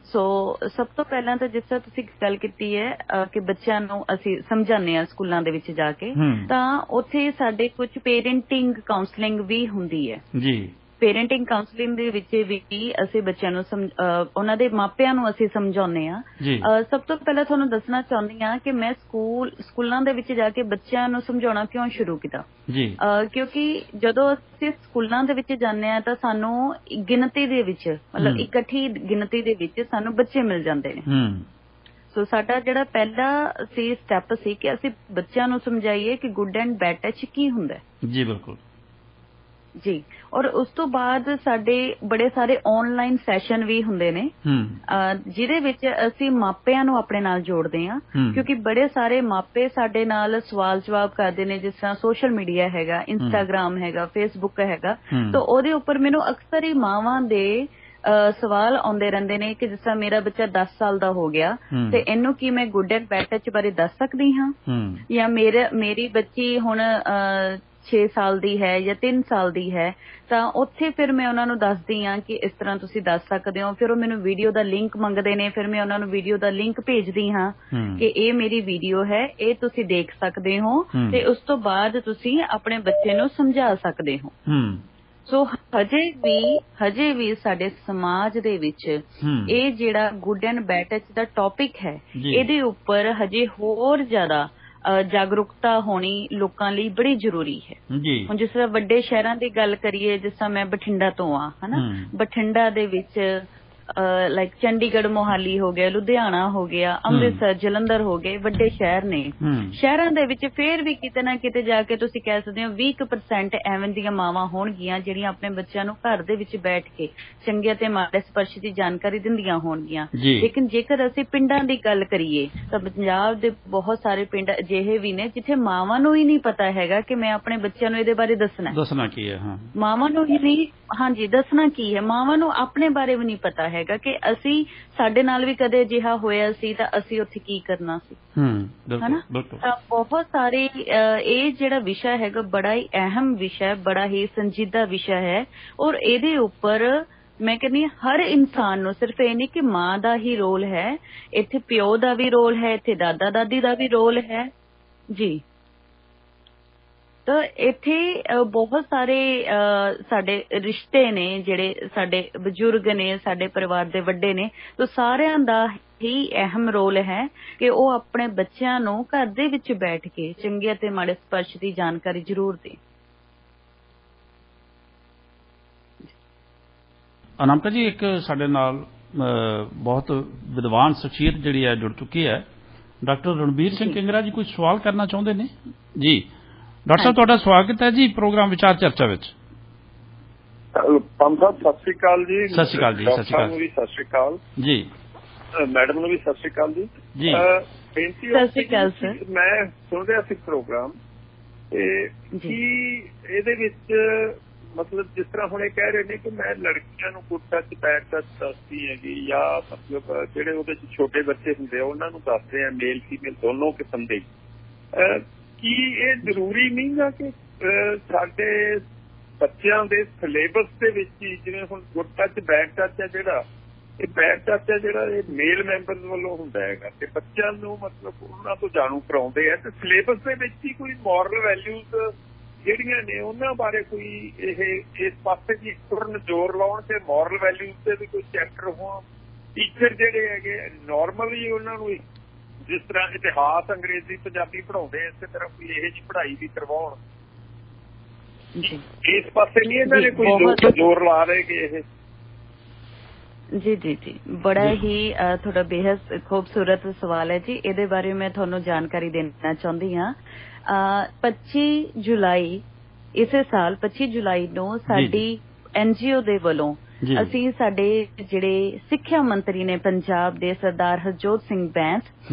Speaker 2: ਸੋ ਸਭ ਤੋਂ ਪਹਿਲਾਂ ਤਾਂ ਜਿਸ ਤਰ੍ਹਾਂ ਤੁਸੀਂ ਗੱਲ ਕੀਤੀ ਹੈ ਕਿ ਬੱਚਿਆਂ ਨੂੰ ਅਸੀਂ ਸਮਝਾਉਂਦੇ ਹਾਂ ਸਕੂਲਾਂ ਦੇ ਵਿੱਚ ਜਾ ਕੇ, ਤਾਂ ਉੱਥੇ ਸਾਡੇ ਕੁਝ ਪੇਰੈਂਟਿੰਗ ਕਾਉਂਸਲਿੰਗ ਵੀ ਹੁੰਦੀ ਹੈ ਜੀ। ਪੇਰੈਂਟਿੰਗ ਕਾਉਂਸਲਿੰਗ ਦੇ ਵਿੱਚ ਵੀ ਅਸੀਂ ਬੱਚਿਆਂ ਨੂੰ ਉਹਨਾਂ ਦੇ ਮਾਪਿਆਂ ਨੂੰ ਅਸੀਂ ਸਮਝਾਉਂਦੇ ਹਾਂ। ਸਭ ਤੋਂ ਪਹਿਲਾਂ ਤੁਹਾਨੂੰ ਦੱਸਣਾ ਚਾਹੁੰਦੀ ਹਾਂ ਕਿ ਮੈਂ ਸਕੂਲਾਂ ਦੇ ਵਿੱਚ ਜਾ ਕੇ ਬੱਚਿਆਂ ਨੂੰ ਸਮਝਾਉਣਾ ਕਿਉਂ ਸ਼ੁਰੂ ਕੀਤਾ। ਕਿਉਂਕਿ ਜਦੋਂ ਅਸੀਂ ਸਕੂਲਾਂ ਦੇ ਵਿੱਚ ਜਾਂਦੇ ਹਾਂ ਤਾਂ ਸਾਨੂੰ ਗਿਣਤੀ ਦੇ ਵਿੱਚ, ਮਤਲਬ ਇਕੱਠੀ ਗਿਣਤੀ ਦੇ ਵਿੱਚ ਸਾਨੂੰ ਬੱਚੇ ਮਿਲ ਜਾਂਦੇ ਨੇ। ਸੋ ਸਾਡਾ ਜਿਹੜਾ ਪਹਿਲਾ ਸਟੈਪ ਸੀ ਕਿ ਅਸੀਂ ਬੱਚਿਆਂ ਨੂੰ ਸਮਝਾਈਏ ਕਿ ਗੁੱਡ ਐਂਡ ਬੈਡ ਟੱਚ ਕੀ ਹੁੰਦਾ।
Speaker 1: ਜੀ ਬਿਲਕੁਲ
Speaker 2: ਜੀ। ਔਰ ਉਸ ਤੋਂ ਬਾਅਦ ਸਾਡੇ ਬੜੇ ਸਾਰੇ ਆਨਲਾਈਨ ਸੈਸ਼ਨ ਵੀ ਹੁੰਦੇ ਨੇ ਜਿਹਦੇ ਵਿੱਚ ਅਸੀਂ ਮਾਪਿਆਂ ਨੂੰ ਆਪਣੇ ਨਾਲ ਜੋੜਦੇ ਹਾਂ, ਕਿਉਂਕਿ ਬੜੇ ਸਾਰੇ ਮਾਪੇ ਸਾਡੇ ਨਾਲ ਸਵਾਲ ਜਵਾਬ ਕਰਦੇ ਨੇ, ਜਿਸ ਤਰ੍ਹਾਂ ਸੋਸ਼ਲ ਮੀਡੀਆ ਹੈਗਾ, ਇੰਸਟਾਗ੍ਰਾਮ ਹੈਗਾ, ਫੇਸਬੁੱਕ ਹੈਗਾ, ਤਾਂ ਉਹਦੇ ਉੱਪਰ ਮੈਨੂੰ ਅਕਸਰ ਹੀ ਮਾਵਾਂ ਦੇ ਸਵਾਲ ਆਉਂਦੇ ਰਹਿੰਦੇ ਨੇ ਕਿ ਜਿਸ ਤਰ੍ਹਾਂ ਮੇਰਾ ਬੱਚਾ 10 ਸਾਲ ਦਾ ਹੋ ਗਿਆ ਤੇ ਇਹਨੂੰ ਕੀ ਮੈਂ ਗੁੱਡ ਐਂਡ ਬੈਡ ਟੱਚ ਬਾਰੇ ਦੱਸ ਸਕਦੀ ਹਾਂ, ਜਾਂ ਮੇਰੀ ਬੱਚੀ ਹੁਣ 6 ਸਾਲ ਦੀ ਹੈ ਜਾਂ 3 ਸਾਲ ਦੀ ਹੈ, ਤਾਂ ਉੱਥੇ ਫਿਰ ਮੈਂ ਉਹਨਾਂ ਨੂੰ ਦੱਸਦੀ ਹਾਂ ਕਿ ਇਸ ਤਰ੍ਹਾਂ ਤੁਸੀਂ ਦੱਸ ਸਕਦੇ ਹੋ। ਫਿਰ ਉਹ ਮੈਨੂੰ ਵੀਡੀਓ ਦਾ ਲਿੰਕ ਮੰਗਦੇ ਨੇ, ਫਿਰ ਮੈਂ ਉਹਨਾਂ ਨੂੰ ਵੀਡੀਓ ਦਾ ਲਿੰਕ ਭੇਜਦੀ ਹਾਂ ਕਿ ਇਹ ਮੇਰੀ ਵੀਡੀਓ ਹੈ, ਇਹ ਤੁਸੀਂ ਦੇਖ ਸਕਦੇ ਹੋ ਤੇ ਉਸ ਤੋਂ ਬਾਅਦ ਤੁਸੀਂ ਆਪਣੇ ਬੱਚੇ ਨੂੰ ਸਮਝਾ ਸਕਦੇ ਹੋ। ਸੋ ਹਜੇ ਵੀ ਸਾਡੇ ਸਮਾਜ ਦੇ ਵਿੱਚ ਇਹ ਜਿਹੜਾ good and bad touch the topic ਹੈ, ਇਹਦੇ ਉੱਪਰ ਹਜੇ ਹੋਰ ਜ਼ਿਆਦਾ ਜਾਗਰੂਕਤਾ ਹੋਣੀ ਲੋਕਾਂ ਲਈ ਬੜੀ ਜ਼ਰੂਰੀ ਹੈ। ਹੁਣ ਜਿਸ ਤਰ੍ਹਾਂ ਵੱਡੇ ਸ਼ਹਿਰਾਂ ਦੀ ਗੱਲ ਕਰੀਏ, ਜਿਸ ਤਰ੍ਹਾਂ ਮੈਂ ਬਠਿੰਡਾ ਤੋਂ ਆ, ਹਨਾ, ਬਠਿੰਡਾ ਦੇ ਵਿੱਚ ਲਾਈਕ ਚੰਡੀਗੜ੍ਹ, ਮੋਹਾਲੀ ਹੋ ਗਿਆ, ਲੁਧਿਆਣਾ ਹੋ ਗਿਆ, ਅੰਮ੍ਰਿਤਸਰ, ਜਲੰਧਰ ਹੋ ਗਏ, ਵੱਡੇ ਸ਼ਹਿਰ ਨੇ। ਸ਼ਹਿਰਾਂ ਦੇ ਵਿੱਚ ਫੇਰ ਵੀ ਕਿਤੇ ਨਾ ਕਿਤੇ ਜਾ ਕੇ ਤੁਸੀਂ ਕਹਿ ਸਕਦੇ ਹੋ 20% ਐਵੇਂ ਦੀਆਂ ਮਾਵਾਂ ਹੋਣਗੀਆਂ ਜਿਹੜੀਆਂ ਆਪਣੇ ਬੱਚਿਆਂ ਨੂੰ ਘਰ ਦੇ ਵਿੱਚ ਬੈਠ ਕੇ ਚੰਗੇ ਅਤੇ ਮਾੜੇ ਸਪਰਸ਼ ਦੀ ਜਾਣਕਾਰੀ ਦਿੰਦੀਆਂ ਹੋਣਗੀਆਂ। ਲੇਕਿਨ ਜੇਕਰ ਅਸੀਂ ਪਿੰਡਾਂ ਦੀ ਗੱਲ ਕਰੀਏ ਤਾਂ ਪੰਜਾਬ ਦੇ ਬਹੁਤ ਸਾਰੇ ਪਿੰਡ ਅਜਿਹੇ ਵੀ ਨੇ ਜਿੱਥੇ ਮਾਵਾਂ ਨੂੰ ਹੀ ਨਹੀਂ ਪਤਾ ਹੈਗਾ ਕਿ ਮੈਂ ਆਪਣੇ ਬੱਚਿਆਂ ਨੂੰ ਇਹਦੇ ਬਾਰੇ ਦੱਸਣਾ
Speaker 1: ਕੀ ਹੈ।
Speaker 2: ਮਾਵਾਂ ਨੂੰ ਹੀ ਨਹੀਂ, ਹਾਂਜੀ, ਦੱਸਣਾ ਕੀ ਹੈ, ਮਾਵਾਂ ਨੂੰ ਆਪਣੇ ਬਾਰੇ ਵੀ ਨਹੀਂ ਪਤਾ ਹੈਗਾ ਕਿ ਸਾਡੇ ਨਾਲ ਵੀ ਕਦੇ ਅਜਿਹਾ ਹੋਇਆ ਸੀ ਤਾਂ ਅਸੀਂ ਉੱਥੇ ਕੀ ਕਰਨਾ ਸੀ, ਹਨਾ। ਤਾਂ ਬਹੁਤ ਸਾਰੇ ਇਹ ਜਿਹੜਾ ਵਿਸ਼ਾ ਹੈਗਾ ਬੜਾ ਹੀ ਅਹਿਮ ਵਿਸ਼ਾ, ਬੜਾ ਹੀ ਸੰਜੀਦਾ ਵਿਸ਼ਾ ਹੈ, ਔਰ ਇਹਦੇ ਉੱਪਰ ਮੈਂ ਕਹਿੰਦੀ ਹਾਂ ਹਰ ਇਨਸਾਨ ਨੂੰ, ਸਿਰਫ ਇਹ ਨਹੀਂ ਕਿ ਮਾਂ ਦਾ ਹੀ ਰੋਲ ਹੈ, ਇੱਥੇ ਪਿਓ ਦਾ ਵੀ ਰੋਲ ਹੈ, ਇੱਥੇ ਦਾਦਾ ਦਾਦੀ ਦਾ ਵੀ ਰੋਲ ਹੈ ਜੀ। ਤਾਂ ਇੱਥੇ ਬਹੁਤ ਸਾਰੇ ਸਾਡੇ ਰਿਸ਼ਤੇ ਨੇ, ਜਿਹੜੇ ਸਾਡੇ ਬਜ਼ੁਰਗ ਨੇ, ਸਾਡੇ ਪਰਿਵਾਰ ਦੇ ਵੱਡੇ ਨੇ, ਤਾਂ ਸਾਰਿਆਂ ਦਾ ਹੀ ਅਹਿਮ ਰੋਲ ਹੈ ਕਿ ਉਹ ਆਪਣੇ ਬੱਚਿਆਂ ਨੂੰ ਘਰ ਦੇ ਵਿੱਚ ਬੈਠ ਕੇ ਚੰਗੇ ਅਤੇ ਮਾੜੇ ਸਪਰਸ਼ ਦੀ ਜਾਣਕਾਰੀ ਜ਼ਰੂਰ ਦੇਣ।
Speaker 1: ਅਨਾਮਿਕਾ ਜੀ, ਇੱਕ ਸਾਡੇ ਨਾਲ ਬਹੁਤ ਵਿਦਵਾਨ ਸ਼ਖਸੀਅਤ ਜਿਹੜੀ ਹੈ ਜੁੜ ਚੁੱਕੀ ਹੈ, ਡਾਕਟਰ ਰਣਬੀਰ ਸਿੰਘ ਕਿੰਗਰਾ ਜੀ, ਕੋਈ ਸਵਾਲ ਕਰਨਾ ਚਾਹੁੰਦੇ ਨੇ ਜੀ? ਡਾਕਟਰ ਸਾਹਿਬ, ਤੁਹਾਡਾ ਸਵਾਗਤ ਹੈ ਜੀ ਪ੍ਰੋਗਰਾਮ ਵਿਚਾਰ ਚਰਚਾ ਵਿੱਚ।
Speaker 3: ਪੰਮ ਸਾਹਿਬ, ਸਤਿ ਸ੍ਰੀ ਅਕਾਲ ਜੀ।
Speaker 1: ਸਤਿ ਸ੍ਰੀ ਅਕਾਲ ਜੀ।
Speaker 3: ਸਤਿ ਸ੍ਰੀ ਅਕਾਲ ਜੀ। ਮੈਡਮ ਨੂੰ ਵੀ ਸਤਿ ਸ੍ਰੀ ਅਕਾਲ ਜੀ। ਬੇਨਤੀ
Speaker 2: ਸਤਿ ਸ੍ਰੀ ਅਕਾਲ ਸਰ।
Speaker 3: ਮੈਂ ਸੁਣ ਰਿਹਾ ਸੀ ਪ੍ਰੋਗਰਾਮ ਤੇ ਕੀ ਇਹਦੇ ਵਿੱਚ ਮਤਲਬ ਜਿਸ ਤਰ੍ਹਾਂ ਹੁਣ ਇਹ ਕਹਿ ਰਹੇ ਨੇ ਕਿ ਮੈਂ ਲੜਕੀਆਂ ਨੂੰ ਗੁੱਡ ਟੱਚ ਬੈਡ ਟੱਚ ਦੱਸਦੀ ਹੈਗੀ, ਜਾਂ ਮਤਲਬ ਜਿਹੜੇ ਉਹਦੇ ਚ ਛੋਟੇ ਬੱਚੇ ਹੁੰਦੇ ਆ ਉਹਨਾਂ ਨੂੰ ਦੱਸਦੇ ਆ, ਮੇਲ ਫੀਮੇਲ ਦੋਨੋਂ ਕਿਸਮ ਦੇ, ਕੀ ਇਹ ਜ਼ਰੂਰੀ ਨਹੀਂ ਗਾ ਕਿ ਸਾਡੇ ਬੱਚਿਆਂ ਦੇ ਸਿਲੇਬਸ ਦੇ ਵਿੱਚ ਹੀ, ਜਿਵੇਂ ਹੁਣ ਗੁੱਡ ਟੱਚ ਬੈਡ ਟੱਚ ਹੈ ਜਿਹੜਾ, ਇਹ ਬੈਡ ਟੱਚ ਹੈ ਜਿਹੜਾ ਇਹ ਮੇਲ ਮੈਂਬਰਸ ਵੱਲੋਂ ਹੁੰਦਾ ਹੈਗਾ ਤੇ ਬੱਚਿਆਂ ਨੂੰ ਮਤਲਬ ਉਹਨਾਂ ਤੋਂ ਜਾਣੂ ਕਰਾਉਂਦੇ ਆ, ਤੇ ਸਿਲੇਬਸ ਦੇ ਵਿੱਚ ਹੀ ਕੋਈ ਮੋਰਲ ਵੈਲਿਊਜ਼ ਜਿਹੜੀਆਂ ਨੇ ਉਹਨਾਂ ਬਾਰੇ ਕੋਈ ਇਸ ਪਾਸੇ ਵੀ ਤੁਰਨ ਜ਼ੋਰ ਲਾਉਣ ਤੇ ਮੋਰਲ ਵੈਲਿਊਜ਼ ਤੇ ਵੀ ਕੋਈ ਚੈਪਟਰ ਹੋਣ, ਟੀਚਰ ਜਿਹੜੇ ਹੈਗੇ ਨਾਰਮਲੀ ਉਹਨਾਂ ਨੂੰ ਜਿਸ ਤਰ੍ਹਾਂ ਇਤਿਹਾਸ ਅੰਗਰੇਜ਼ੀ ਪੰਜਾਬੀ ਪੜ੍ਹਾਉਂਦੇ ਇਸੇ ਤਰ੍ਹਾਂ ਕੋਈ ਇਹੋ ਜਿਹੀ ਪੜ੍ਹਾਈ ਵੀ ਕਰਵਾਉਣ, ਇਸ ਪਾਸੇ ਨਹੀਂ ਇਹਨਾਂ ਨੇ ਕੋਈ ਜ਼ੋਰ ਲਾ ਰਹੇ ਕਿ ਇਹ।
Speaker 2: ਜੀ ਬੜਾ ਹੀ ਤੁਹਾਡਾ ਬੇਹੱਦ ਖੂਬਸੂਰਤ ਸਵਾਲ ਹੈ ਜੀ। ਇਹਦੇ ਬਾਰੇ ਮੈਂ ਤੁਹਾਨੂੰ ਜਾਣਕਾਰੀ ਦੇਣਾ ਚਾਹੁੰਦੀ ਹਾਂ। 25 ਜੁਲਾਈ ਇਸੇ ਸਾਲ 25 ਜੁਲਾਈ ਨੂੰ ਸਾਡੀ NGO ਦੇ ਵੱਲੋਂ ਅਸੀਂ ਸਾਡੇ ਜਿਹੜੇ ਸਿੱਖਿਆ ਮੰਤਰੀ ਨੇ ਪੰਜਾਬ ਦੇ ਸਰਦਾਰ ਹਰਜੋਤ ਸਿੰਘ ਬੈਂਸ,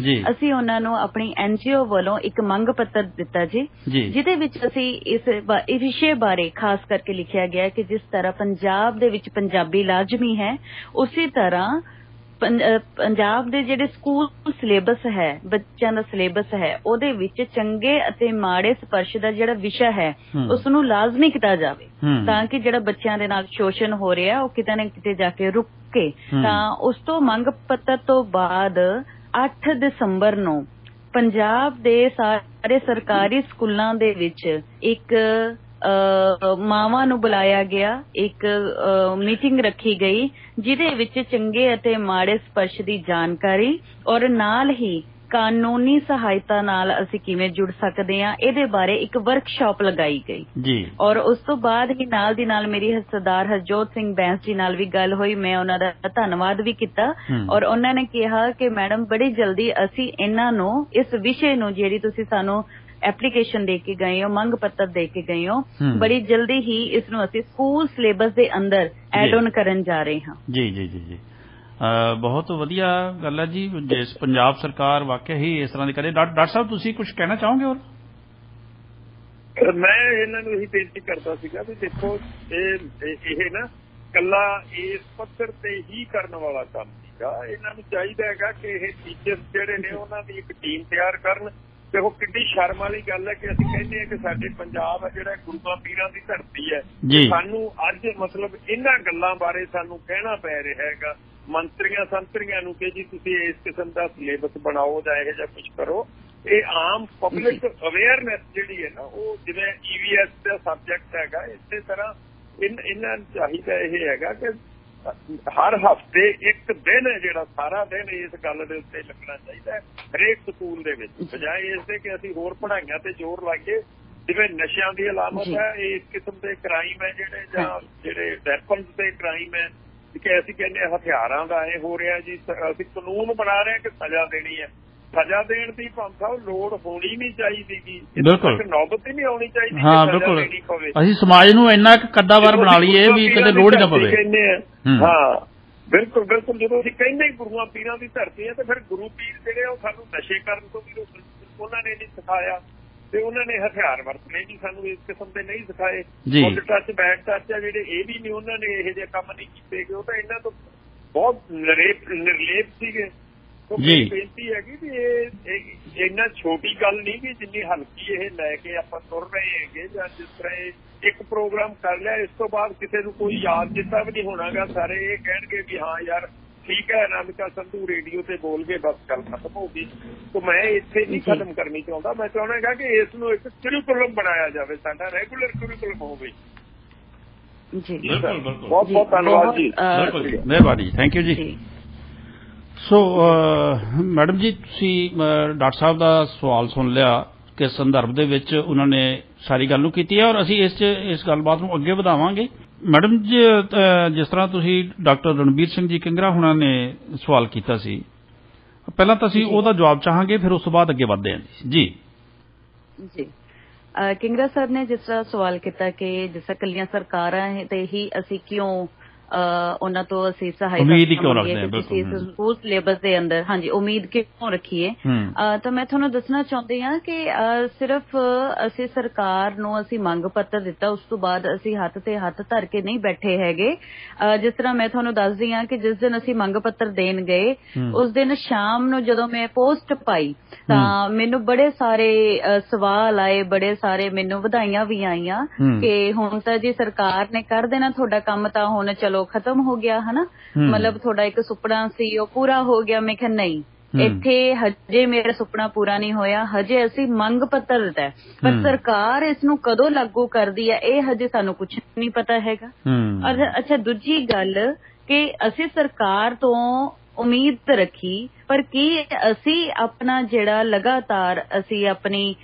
Speaker 2: ਅਸੀਂ ਉਹਨਾਂ ਨੂੰ ਆਪਣੀ NGO ਵੱਲੋਂ ਇੱਕ ਮੰਗ ਪੱਤਰ ਦਿੱਤਾ ਜੀ, ਜਿਹਦੇ ਵਿੱਚ ਅਸੀਂ ਇਸ ਵਿਸ਼ੇ ਬਾਰੇ ਖਾਸ ਕਰਕੇ ਲਿਖਿਆ ਗਿਆ ਕਿ ਜਿਸ ਤਰ੍ਹਾਂ ਪੰਜਾਬ ਦੇ ਵਿੱਚ ਪੰਜਾਬੀ ਲਾਜ਼ਮੀ ਹੈ, ਉਸੇ ਤਰ੍ਹਾਂ ਪੰਜਾਬ ਦੇ ਜਿਹੜੇ ਸਕੂਲ ਸਿਲੇਬਸ ਹੈ, ਬੱਚਿਆਂ ਦਾ ਸਿਲੇਬਸ ਹੈ, ਉਹਦੇ ਵਿੱਚ ਚੰਗੇ ਅਤੇ ਮਾੜੇ ਸਪਰਸ਼ ਦਾ ਜਿਹੜਾ ਵਿਸ਼ਾ ਹੈ ਉਸ ਨੂੰ ਲਾਜ਼ਮੀ ਕੀਤਾ ਜਾਵੇ, ਤਾਂ ਕਿ ਜਿਹੜਾ ਬੱਚਿਆਂ ਦੇ ਨਾਲ ਸ਼ੋਸ਼ਣ ਹੋ ਰਿਹਾ ਉਹ ਕਿਤੇ ਨਾ ਕਿਤੇ ਜਾ ਕੇ ਰੁਕੇ। ਤਾਂ ਉਸ ਤੋਂ ਮੰਗ ਪੱਤਰ ਤੋਂ ਬਾਅਦ 8 ਦਸੰਬਰ ਨੂੰ ਪੰਜਾਬ ਦੇ ਸਾਰੇ ਸਰਕਾਰੀ ਸਕੂਲਾਂ ਦੇ ਵਿੱਚ ਇੱਕ ਮਾਵਾਂ ਨੂੰ ਬੁਲਾਇਆ ਗਿਆ, ਇੱਕ ਮੀਟਿੰਗ ਰੱਖੀ ਗਈ, ਜਿਹਦੇ ਵਿੱਚ ਚੰਗੇ ਅਤੇ ਮਾੜੇ ਸਪਰਸ਼ ਦੀ ਜਾਣਕਾਰੀ ਔਰ ਨਾਲ ਹੀ ਕਾਨੂੰਨੀ ਸਹਾਇਤਾ ਨਾਲ ਅਸੀਂ ਕਿਵੇਂ ਜੁੜ ਸਕਦੇ ਹਾਂ ਇਹਦੇ ਬਾਰੇ ਇੱਕ ਵਰਕਸ਼ਾਪ ਲਗਾਈ ਗਈ ਜੀ। ਔਰ ਉਸ ਤੋਂ ਬਾਅਦ ਹੀ ਨਾਲ ਦੀ ਨਾਲ ਮੇਰੀ ਸਰਦਾਰ ਹਰਜੋਤ ਸਿੰਘ ਬੈਂਸ ਜੀ ਨਾਲ ਵੀ ਗੱਲ ਹੋਈ, ਮੈਂ ਉਹਨਾਂ ਦਾ ਧੰਨਵਾਦ ਵੀ ਕੀਤਾ ਔਰ ਉਹਨਾਂ ਨੇ ਕਿਹਾ ਕਿ ਮੈਡਮ ਬੜੀ ਜਲਦੀ ਅਸੀਂ ਇਹਨਾਂ ਨੂੰ, ਇਸ ਵਿਸ਼ੇ ਨੂੰ ਜਿਹੜੀ ਤੁਸੀਂ ਸਾਨੂੰ ਐਪਲੀਕੇਸ਼ਨ ਦੇ ਕੇ ਗਏ ਹੋ, ਮੰਗ ਪੱਤਰ ਦੇ ਕੇ ਗਏ ਹੋ, ਬੜੀ ਜਲਦੀ ਹੀ ਇਸ ਨੂੰ ਅਸੀਂ ਸਕੂਲ ਸਿਲੇਬਸ ਦੇ ਅੰਦਰ ਐਡ ਆਨ ਕਰਨ ਜਾ ਰਹੇ ਹਾਂ। ਜੀ
Speaker 1: ਜੀ ਜੀ ਜੀ ਬਹੁਤ ਵਧੀਆ ਗੱਲ ਹੈ ਜੀ, ਜਿਸ ਪੰਜਾਬ ਸਰਕਾਰ ਵਾਕਿਆ ਹੀ ਇਸ ਤਰ੍ਹਾਂ ਦੀ ਕਰੇ। ਡਾਕਟਰ ਸਾਹਿਬ ਤੁਸੀਂ ਕੁਝ ਕਹਿਣਾ ਚਾਹੋਗੇ? ਹੋਰ
Speaker 3: ਮੈਂ ਇਹਨਾਂ ਨੂੰ ਇਹੀ ਬੇਨਤੀ ਕਰਦਾ ਸੀਗਾ ਵੀ ਦੇਖੋ ਇਹ ਨਾ ਕੱਲਾ ਇਸ ਪੱਧਰ ਤੇ ਹੀ ਕਰਨ ਵਾਲਾ ਕੰਮ ਸੀਗਾ। ਇਹਨਾਂ ਨੂੰ ਚਾਹੀਦਾ ਹੈਗਾ ਕਿ ਇਹ ਟੀਚਰਸ ਜਿਹੜੇ ਨੇ ਉਹਨਾਂ ਦੀ ਇੱਕ ਟੀਮ ਤਿਆਰ ਕਰਨ। ਦੇਖੋ ਕਿੰਨੀ ਸ਼ਰਮ ਵਾਲੀ ਗੱਲ ਹੈ ਕਿ ਅਸੀਂ ਕਹਿੰਦੇ ਹਾਂ ਕਿ ਸਾਡੇ ਪੰਜਾਬ ਹੈ ਜਿਹੜਾ ਗੁਰੂਆਂ ਪੀਰਾਂ ਦੀ ਧਰਤੀ ਹੈ, ਸਾਨੂੰ ਅੱਜ ਮਤਲਬ ਇਹਨਾਂ ਗੱਲਾਂ ਬਾਰੇ ਸਾਨੂੰ ਕਹਿਣਾ ਪੈ ਰਿਹਾ ਹੈਗਾ ਮੰਤਰੀਆਂ ਸੰਤਰੀਆਂ ਨੂੰ ਕਿ ਜੀ ਤੁਸੀਂ ਇਸ ਕਿਸਮ ਦਾ ਸਿਲੇਬਸ ਬਣਾਓ ਜਾਂ ਇਹੋ ਜਿਹਾ ਕੁਝ ਕਰੋ। ਇਹ ਆਮ ਪਬਲਿਕ ਅਵੇਅਰਨੈਸ ਜਿਹੜੀ ਹੈ ਨਾ, ਉਹ ਜਿਵੇਂ EVS ਦਾ ਸਬਜੈਕਟ ਹੈਗਾ, ਇਸੇ ਤਰ੍ਹਾਂ ਇਹਨਾਂ ਨੂੰ ਚਾਹੀਦਾ ਇਹ ਹੈਗਾ ਕਿ ਹਰ ਹਫ਼ਤੇ ਇੱਕ ਦਿਨ ਹੈ ਜਿਹੜਾ ਸਾਰਾ ਦਿਨ ਇਸ ਗੱਲ ਦੇ ਉੱਤੇ ਲੱਗਣਾ ਚਾਹੀਦਾ ਹੈ ਹਰੇਕ ਸਕੂਲ ਦੇ ਵਿੱਚ, ਬਜਾਏ ਇਸ ਦੇ ਕਿ ਅਸੀਂ ਹੋਰ ਪੜ੍ਹਾਈਆਂ ਤੇ ਜ਼ੋਰ ਲਾਈਏ। ਜਿਵੇਂ ਨਸ਼ਿਆਂ ਦੀ ਅਲਾਮਤ ਹੈ ਇਸ ਕਿਸਮ ਦੇ ਕ੍ਰਾਈਮ ਹੈ ਜਿਹੜੇ ਵੈਪਨਸ ਦੇ ਕ੍ਰਾਈਮ ਹੈ ਕਿ ਅਸੀਂ ਕਹਿੰਦੇ ਹਥਿਆਰਾਂ ਦਾ ਇਹ ਹੋ ਰਿਹਾ ਜੀ, ਅਸੀਂ ਕਾਨੂੰਨ ਬਣਾ ਰਹੇ ਕਿ ਸਜ਼ਾ ਦੇਣੀ ਹੈ। ਸਜ਼ਾ ਦੇਣ ਦੀ ਭਾਵੇਂ ਲੋੜ ਹੋਣੀ ਨਹੀਂ ਚਾਹੀਦੀ ਗੀ, ਨੌਬਤ ਹੀ ਨਹੀਂ ਆਉਣੀ ਚਾਹੀਦੀ।
Speaker 1: ਹਾਂ ਬਿਲਕੁਲ, ਅਸੀਂ ਸਮਾਜ ਨੂੰ ਇੰਨਾ ਕੱਦਾਵਾਰ ਬਣਾ ਲਈਏ ਵੀ ਕਦੇ ਲੋੜ ਹੀ ਨਾ ਪਵੇ।
Speaker 3: ਹਾਂ ਬਿਲਕੁਲ ਬਿਲਕੁਲ, ਜਦੋਂ ਅਸੀਂ ਕਹਿੰਦੇ ਗੁਰੂਆਂ ਪੀਰਾਂ ਦੀ ਧਰਤੀ ਹੈ ਤੇ ਫਿਰ ਗੁਰੂ ਪੀਰ ਜਿਹੜੇ ਉਹ ਸਾਨੂੰ ਨਸ਼ੇ ਕਰਨ ਤੋਂ ਵੀ ਉਹਨਾਂ ਨੇ ਨਹੀਂ ਸਿਖਾਇਆ ਤੇ ਉਹਨਾਂ ਨੇ ਹਥਿਆਰ ਵਰਤਣੇ ਵੀ ਸਾਨੂੰ ਇਸ ਕਿਸਮ ਦੇ ਨਹੀਂ ਸਿਖਾਏ। ਗੁੱਡ ਟੱਚ ਬੈਡ ਟੱਚ ਆ ਜਿਹੜੇ ਇਹ ਵੀ ਨਹੀਂ, ਉਹਨਾਂ ਨੇ ਇਹੋ ਜਿਹੇ ਕੰਮ ਨਹੀਂ ਕੀਤੇ ਕਿ ਉਹ ਤਾਂ ਇਹਨਾਂ ਤੋਂ ਬਹੁਤ ਨਿਰਲੇਪ ਸੀਗੇ। ਮੇਰੀ ਬੇਨਤੀ ਹੈਗੀ ਵੀ ਇਹ ਇੰਨਾ ਛੋਟੀ ਗੱਲ ਨਹੀਂ ਕਿ ਜਿੰਨੀ ਹਲਕੀ ਇਹ ਲੈ ਕੇ ਆਪਾਂ ਤੁਰ ਰਹੇ ਹੈਗੇ, ਜਾਂ ਜਿਸ ਤਰ੍ਹਾਂ ਇੱਕ ਪ੍ਰੋਗਰਾਮ ਕਰ ਲਿਆ ਇਸ ਤੋਂ ਬਾਅਦ ਕਿਸੇ ਨੂੰ ਕੋਈ ਯਾਦ ਚੇਤਾ ਵੀ ਨਹੀਂ ਹੋਣਾਗਾ। ਸਾਰੇ ਇਹ ਕਹਿਣਗੇ ਵੀ ਹਾਂ ਯਾਰ ਠੀਕ ਹੈ ਅਨਾਮਿਕਾ ਸੰਧੂ ਰੇਡੀਓ ਤੇ ਬੋਲ ਕੇ ਬਸ ਗੱਲ ਖਤਮ ਹੋ ਗਈ। ਤਾਂ ਮੈਂ ਇੱਥੇ ਨਹੀਂ ਖਤਮ ਕਰਨੀ ਚਾਹੁੰਦਾ, ਮੈਂ ਚਾਹੁੰਦਾ ਕਿ ਇਸ ਨੂੰ ਇੱਕ ਕਰਿਕੂਲਮ ਬਣਾਇਆ ਜਾਵੇ, ਸਾਡਾ ਰੈਗੂਲਰ ਕਰਿਕੂਲਮ ਹੋਵੇ।
Speaker 2: ਜੀ
Speaker 3: ਬਹੁਤ ਬਹੁਤ ਧੰਨਵਾਦ ਜੀ,
Speaker 1: ਮਿਹਰਬਾਨੀ, ਥੈਂਕ ਯੂ ਜੀ। ਸੋ ਮੈਡਮ ਜੀ ਤੁਸੀਂ ਡਾਕਟਰ ਸਾਹਿਬ ਦਾ ਸਵਾਲ ਸੁਣ ਲਿਆ, ਕਿਸ ਸੰਦਰਭ ਦੇ ਵਿੱਚ ਉਹਨਾਂ ਨੇ ਸਾਰੀ ਗੱਲ ਨੂੰ ਕੀਤੀ ਹੈ, ਔਰ ਅਸੀਂ ਇਸ ਗੱਲਬਾਤ ਨੂੰ ਅੱਗੇ ਵਧਾਵਾਂਗੇ। ਮੈਡਮ ਜੀ ਜਿਸ ਤਰ੍ਹਾਂ ਤੁਸੀਂ ਡਾਕਟਰ ਰਣਬੀਰ ਸਿੰਘ ਜੀ ਕਿੰਗਰਾ ਹੁਣਾਂ ਨੇ ਸਵਾਲ ਕੀਤਾ ਸੀ, ਪਹਿਲਾਂ ਤਾਂ ਅਸੀਂ ਉਹਦਾ ਜਵਾਬ ਚਾਹਾਂਗੇ, ਫਿਰ ਉਸ ਤੋਂ ਬਾਅਦ ਅੱਗੇ ਵਧਦੇ ਹਾਂ ਜੀ। ਜੀ
Speaker 2: ਕਿੰਗਰਾ ਸਰ ਨੇ ਜਿਸ ਤਰ੍ਹਾਂ ਸਵਾਲ ਕੀਤਾ ਕਿ ਜਿਸ ਤਰ੍ਹਾਂ ਇਕੱਲੀਆਂ ਸਰਕਾਰਾਂ ਤੇ ਹੀ ਅਸੀਂ ਕਿਉਂ ਉਹਨਾਂ ਤੋਂ ਅਸੀਂ ਸਹਾਇਤਾ ਸਕੂਲ ਸਿਲੇਬਸ ਦੇ ਅੰਦਰ ਉਮੀਦ ਕਿਉਂ ਰੱਖੀਏ, ਤਾਂ ਮੈਂ ਤੁਹਾਨੂੰ ਦੱਸਣਾ ਚਾਹੁੰਦੀ ਹਾਂ ਕਿ ਸਿਰਫ ਅਸੀਂ ਸਰਕਾਰ ਨੂੰ ਅਸੀਂ ਮੰਗ ਪੱਤਰ ਦਿੱਤਾ, ਉਸ ਤੋਂ ਬਾਅਦ ਅਸੀਂ ਹੱਥ ਤੇ ਹੱਥ ਧਰ ਕੇ ਨਹੀਂ ਬੈਠੇ ਹੈਗੇ। ਜਿਸ ਤਰ੍ਹਾਂ ਮੈਂ ਤੁਹਾਨੂੰ ਦੱਸਦੀ ਹਾਂ ਕਿ ਜਿਸ ਦਿਨ ਅਸੀਂ ਮੰਗ ਪੱਤਰ ਦੇਣ ਗਏ, ਉਸ ਦਿਨ ਸ਼ਾਮ ਨੂੰ ਜਦੋਂ ਮੈਂ ਪੋਸਟ ਪਾਈ ਤਾਂ ਮੈਨੂੰ ਬੜੇ ਸਾਰੇ ਸਵਾਲ ਆਏ, ਬੜੇ ਸਾਰੇ ਮੈਨੂੰ ਵਧਾਈਆਂ ਵੀ ਆਈਆਂ ਕਿ ਹੁਣ ਤਾਂ ਜੀ ਸਰਕਾਰ ਨੇ ਕਰ ਦੇਣਾ ਤੁਹਾਡਾ ਕੰਮ, ਤਾਂ ਹੁਣ ਚਲੋ ਖਤਮ ਹੋ ਗਿਆ ਹਨਾ, ਮਤਲਬ ਤੁਹਾਡਾ ਇੱਕ ਸੁਪਨਾ ਸੀ ਉਹ ਪੂਰਾ ਹੋ ਗਿਆ। ਮੈਂ ਕਿਹਾ ਨਹੀਂ, ਇੱਥੇ ਹਜੇ ਮੇਰਾ ਸੁਪਨਾ ਪੂਰਾ ਨਹੀਂ ਹੋਇਆ, ਹਜੇ ਅਸੀਂ ਮੰਗ ਪੱਤਰ ਦਿੱਤਾ, ਪਰ ਸਰਕਾਰ ਇਸ ਨੂੰ ਕਦੋਂ ਲਾਗੂ ਕਰਦੀ ਹੈ ਇਹ ਹਜੇ ਸਾਨੂੰ ਕੁਛ ਨਹੀਂ ਪਤਾ ਹੈਗਾ। ਅੱਛਾ, ਦੂਜੀ ਗੱਲ ਕਿ ਅਸੀਂ ਸਰਕਾਰ ਤੋਂ ਉਮੀਦ ਰੱਖੀ, ਪਰ ਕੀ ਅਸੀਂ ਆਪਣਾ ਜਿਹੜਾ ਲਗਾਤਾਰ ਅਸੀਂ ਆਪਣੀ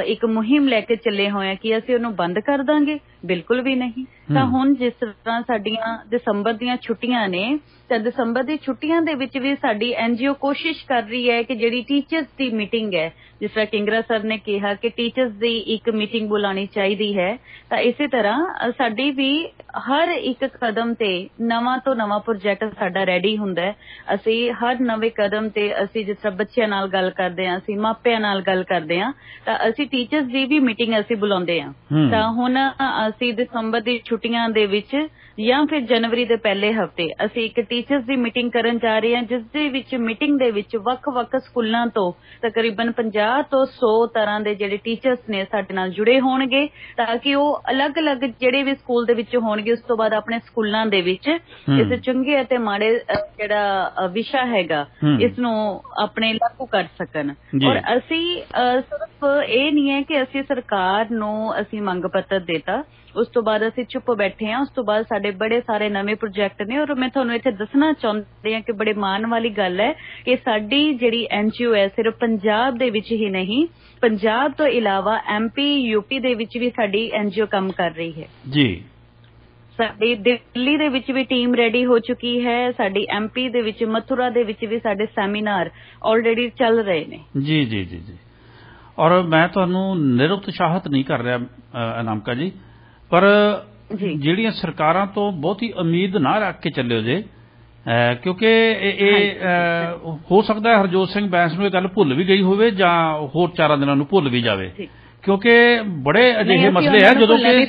Speaker 2: ਇੱਕ ਮੁਹਿੰਮ ਲੈ ਕੇ ਚੱਲੇ ਹੋਏ ਹਾਂ ਕਿ ਅਸੀਂ ਉਹਨੂੰ ਬੰਦ ਕਰ ਦਾਂਗੇ? ਬਿਲਕੁਲ ਵੀ ਨਹੀਂ। ਤਾਂ ਹੁਣ ਜਿਸ ਤਰ੍ਹਾਂ ਸਾਡੀਆਂ ਦਸੰਬਰ ਦੀਆਂ ਛੁੱਟੀਆਂ ਨੇ, ਤਾਂ ਦਸੰਬਰ ਦੀ ਛੁੱਟੀਆਂ ਦੇ ਵਿੱਚ ਵੀ ਸਾਡੀ NGO ਕੋਸ਼ਿਸ਼ ਕਰ ਰਹੀ ਹੈ ਕਿ ਜਿਹੜੀ ਟੀਚਰਸ ਦੀ ਮੀਟਿੰਗ ਹੈ, ਜਿਸ ਤਰ੍ਹਾਂ ਕਿੰਗਰਾ ਸਰ ਨੇ ਕਿਹਾ ਕਿ ਟੀਚਰਸ ਦੀ ਇੱਕ ਮੀਟਿੰਗ ਬੁਲਾਉਣੀ ਚਾਹੀਦੀ ਹੈ, ਤਾਂ ਇਸੇ ਤਰ੍ਹਾਂ ਸਾਡੀ ਵੀ ਹਰ ਇੱਕ ਕਦਮ ਤੇ ਨਵਾਂ ਤੋਂ ਨਵਾਂ ਪ੍ਰੋਜੈਕਟ ਸਾਡਾ ਰੈਡੀ ਹੁੰਦਾ। ਅਸੀਂ ਹਰ ਨਵੇਂ ਕਦਮ ਤੇ ਅਸੀਂ ਜਿਸ ਤਰ੍ਹਾਂ ਬੱਚਿਆਂ ਨਾਲ ਗੱਲ ਕਰਦੇ ਹਾਂ, ਅਸੀਂ ਮਾਪਿਆਂ ਨਾਲ ਗੱਲ ਕਰਦੇ ਹਾਂ, ਤਾਂ ਅਸੀਂ ਟੀਚਰਸ ਦੀ ਵੀ ਮੀਟਿੰਗ ਅਸੀਂ ਬੁਲਾਉਂਦੇ ਹਾਂ। ਤਾਂ ਹੁਣ ਅਸੀਂ ਦਸੰਬਰ ਦੀ ਛੁੱਟੀਆਂ ਦੇ ਵਿੱਚ ਜਾਂ ਫਿਰ ਜਨਵਰੀ ਦੇ ਪਹਿਲੇ ਹਫ਼ਤੇ ਅਸੀਂ ਇੱਕ ਟੀਚਰਸ ਦੀ ਮੀਟਿੰਗ ਕਰਨ ਜਾ ਰਹੇ ਹਾਂ, ਜਿਸ ਦੇ ਵਿੱਚ ਮੀਟਿੰਗ ਦੇ ਵਿੱਚ ਵੱਖ-ਵੱਖ ਸਕੂਲਾਂ ਤੋਂ ਤਕਰੀਬਨ 50 ਤੋਂ 100 ਤਰ੍ਹਾਂ ਦੇ ਜਿਹੜੇ ਟੀਚਰਸ ਨੇ ਸਾਡੇ ਨਾਲ ਜੁੜੇ ਹੋਣਗੇ, ਤਾਂ ਕਿ ਉਹ ਅਲੱਗ-ਅਲੱਗ ਜਿਹੜੇ ਵੀ ਸਕੂਲ ਦੇ ਵਿੱਚ ਹੋਣਗੇ ਉਸ ਤੋਂ ਬਾਅਦ ਆਪਣੇ ਸਕੂਲਾਂ ਦੇ ਵਿੱਚ ਇਸ ਚੰਗੇ ਅਤੇ ਮਾੜੇ ਜਿਹੜਾ ਵਿਸ਼ਾ ਹੈਗਾ ਇਸ ਨੂੰ ਆਪਣੇ ਲਾਗੂ ਕਰ ਸਕਣ। ਔਰ ਅਸੀਂ ਸਿਰਫ ਇਹ ਨਹੀਂ ਹੈ ਕਿ ਅਸੀਂ ਸਰਕਾਰ ਨੂੰ ਅਸੀਂ ਮੰਗ ਪੱਤਰ ਦੇਤਾ, ਉਸ ਤੋਂ ਬਾਅਦ ਅਸੀਂ ਚੁੱਪ ਬੈਠੇ ਹਾਂ। ਉਸ ਤੋਂ ਬਾਅਦ ਸਾਡੇ ਬੜੇ ਸਾਰੇ ਨਵੇਂ ਪ੍ਰੋਜੈਕਟ ਨੇ, ਔਰ ਮੈਂ ਤੁਹਾਨੂੰ ਇੱਥੇ ਦੱਸਣਾ ਚਾਹੁੰਦੀ ਹਾਂ ਕਿ ਬੜੇ ਮਾਣ ਵਾਲੀ ਗੱਲ ਹੈ ਕਿ ਸਾਡੀ ਜਿਹੜੀ NGO ਹੈ ਸਿਰਫ ਪੰਜਾਬ ਦੇ ਵਿੱਚ ਹੀ ਨਹੀਂ, ਪੰਜਾਬ ਤੋਂ ਇਲਾਵਾ MP UP ਦੇ ਵਿੱਚ ਵੀ ਸਾਡੀ NGO ਕੰਮ ਕਰ ਰਹੀ ਹੈ ਜੀ। ਸਾਡੀ ਦਿੱਲੀ ਦੇ ਵਿੱਚ ਵੀ ਟੀਮ ਰੈਡੀ ਹੋ ਚੁੱਕੀ ਹੈ, ਸਾਡੀ MP ਦੇ ਵਿੱਚ ਮਥੁਰਾ ਦੇ ਵਿੱਚ ਵੀ ਸਾਡੇ ਸੈਮੀਨਾਰ ਆਲਰੇਡੀ ਚੱਲ ਰਹੇ ਨੇ ਜੀ ਜੀ ਜੀ ਜੀ।
Speaker 1: ਔਰ ਮੈਂ ਤੁਹਾਨੂੰ ਨਿਰਉਤਸ਼ਾਹਿਤ ਨਹੀਂ ਕਰ ਰਿਹਾ ਅਨਾਮਿਕਾ ਜੀ, ਪਰ ਜਿਹੜੀਆਂ ਸਰਕਾਰਾਂ ਤੋਂ ਬਹੁਤੀ ਉਮੀਦ ਨਾ ਰੱਖ ਕੇ ਚੱਲਿਓ ਜੇ, ਕਿਉਂਕਿ ਇਹ ਹੋ ਸਕਦਾ ਹੈ ਹਰਜੋਤ ਸਿੰਘ ਬੈਂਸ ਨੂੰ ਇਹ ਗੱਲ ਭੁੱਲ ਵੀ ਗਈ ਹੋਵੇ ਜਾਂ ਹੋਰ 4 ਦਿਨਾਂ ਨੂੰ ਭੁੱਲ ਵੀ ਜਾਵੇ, ਕਿਉਂਕਿ ਬੜੇ ਅਜਿਹੇ ਮਸਲੇ ਹੈ ਜਦੋਂ ਕਿ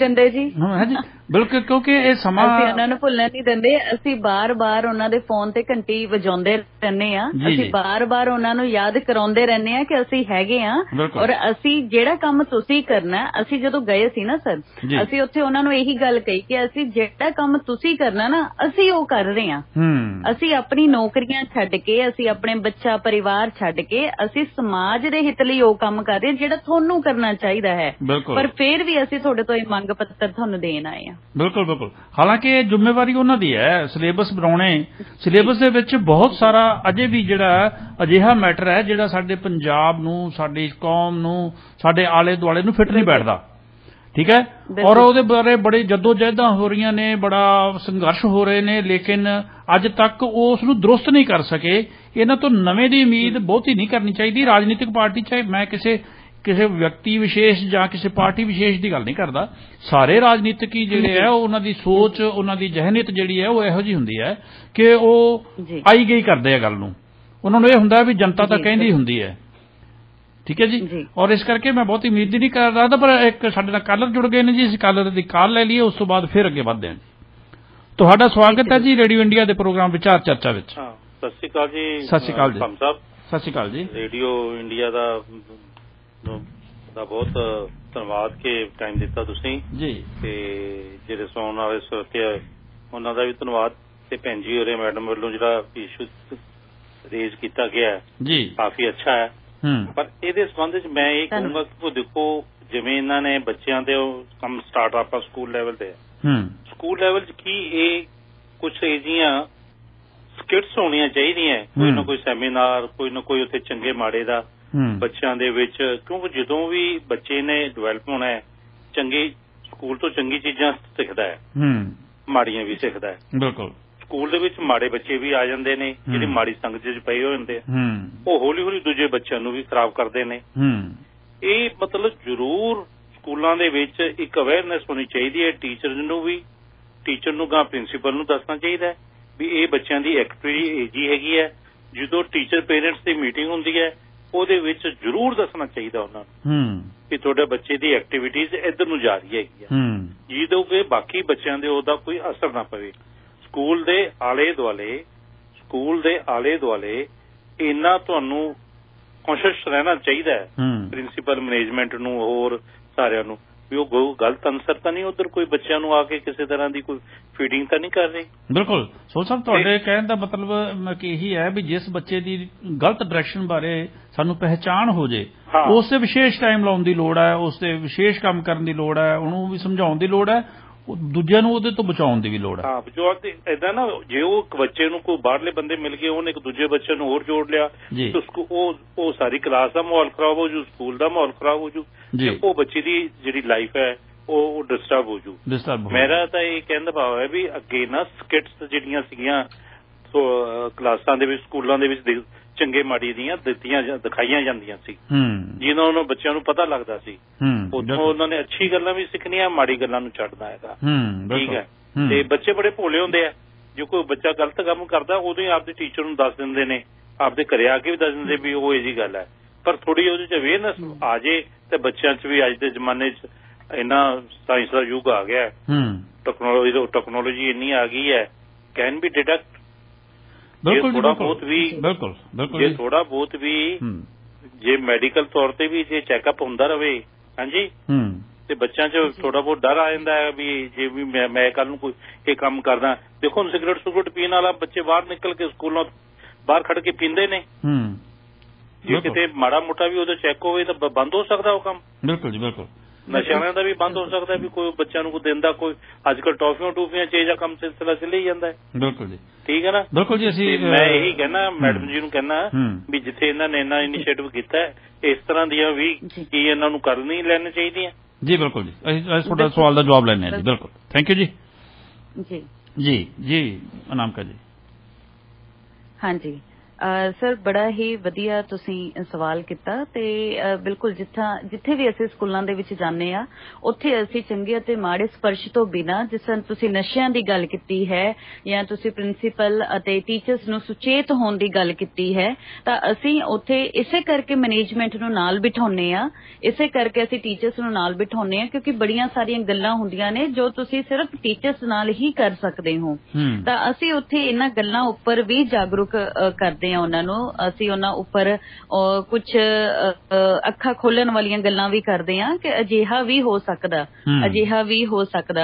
Speaker 1: ਬਿਲਕੁਲ, ਕਿਉਂਕਿ ਇਹ ਸਮਾਂ
Speaker 2: ਅਸੀਂ ਉਹਨਾਂ ਨੂੰ ਭੁੱਲਣ ਨਹੀਂ ਦਿੰਦੇ। ਅਸੀਂ ਬਾਰ-ਬਾਰ ਉਹਨਾਂ ਦੇ ਫੋਨ ਤੇ ਘੰਟੀ ਵਜਾਉਂਦੇ ਰਹਿੰਦੇ ਆ, ਅਸੀਂ ਬਾਰ-ਬਾਰ ਉਹਨਾਂ ਨੂੰ ਯਾਦ ਕਰਾਉਂਦੇ ਰਹਿੰਦੇ ਆ ਕਿ ਅਸੀਂ ਹੈਗੇ ਆ, ਔਰ ਅਸੀਂ ਜਿਹੜਾ ਕੰਮ ਤੁਸੀਂ ਕਰਨਾ, ਅਸੀਂ ਜਦੋਂ ਗਏ ਸੀ ਨਾ ਸਰ, ਅਸੀਂ ਉੱਥੇ ਉਹਨਾਂ ਨੂੰ ਇਹੀ ਗੱਲ ਕਹੀ ਕਿ ਅਸੀਂ ਜਿਹੜਾ ਕੰਮ ਤੁਸੀਂ ਕਰਨਾ ਨਾ, ਅਸੀਂ ਉਹ ਕਰ ਰਹੇ ਆ। ਅਸੀਂ ਆਪਣੀ ਨੌਕਰੀਆਂ ਛੱਡ ਕੇ, ਅਸੀਂ ਆਪਣੇ ਬੱਚਾ ਪਰਿਵਾਰ ਛੱਡ ਕੇ, ਅਸੀਂ ਸਮਾਜ ਦੇ ਹਿੱਤ ਲਈ ਉਹ ਕੰਮ ਕਰ ਰਹੇ ਜਿਹੜਾ ਤੁਹਾਨੂੰ ਕਰਨਾ ਚਾਹੀਦਾ ਹੈ, ਪਰ ਫਿਰ ਵੀ ਅਸੀਂ ਤੁਹਾਡੇ ਤੋਂ ਇਹ ਮੰਗ ਪੱਤਰ ਤੁਹਾਨੂੰ ਦੇਣ ਆਏ ਆ।
Speaker 1: ਬਿਲਕੁਲ ਬਿਲਕੁਲ, ਹਾਲਾਂਕਿ ਇਹ ਜ਼ਿੰਮੇਵਾਰੀ ਉਹਨਾਂ ਦੀ ਹੈ ਸਿਲੇਬਸ ਬਣਾਉਣੇ। ਸਿਲੇਬਸ ਦੇ ਵਿੱਚ ਬਹੁਤ ਸਾਰਾ ਅਜੇ ਵੀ ਜਿਹੜਾ ਅਜਿਹਾ ਮੈਟਰ ਹੈ ਜਿਹੜਾ ਸਾਡੇ ਪੰਜਾਬ ਨੂੰ, ਸਾਡੀ ਕੌਮ ਨੂੰ, ਸਾਡੇ ਆਲੇ ਦੁਆਲੇ ਨੂੰ ਫਿੱਟ ਨਹੀਂ ਬੈਠਦਾ, ਠੀਕ ਹੈ, ਔਰ ਉਹਦੇ ਬਾਰੇ ਬੜੀ ਜਦੋਜਹਿਦਾਂ ਹੋ ਰਹੀਆਂ ਨੇ, ਬੜਾ ਸੰਘਰਸ਼ ਹੋ ਰਹੇ ਨੇ, ਲੇਕਿਨ ਅੱਜ ਤੱਕ ਉਸ ਨੂੰ ਦਰੁਸਤ ਨਹੀਂ ਕਰ ਸਕੇ। ਇਹਨਾਂ ਤੋਂ ਨਵੇਂ ਦੀ ਉਮੀਦ ਬਹੁਤੀ ਨਹੀਂ ਕਰਨੀ ਚਾਹੀਦੀ। ਰਾਜਨੀਤਿਕ ਪਾਰਟੀ, ਚਾਹੇ ਮੈਂ ਕਿਸੇ ਵਿਅਕਤੀ ਵਿਸ਼ੇਸ਼ ਜਾਂ ਕਿਸੇ ਪਾਰਟੀ ਵਿਸ਼ੇਸ਼ ਦੀ ਗੱਲ ਨਹੀਂ ਕਰਦਾ, ਸਾਰੇ ਰਾਜਨੀਤਿਕੀ ਜਿਹੜੇ ਹੈ ਉਹਨਾਂ ਦੀ ਸੋਚ, ਉਹਨਾਂ ਦੀ ਜਹਨੀਅਤ ਜਿਹੜੀ ਹੈ ਉਹ ਇਹੋ ਜਿਹੀ ਹੁੰਦੀ ਹੈ ਕਿ ਉਹ ਆਈ ਗਈ ਕਰਦੇ ਆ ਗੱਲ ਨੂੰ, ਉਹਨਾਂ ਨੂੰ ਇਹ ਹੁੰਦਾ ਵੀ ਜਨਤਾ ਤਾਂ ਕਹਿੰਦੀ ਹੁੰਦੀ ਹੈ, ਠੀਕ ਹੈ ਜੀ। ਔਰ ਇਸ ਕਰਕੇ ਮੈਂ ਬਹੁਤ ਉਮੀਦ ਨਹੀਂ ਕਰ ਰਹਾ, ਪਰ ਇੱਕ ਸਾਡੇ ਨਾਲ ਕਾਲਰ ਜੁੜ ਗਏ ਨੇ ਜੀ, ਅਸੀਂ ਕਾਲਰ ਦੀ ਕਾਲ ਲੈ ਲਈਏ, ਉਸ ਤੋਂ ਬਾਅਦ ਫਿਰ ਅੱਗੇ ਵਧਦੇ ਹਾਂ ਜੀ। ਤੁਹਾਡਾ ਸਵਾਗਤ ਹੈ ਜੀ ਰੇਡੀਓ ਇੰਡੀਆ ਦੇ ਪ੍ਰੋਗਰਾਮ ਵਿਚਾਰ ਚਰਚਾ ਵਿੱਚ।
Speaker 4: ਸਤਿ ਸ਼੍ਰੀ ਅਕਾਲ ਜੀ।
Speaker 1: ਸਤਿ ਸ਼੍ਰੀ ਅਕਾਲ ਜੀ।
Speaker 4: ਸਤਿ ਸ਼੍ਰੀ ਅਕਾਲ ਜੀ। ਰੇਡੀਓ ਇੰਡੀਆ ਦਾ ਬਹੁਤ ਧੰਨਵਾਦ ਕਿ ਟਾਈਮ ਦਿੱਤਾ ਤੁਸੀਂ ਜੀ, ਤੇ ਜਿਹੜੇ ਸੁਣਨ ਵਾਲੇ ਸਰੋਤੇ ਉਹਨਾਂ ਦਾ ਵੀ ਧੰਨਵਾਦ, ਤੇ ਭੈਣ ਜੀ ਹੋਰੇ ਮੈਡਮ ਵੱਲੋਂ ਜਿਹੜਾ ਇਸ਼ੂ ਰੇਜ਼ ਕੀਤਾ ਗਿਆ ਜੀ ਕਾਫੀ ਅੱਛਾ ਹੈ। ਪਰ ਇਹਦੇ ਸੰਬੰਧ ਵਿੱਚ ਮੈਂ ਇਹ ਕਹੂੰਗਾ ਕਿ ਦੇਖੋ, ਜਿਵੇਂ ਇਹਨਾਂ ਨੇ ਬੱਚਿਆਂ ਦੇ ਕੰਮ ਸਟਾਰਟ ਆਪਾਂ ਸਕੂਲ ਲੈਵਲ ਤੇ, ਸਕੂਲ ਲੈਵਲ 'ਚ ਕੀ ਇਹ ਕੁਝ ਅਜਿਹੀਆਂ ਸਕਿਟਸ ਹੋਣੀਆਂ ਚਾਹੀਦੀਆਂ, ਕੋਈ ਨਾ ਕੋਈ ਸੈਮੀਨਾਰ, ਕੋਈ ਨਾ ਕੋਈ ਉੱਥੇ ਚੰਗੇ ਮਾੜੇ ਦਾ ਬੱਚਿਆਂ ਦੇ ਵਿੱਚ, ਕਿਉਂਕਿ ਜਦੋਂ ਵੀ ਬੱਚੇ ਨੇ ਡਿਵੈਲਪ ਹੋਣਾ ਹੈ, ਚੰਗੀ ਸਕੂਲ ਤੋਂ ਚੰਗੀ ਚੀਜ਼ਾਂ ਸਿੱਖਦਾ ਹੈ, ਮਾੜੀਆਂ ਵੀ ਸਿੱਖਦਾ ਹੈ। ਬਿਲਕੁਲ, ਸਕੂਲ ਦੇ ਵਿੱਚ ਮਾੜੇ ਬੱਚੇ ਵੀ ਆ ਜਾਂਦੇ ਨੇ ਜਿਹੜੇ ਮਾੜੀ ਸੰਗਤ 'ਚ ਪਏ ਹੋ ਜਾਂਦੇ ਆ, ਉਹ ਹੌਲੀ ਹੌਲੀ ਦੂਜੇ ਬੱਚਿਆਂ ਨੂੰ ਵੀ ਖਰਾਬ ਕਰਦੇ ਨੇ। ਇਹ ਮਤਲਬ ਜ਼ਰੂਰ ਸਕੂਲਾਂ ਦੇ ਵਿੱਚ ਇੱਕ ਅਵੇਅਰਨੈਸ ਹੋਣੀ ਚਾਹੀਦੀ ਹੈ, ਟੀਚਰ ਨੂੰ ਜਾਂ ਪ੍ਰਿੰਸੀਪਲ ਨੂੰ ਦੱਸਣਾ ਚਾਹੀਦਾ ਵੀ ਇਹ ਬੱਚਿਆਂ ਦੀ ਐਕਟਿਵਿਟੀ ਏਜ ਹੀ ਹੈਗੀ ਹੈ। ਜਦੋਂ ਟੀਚਰ ਪੇਰੈਂਟਸ ਦੀ ਮੀਟਿੰਗ ਹੁੰਦੀ ਹੈ ਉਹਦੇ ਵਿੱਚ ਜ਼ਰੂਰ ਦੱਸਣਾ ਚਾਹੀਦਾ ਉਹਨਾਂ ਨੂੰ ਕਿ ਤੁਹਾਡੇ ਬੱਚੇ ਦੀ ਐਕਟੀਵਿਟੀਜ਼ ਇੱਧਰ ਨੂੰ ਜਾ ਰਹੀ ਹੈਗੀ ਆ, ਜਿਹਦੇ ਕਿ ਬਾਕੀ ਬੱਚਿਆਂ ਦੇ ਉਹਦਾ ਕੋਈ ਅਸਰ ਨਾ ਪਵੇ। ਸਕੂਲ ਦੇ ਆਲੇ ਦੁਆਲੇ ਇੰਨਾ ਤੁਹਾਨੂੰ ਕੌਨਸ਼ੀਅਸ ਰਹਿਣਾ ਚਾਹੀਦਾ ਹੈ, ਪ੍ਰਿੰਸੀਪਲ ਮੈਨੇਜਮੈਂਟ ਨੂੰ, ਹੋਰ ਸਾਰਿਆਂ ਨੂੰ, ਵੀ ਉਹ ਗਲਤ ਅਨਸਰ ਤਾਂ ਨਹੀਂ ਉੱਧਰ ਕੋਈ ਬੱਚਿਆਂ ਨੂੰ ਆ ਕੇ ਕਿਸੇ ਤਰ੍ਹਾਂ ਦੀ ਕੋਈ ਫੀਡਿੰਗ ਤਾਂ ਨਹੀਂ ਕਰ ਰਹੀ। ਬਿਲਕੁਲ ਸੋਚ ਸਾਹਿਬ, ਤੁਹਾਡੇ ਕਹਿਣ ਦਾ ਮਤਲਬ ਇਹੀ ਹੈ ਵੀ ਜਿਸ ਬੱਚੇ ਦੀ ਗਲਤ ਡਾਇਰੈਕਸ਼ਨ ਬਾਰੇ ਸਾਨੂੰ ਪਹਿਚਾਣ ਹੋ ਜੇ, ਉਸ ਤੇ ਵਿਸ਼ੇਸ਼ ਟਾਈਮ ਲਾਉਣ ਦੀ ਲੋੜ ਹੈ, ਉਸ ਤੇ ਵਿਸ਼ੇਸ਼ ਕੰਮ ਕਰਨ ਦੀ ਲੋੜ ਹੈ, ਉਹਨੂੰ ਵੀ ਸਮਝਾਉਣ ਦੀ ਲੋੜ ਹੈ, ਦੂਜਿਆਂ ਨੂੰ ਉਹਦੇ ਤੋਂ ਬਚਾਉਣ ਦੀ ਵੀ ਲੋੜ ਹੈ। ਹਾਂ, ਬਚਾਉਣ ਦੀ ਏਦਾਂ ਨਾ, ਜੇ ਉਹ ਇੱਕ ਬੱਚੇ ਨੂੰ ਕੋਈ ਬਾਹਰਲੇ ਬੰਦੇ ਮਿਲ ਗਏ, ਉਹਨੇ ਇੱਕ ਦੂਜੇ ਬੱਚੇ ਨੂੰ ਹੋਰ ਜੋੜ ਲਿਆ, ਉਹ ਸਾਰੀ ਕਲਾਸ ਦਾ ਮਾਹੌਲ ਖਰਾਬ ਹੋ ਜੂ, ਸਕੂਲ ਦਾ ਮਾਹੌਲ ਖਰਾਬ ਹੋ ਜੂ, ਉਹ ਬੱਚੇ ਦੀ ਜਿਹੜੀ ਲਾਈਫ ਹੈ ਉਹ ਡਿਸਟਰਬ ਹੋ ਜੂ। ਮੇਰਾ ਤਾਂ ਇਹ ਕਹਿਣ ਦਾ ਭਾਵ ਹੈ ਵੀ ਅੱਗੇ ਨਾ ਸਕਿਟਸ ਜਿਹੜੀਆਂ ਸੀਗੀਆਂ ਕਲਾਸਾਂ ਦੇ ਵਿੱਚ, ਸਕੂਲਾਂ ਦੇ ਵਿੱਚ ਚੰਗੇ ਮਾੜੀ ਦੀਆਂ ਦਿਖਾਈਆਂ ਜਾਂਦੀਆਂ ਸੀ, ਜਿਹਨਾਂ ਨੂੰ ਬੱਚਿਆਂ ਨੂੰ ਪਤਾ ਲੱਗਦਾ ਸੀ, ਉੱਥੋਂ ਉਹਨਾਂ ਨੇ ਅੱਛੀ ਗੱਲਾਂ ਵੀ ਸਿੱਖਣੀਆਂ, ਮਾੜੀ ਗੱਲਾਂ ਨੂੰ ਛੱਡਣਾ ਹੈਗਾ, ਠੀਕ ਹੈ। ਤੇ ਬੱਚੇ ਬੜੇ ਭੋਲੇ ਹੁੰਦੇ ਆ, ਜੇ ਕੋਈ ਬੱਚਾ ਗਲਤ ਕੰਮ ਕਰਦਾ ਉਦੋਂ ਹੀ ਆਪਦੇ ਟੀਚਰ ਨੂੰ ਦੱਸ ਦਿੰਦੇ ਨੇ, ਆਪਦੇ ਘਰੇ ਆ ਕੇ ਵੀ ਦੱਸ ਦਿੰਦੇ ਵੀ ਉਹ ਇਹ ਜੀ ਗੱਲ ਹੈ। ਪਰ ਥੋੜੀ ਉਹਦੇ ਚ ਅਵੇਅਰਨੈਸ ਆ ਜੇ ਤੇ ਬੱਚਿਆਂ ਚ ਵੀ, ਅੱਜ ਦੇ ਜ਼ਮਾਨੇ ਚ ਇੰਨਾ ਸਾਇੰਸ ਦਾ ਯੁੱਗ ਆ ਗਿਆ, ਟੈਕਨੋਲੋਜੀ ਇੰਨੀ ਆ ਗਈ ਹੈ, ਕੈਨ ਬੀ ਡਿਟੈਕਟ। ਜੇ ਥੋੜਾ ਬਹੁਤ ਵੀ ਜੇ ਮੈਡੀਕਲ ਤੌਰ ਤੇ ਵੀ ਜੇ ਚੈੱਕਅਪ ਹੁੰਦਾ ਰਹੇ, ਹਾਂਜੀ, ਤੇ ਬੱਚਿਆਂ ਚ ਥੋੜਾ ਬਹੁਤ ਡਰ ਆ ਜਾਂਦਾ ਹੈ ਵੀ ਜੇ ਵੀ ਮੈਂ ਕੱਲ ਨੂੰ ਕੋਈ ਇਹ ਕੰਮ ਕਰਦਾ। ਦੇਖੋ ਹੁਣ ਸਿਗਰਟ ਪੀਣ ਵਾਲਾ ਬੱਚੇ ਬਾਹਰ ਨਿਕਲ ਕੇ ਸਕੂਲੋਂ ਬਾਹਰ ਖੜ ਕੇ ਪੀਂਦੇ ਨੇ, ਜੇ ਕਿਤੇ ਮਾੜਾ ਮੋਟਾ ਵੀ ਉਹਦਾ ਚੈੱਕ ਹੋਵੇ ਤਾਂ ਬੰਦ ਹੋ ਸਕਦਾ ਉਹ ਕੰਮ। ਬਿਲਕੁਲ ਜੀ, ਬਿਲਕੁਲ। ਨਸ਼ਿਆਂ ਦਾ ਵੀ ਬੰਦ ਹੋ ਸਕਦਾ ਵੀ ਕੋਈ ਬੱਚਿਆਂ ਨੂੰ ਕੋਈ ਦਿੰਦਾ, ਕੋਈ ਅੱਜ ਕੱਲ੍ਹ ਟੌਫੀਆਂ ਚੇਂਜ ਕੰਮ ਸਿਲਸਿਲਾ ਚੱਲੀ ਜਾਂਦਾ ਹੈ। ਬਿਲਕੁਲ ਜੀ, ਠੀਕ ਹੈ ਨਾ। ਬਿਲਕੁਲ ਜੀ, ਅਸੀਂ ਮੈਂ ਇਹੀ ਕਹਿਣਾ ਮੈਡਮ ਜੀ ਨੂੰ ਕਹਿਣਾ ਵੀ ਜਿੱਥੇ ਇਹਨਾਂ ਨੇ ਇੰਨਾ ਇਨੀਸ਼ੀਏਟਿਵ ਕੀਤਾ ਇਸ ਤਰ੍ਹਾਂ ਦੀਆਂ ਵੀ ਕੀ ਇਹਨਾਂ ਨੂੰ ਕਰਨੀ ਲੈਣੀ ਚਾਹੀਦੀਆਂ। ਜੀ ਬਿਲਕੁਲ ਜੀ, ਅਸੀਂ ਤੁਹਾਡਾ ਸਵਾਲ ਦਾ ਜਵਾਬ ਲੈਣੇ ਆ ਜੀ। ਬਿਲਕੁਲ, ਥੈਂਕ ਯੂ ਜੀ। ਜੀ ਅਨਾਮਿਕਾ ਜੀ।
Speaker 2: ਹਾਂਜੀ, ਸਰ ਬੜਾ ਹੀ ਵਧੀਆ ਤੁਸੀਂ ਸਵਾਲ ਕੀਤਾ ਤੇ ਬਿਲਕੁਲ ਜਿੱਥੇ ਵੀ ਅਸੀਂ ਸਕੂਲਾਂ ਦੇ ਵਿੱਚ ਜਾਂਦੇ ਆ ਉੱਥੇ ਅਸੀਂ ਚੰਗੇ ਅਤੇ ਮਾੜੇ ਸਪਰਸ਼ ਤੋਂ ਬਿਨਾਂ, ਜਿਸ ਤਰ੍ਹਾਂ ਤੁਸੀਂ ਨਸ਼ਿਆਂ ਦੀ ਗੱਲ ਕੀਤੀ ਹੈ ਜਾਂ ਤੁਸੀਂ ਪ੍ਰਿੰਸੀਪਲ ਅਤੇ ਟੀਚਰਸ ਨੂੰ ਸੁਚੇਤ ਹੋਣ ਦੀ ਗੱਲ ਕੀਤੀ ਹੈ, ਤਾਂ ਅਸੀਂ ਉੱਥੇ ਇਸੇ ਕਰਕੇ ਮੈਨੇਜਮੈਂਟ ਨੂੰ ਨਾਲ ਬਿਠਾਉਂਦੇ ਆ, ਇਸੇ ਕਰਕੇ ਅਸੀਂ ਟੀਚਰਸ ਨੂੰ ਨਾਲ ਬਿਠਾਉਂਦੇ ਆ, ਕਿਉਂਕਿ ਬੜੀਆਂ ਸਾਰੀਆਂ ਗੱਲਾਂ ਹੁੰਦੀਆਂ ਨੇ ਜੋ ਤੁਸੀਂ ਸਿਰਫ ਟੀਚਰਸ ਨਾਲ ਹੀ ਕਰ ਸਕਦੇ ਹੋ। ਤਾਂ ਅਸੀਂ ਉੱਥੇ ਇਹਨਾਂ ਗੱਲਾਂ ਉੱਪਰ ਵੀ ਜਾਗਰੂਕ ਕਰਦੇ ਆ ਉਹਨਾਂ ਨੂੰ। ਅਸੀਂ ਉਹਨਾਂ ਉੱਪਰ ਕੁਝ ਅੱਖਾਂ ਖੋਲਣ ਵਾਲੀਆਂ ਗੱਲਾਂ ਵੀ ਕਰਦੇ ਆ ਕਿ ਅਜਿਹਾ ਵੀ ਹੋ ਸਕਦਾ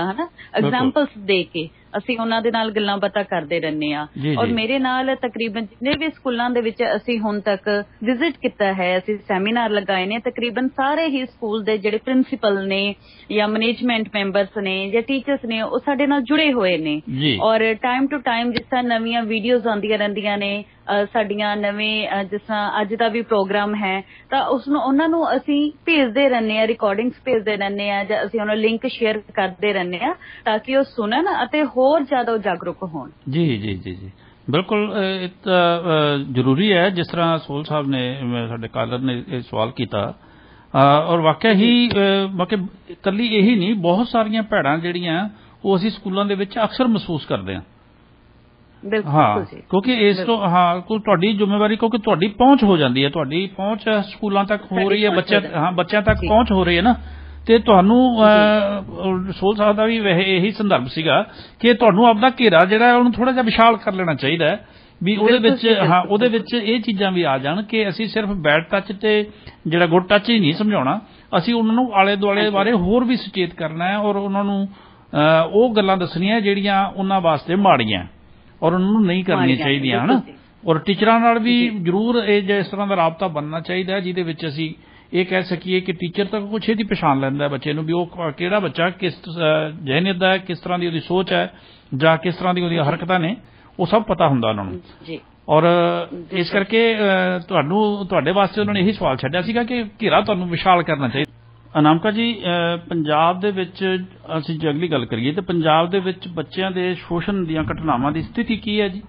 Speaker 2: ਹਨਾ, ਐਗਜ਼ਾਮਪਲਸ ਦੇ ਕੇ ਅਸੀਂ ਉਹਨਾਂ ਦੇ ਨਾਲ ਗੱਲਾਂ ਬਾਤਾਂ ਕਰਦੇ ਰਹਿੰਦੇ ਆ। ਔਰ ਮੇਰੇ ਨਾਲ ਤਕਰੀਬਨ ਜਿੰਨੇ ਵੀ ਸਕੂਲਾਂ ਦੇ ਵਿੱਚ ਅਸੀਂ ਹੁਣ ਤੱਕ ਵਿਜ਼ਿਟ ਕੀਤਾ ਹੈ, ਅਸੀਂ ਸੈਮੀਨਾਰ ਲਗਾਏ ਨੇ, ਤਕਰੀਬਨ ਸਾਰੇ ਹੀ ਸਕੂਲ ਦੇ ਜਿਹੜੇ ਪ੍ਰਿੰਸੀਪਲ ਨੇ ਜਾਂ ਮੈਨੇਜਮੈਂਟ ਮੈਂਬਰਸ ਨੇ ਜਾਂ ਟੀਚਰਸ ਨੇ ਉਹ ਸਾਡੇ ਨਾਲ ਜੁੜੇ ਹੋਏ ਨੇ। ਔਰ ਟਾਈਮ ਟੂ ਟਾਈਮ ਜਿਸ ਤਰ੍ਹਾਂ ਨਵੀਆਂ ਵੀਡੀਓਜ਼ ਆਉਂਦੀਆਂ ਰਹਿੰਦੀਆਂ ਨੇ, ਸਾਡੀਆਂ ਨਵੇਂ ਜਿਸ ਤਰ੍ਹਾਂ ਅੱਜ ਦਾ ਵੀ ਪ੍ਰੋਗਰਾਮ ਹੈ ਤਾਂ ਉਹਨਾਂ ਨੂੰ ਅਸੀਂ ਭੇਜਦੇ ਰਹਿੰਦੇ ਆ, ਰਿਕਾਰਡਿੰਗਸ ਭੇਜਦੇ ਰਹਿੰਦੇ ਆ ਜਾਂ ਅਸੀਂ ਉਹਨਾਂ ਲਿੰਕ ਸ਼ੇਅਰ ਕਰਦੇ ਰਹਿੰਦੇ ਆ ਤਾਂ ਕਿ ਉਹ ਸੁਣਨ ਅਤੇ ਹੋਰ ਜ਼ਿਆਦਾ ਜਾਗਰੂਕ ਹੋਣ। ਜੀ
Speaker 1: ਜੀ ਜੀ ਜੀ ਬਿਲਕੁਲ ਜ਼ਰੂਰੀ ਹੈ। ਜਿਸ ਤਰ੍ਹਾਂ ਸੋਲ ਸਾਹਿਬ ਨੇ ਸਾਡੇ ਕਾਲਰ ਨੇ ਇਹ ਸਵਾਲ ਕੀਤਾ ਔਰ ਵਾਕਿਆ ਹੀ ਇਕੱਲੀ ਇਹੀ ਨਹੀਂ, ਬਹੁਤ ਸਾਰੀਆਂ ਭੈੜਾਂ ਜਿਹੜੀਆਂ ਉਹ ਅਸੀਂ ਸਕੂਲਾਂ ਦੇ ਵਿੱਚ ਅਕਸਰ ਮਹਿਸੂਸ ਕਰਦੇ ਹਾਂ। ਹਾਂ, ਕਿਉਂਕਿ ਇਸ ਤੋਂ ਕੋਈ ਤੁਹਾਡੀ ਜ਼ਿੰਮੇਵਾਰੀ, ਕਿਉਂਕਿ ਤੁਹਾਡੀ ਪਹੁੰਚ ਹੋ ਜਾਂਦੀ ਹੈ, ਤੁਹਾਡੀ ਪਹੁੰਚ ਸਕੂਲਾਂ ਤੱਕ ਹੋ ਰਹੀ ਹੈ, ਬੱਚਿਆਂ ਤੱਕ ਪਹੁੰਚ ਹੋ ਰਹੀ ਹੈ ਨਾ, ਤੇ ਤੁਹਾਨੂੰ ਸੋਲ ਸਾਹਿਬ ਦਾ ਵੀ ਇਹੀ ਸੰਦਰਭ ਸੀਗਾ ਕਿ ਤੁਹਾਨੂੰ ਆਪਣਾ ਘੇਰਾ ਜਿਹੜਾ ਉਹਨੂੰ ਥੋੜਾ ਜਿਹਾ ਵਿਸ਼ਾਲ ਕਰ ਲੈਣਾ ਚਾਹੀਦਾ ਹੈ ਵੀ ਉਹਦੇ ਵਿੱਚ ਇਹ ਚੀਜ਼ਾਂ ਵੀ ਆ ਜਾਣ ਕਿ ਅਸੀਂ ਸਿਰਫ ਬੈਡ ਟੱਚ ਤੇ ਜਿਹੜਾ ਗੁੱਡ ਟੱਚ ਹੀ ਨਹੀਂ ਸਮਝਾਉਣਾ, ਅਸੀਂ ਉਹਨਾਂ ਨੂੰ ਆਲੇ ਦੁਆਲੇ ਬਾਰੇ ਹੋਰ ਵੀ ਸੁਚੇਤ ਕਰਨਾ ਹੈ ਔਰ ਉਹਨਾਂ ਨੂੰ ਉਹ ਗੱਲਾਂ ਦੱਸਣੀਆਂ ਜਿਹੜੀਆਂ ਉਹਨਾਂ ਵਾਸਤੇ ਮਾੜੀਆਂ ਔਰ ਉਹਨਾਂ ਨੂੰ ਨਹੀਂ ਕਰਨੀਆਂ ਚਾਹੀਦੀਆਂ ਹਨਾ। ਔਰ ਟੀਚਰਾਂ ਨਾਲ ਵੀ ਜ਼ਰੂਰ ਇਸ ਤਰ੍ਹਾਂ ਦਾ ਰਾਬਤਾ ਬਣਨਾ ਚਾਹੀਦਾ ਜਿਹਦੇ ਵਿੱਚ ਅਸੀਂ ਇਹ ਕਹਿ ਸਕੀਏ ਕਿ ਟੀਚਰ ਤੱਕ ਕੁਛ ਇਹਦੀ ਪਛਾਣ ਲੈਂਦਾ ਬੱਚੇ ਨੂੰ ਵੀ ਉਹ ਕਿਹੜਾ ਬੱਚਾ ਕਿਸ ਜਹਿਨੀਅਤ ਦਾ ਹੈ, ਕਿਸ ਤਰ੍ਹਾਂ ਦੀ ਉਹਦੀ ਸੋਚ ਹੈ ਜਾਂ ਕਿਸ ਤਰ੍ਹਾਂ ਦੀ ਉਹਦੀਆਂ ਹਰਕਤਾਂ ਨੇ, ਉਹ ਸਭ ਪਤਾ ਹੁੰਦਾ ਉਹਨਾਂ ਨੂੰ। ਔਰ ਇਸ ਕਰਕੇ ਤੁਹਾਡੇ ਵਾਸਤੇ ਉਹਨਾਂ ਨੇ ਇਹੀ ਸਵਾਲ ਛੱਡਿਆ ਸੀਗਾ ਕਿ ਘੇਰਾ ਤੁਹਾਨੂੰ ਵਿਸ਼ਾਲ ਕਰਨਾ ਚਾਹੀਦਾ। ਅਨਾਮਿਕਾ ਜੀ, ਪੰਜਾਬ ਦੇ ਵਿੱਚ ਅਸੀਂ ਜੇ ਅਗਲੀ ਗੱਲ ਕਰੀਏ ਤਾਂ ਪੰਜਾਬ ਦੇ ਵਿੱਚ ਬੱਚਿਆਂ ਦੇ ਸ਼ੋਸ਼ਣ ਦੀਆਂ ਘਟਨਾਵਾਂ ਦੀ ਸਥਿਤੀ ਕੀ ਹੈ ਜੀ?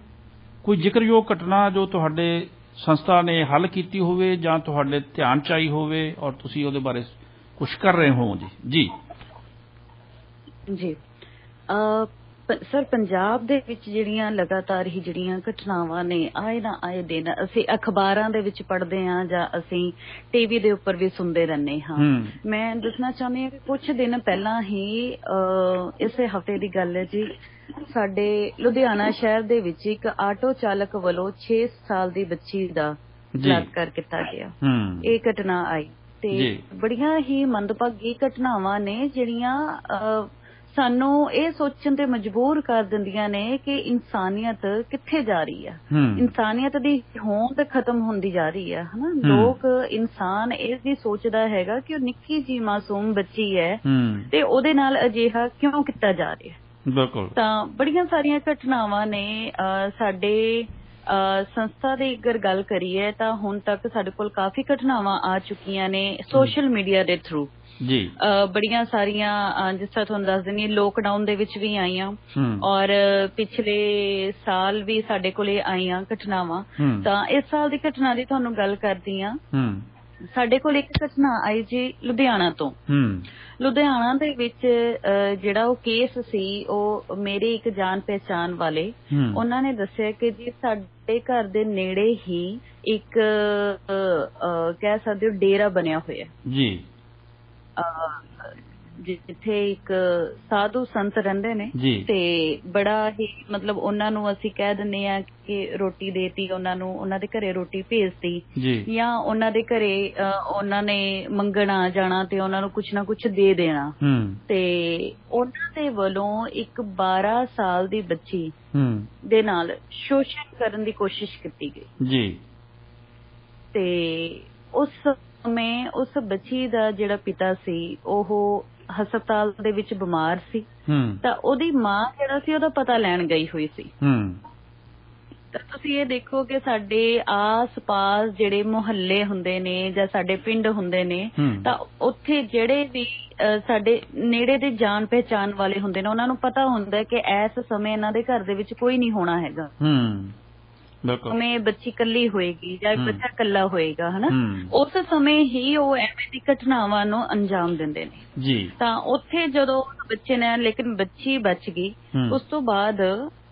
Speaker 1: ਕੋਈ ਜ਼ਿਕਰਯੋਗ ਘਟਨਾ ਜੋ ਤੁਹਾਡੇ ਸੰਸਥਾ ਨੇ ਹੱਲ ਕੀਤੀ ਹੋਵੇ ਜਾਂ ਤੁਹਾਡੇ ਧਿਆਨ ਚ ਆਈ ਹੋਵੇ ਔਰ ਤੁਸੀਂ ਉਹਦੇ ਬਾਰੇ ਕੁਝ ਕਰ ਰਹੇ ਹੋ ਜੀ?
Speaker 2: ਜੀ ਸਰ, ਪੰਜਾਬ ਦੇ ਵਿੱਚ ਜਿਹੜੀਆਂ ਲਗਾਤਾਰ ਹੀ ਜਿਹੜੀਆਂ ਘਟਨਾਵਾਂ ਨੇ ਆਏ ਨਾ ਆਏ ਦਿਨ ਅਸੀਂ ਅਖਬਾਰਾਂ ਦੇ ਵਿੱਚ ਪੜ੍ਹਦੇ ਹਾਂ ਜਾਂ ਅਸੀਂ ਟੀਵੀ ਦੇ ਉੱਪਰ ਵੀ ਸੁਣਦੇ ਰਹਿੰਦੇ ਹਾਂ। ਮੈਂ ਦੱਸਣਾ ਚਾਹੁੰਦੀ ਹਾਂ ਕਿ ਕੁਝ ਦਿਨ ਪਹਿਲਾਂ ਹੀ ਇਸੇ ਹਫ਼ਤੇ ਦੀ ਗੱਲ ਹੈ ਜੀ, ਸਾਡੇ ਲੁਧਿਆਣਾ ਸ਼ਹਿਰ ਦੇ ਵਿੱਚ ਇੱਕ ਆਟੋ ਚਾਲਕ ਵੱਲੋਂ 6 ਸਾਲ ਦੀ ਬੱਚੀ ਦਾ ਬਲਾਤਕਾਰ ਕੀਤਾ ਗਿਆ। ਇਹ ਘਟਨਾ ਆਈ ਤੇ ਬੜੀਆਂ ਹੀ ਮੰਦਭਾਗੀ ਘਟਨਾਵਾਂ ਨੇ ਜਿਹੜੀਆਂ ਸਾਨੂੰ ਇਹ ਸੋਚਣ ਤੇ ਮਜਬੂਰ ਕਰ ਦਿੰਦੀਆਂ ਨੇ ਕਿ ਇਨਸਾਨੀਅਤ ਕਿੱਥੇ ਜਾ ਰਹੀ ਹੈ, ਇਨਸਾਨੀਅਤ ਦੀ ਹੋਂਦ ਖਤਮ ਹੁੰਦੀ ਜਾ ਰਹੀ ਹੈ ਹਨਾ। ਲੋਕ ਇਨਸਾਨ ਇਸ ਦੀ ਸੋਚਦਾ ਹੈਗਾ ਕਿ ਉਹ ਨਿੱਕੀ ਜੀ ਮਾਸੂਮ ਬੱਚੀ ਹੈ ਤੇ ਉਹਦੇ ਨਾਲ ਅਜਿਹਾ ਕਿਉਂ ਕੀਤਾ ਜਾ ਰਿਹਾ। ਬਿਲਕੁਲ। ਤਾਂ ਬੜੀਆਂ ਸਾਰੀਆਂ ਘਟਨਾਵਾਂ ਨੇ ਸਾਡੇ ਸੰਸਥਾ ਦੀ ਅਗਰ ਗੱਲ ਕਰੀਏ ਤਾਂ ਹੁਣ ਤੱਕ ਸਾਡੇ ਕੋਲ ਕਾਫੀ ਘਟਨਾਵਾਂ ਆ ਚੁੱਕੀਆਂ ਨੇ ਸੋਸ਼ਲ ਮੀਡੀਆ ਦੇ ਥਰੂ ਜੀ। ਬੜੀਆਂ ਸਾਰੀਆਂ ਜਿਸ ਤਰ੍ਹਾਂ ਤੁਹਾਨੂੰ ਦੱਸ ਦਿੰਦੀ, ਲੋਕਡਾਊਨ ਦੇ ਵਿੱਚ ਵੀ ਆਈਆਂ ਔਰ ਪਿਛਲੇ ਸਾਲ ਵੀ ਸਾਡੇ ਕੋਲੇ ਆਈਆਂ ਘਟਨਾਵਾਂ। ਤਾਂ ਇਸ ਸਾਲ ਦੀ ਘਟਨਾ ਦੀ ਤੁਹਾਨੂੰ ਗੱਲ ਕਰਦੀ ਹਾਂ। ਸਾਡੇ ਕੋਲ ਇੱਕ ਘਟਨਾ ਆਈ ਜੀ ਲੁਧਿਆਣਾ ਤੋਂ। ਲੁਧਿਆਣਾ ਦੇ ਵਿੱਚ ਜਿਹੜਾ ਉਹ ਕੇਸ ਸੀ, ਉਹ ਮੇਰੇ ਇੱਕ ਜਾਣ ਪਹਿਚਾਣ ਵਾਲੇ ਉਹਨਾਂ ਨੇ ਦੱਸਿਆ ਕਿ ਜੀ ਸਾਡੇ ਘਰ ਦੇ ਨੇੜੇ ਹੀ ਇੱਕ ਕਹਿ ਸਕਦੇ ਹੋ ਡੇਰਾ ਬਣਿਆ ਹੋਇਆ ਜੀ, ਜਿੱਥੇ ਇੱਕ ਸਾਧੂ ਸੰਤ ਰਹਿੰਦੇ ਨੇ ਤੇ ਬੜਾ ਹੀ ਮਤਲਬ ਉਹਨਾਂ ਨੂੰ ਅਸੀਂ ਕਹਿ ਦਿੰਦੇ ਆ ਕਿ ਰੋਟੀ ਦੇਤੀ ਉਹਨਾਂ ਨੂੰ, ਉਹਨਾਂ ਦੇ ਘਰੇ ਰੋਟੀ ਭੇਜਤੀ ਜਾਂ ਉਹਨਾਂ ਦੇ ਘਰੇ ਉਹਨਾਂ ਨੇ ਮੰਗਣ ਆ ਜਾਣਾ ਤੇ ਉਹਨਾਂ ਨੂੰ ਕੁਛ ਨਾ ਕੁਛ ਦੇ ਦੇਣਾ। ਤੇ ਉਹਨਾਂ ਦੇ ਵੱਲੋਂ ਇੱਕ 12 ਸਾਲ ਦੀ ਬੱਚੀ ਦੇ ਨਾਲ ਸ਼ੋਸ਼ਣ ਕਰਨ ਦੀ ਕੋਸ਼ਿਸ਼ ਕੀਤੀ ਗਈ ਜੀ। ਤੇ ਉਸ ਸਮੇਂ ਉਸ ਬੱਚੀ ਦਾ ਜਿਹੜਾ ਪਿਤਾ ਸੀ ਉਹ ਹਸਪਤਾਲ ਦੇ ਵਿੱਚ ਬਿਮਾਰ ਸੀ ਤਾਂ ਉਹਦੀ ਮਾਂ ਜਿਹੜਾ ਸੀ ਉਹਦਾ ਪਤਾ ਲੈਣ ਗਈ ਹੋਈ ਸੀ। ਤਾਂ ਤੁਸੀਂ ਇਹ ਦੇਖੋ ਕਿ ਸਾਡੇ ਆਸ-ਪਾਸ ਜਿਹੜੇ ਮੁਹੱਲੇ ਹੁੰਦੇ ਨੇ ਜਾਂ ਸਾਡੇ ਪਿੰਡ ਹੁੰਦੇ ਨੇ ਤਾਂ ਉੱਥੇ ਜਿਹੜੇ ਵੀ ਸਾਡੇ ਨੇੜੇ ਦੇ ਜਾਣ ਪਹਿਚਾਣ ਵਾਲੇ ਹੁੰਦੇ ਨੇ ਉਹਨਾਂ ਨੂੰ ਪਤਾ ਹੁੰਦਾ ਕਿ ਇਸ ਸਮੇਂ ਇਹਨਾਂ ਦੇ ਘਰ ਦੇ ਵਿੱਚ ਕੋਈ ਨਹੀਂ ਹੋਣਾ ਹੈਗਾ। ਸਮੇਂ ਬੱਚੀ ਇਕੱਲੀ ਹੋਏਗੀ ਜਾਂ ਬੱਚਾ ਇਕੱਲਾ ਹੋਏਗਾ, ਹਨਾ, ਉਸ ਸਮੇਂ ਹੀ ਉਹ ਐਵੇਂ ਦੀ ਘਟਨਾਵਾਂ ਨੂੰ ਅੰਜਾਮ ਦਿੰਦੇ ਨੇ ਜੀ। ਤਾਂ ਉੱਥੇ ਜਦੋਂ ਬੱਚੇ ਨੇ, ਲੇਕਿਨ ਬੱਚੀ ਬਚ ਗਈ, ਉਸ ਤੋਂ ਬਾਅਦ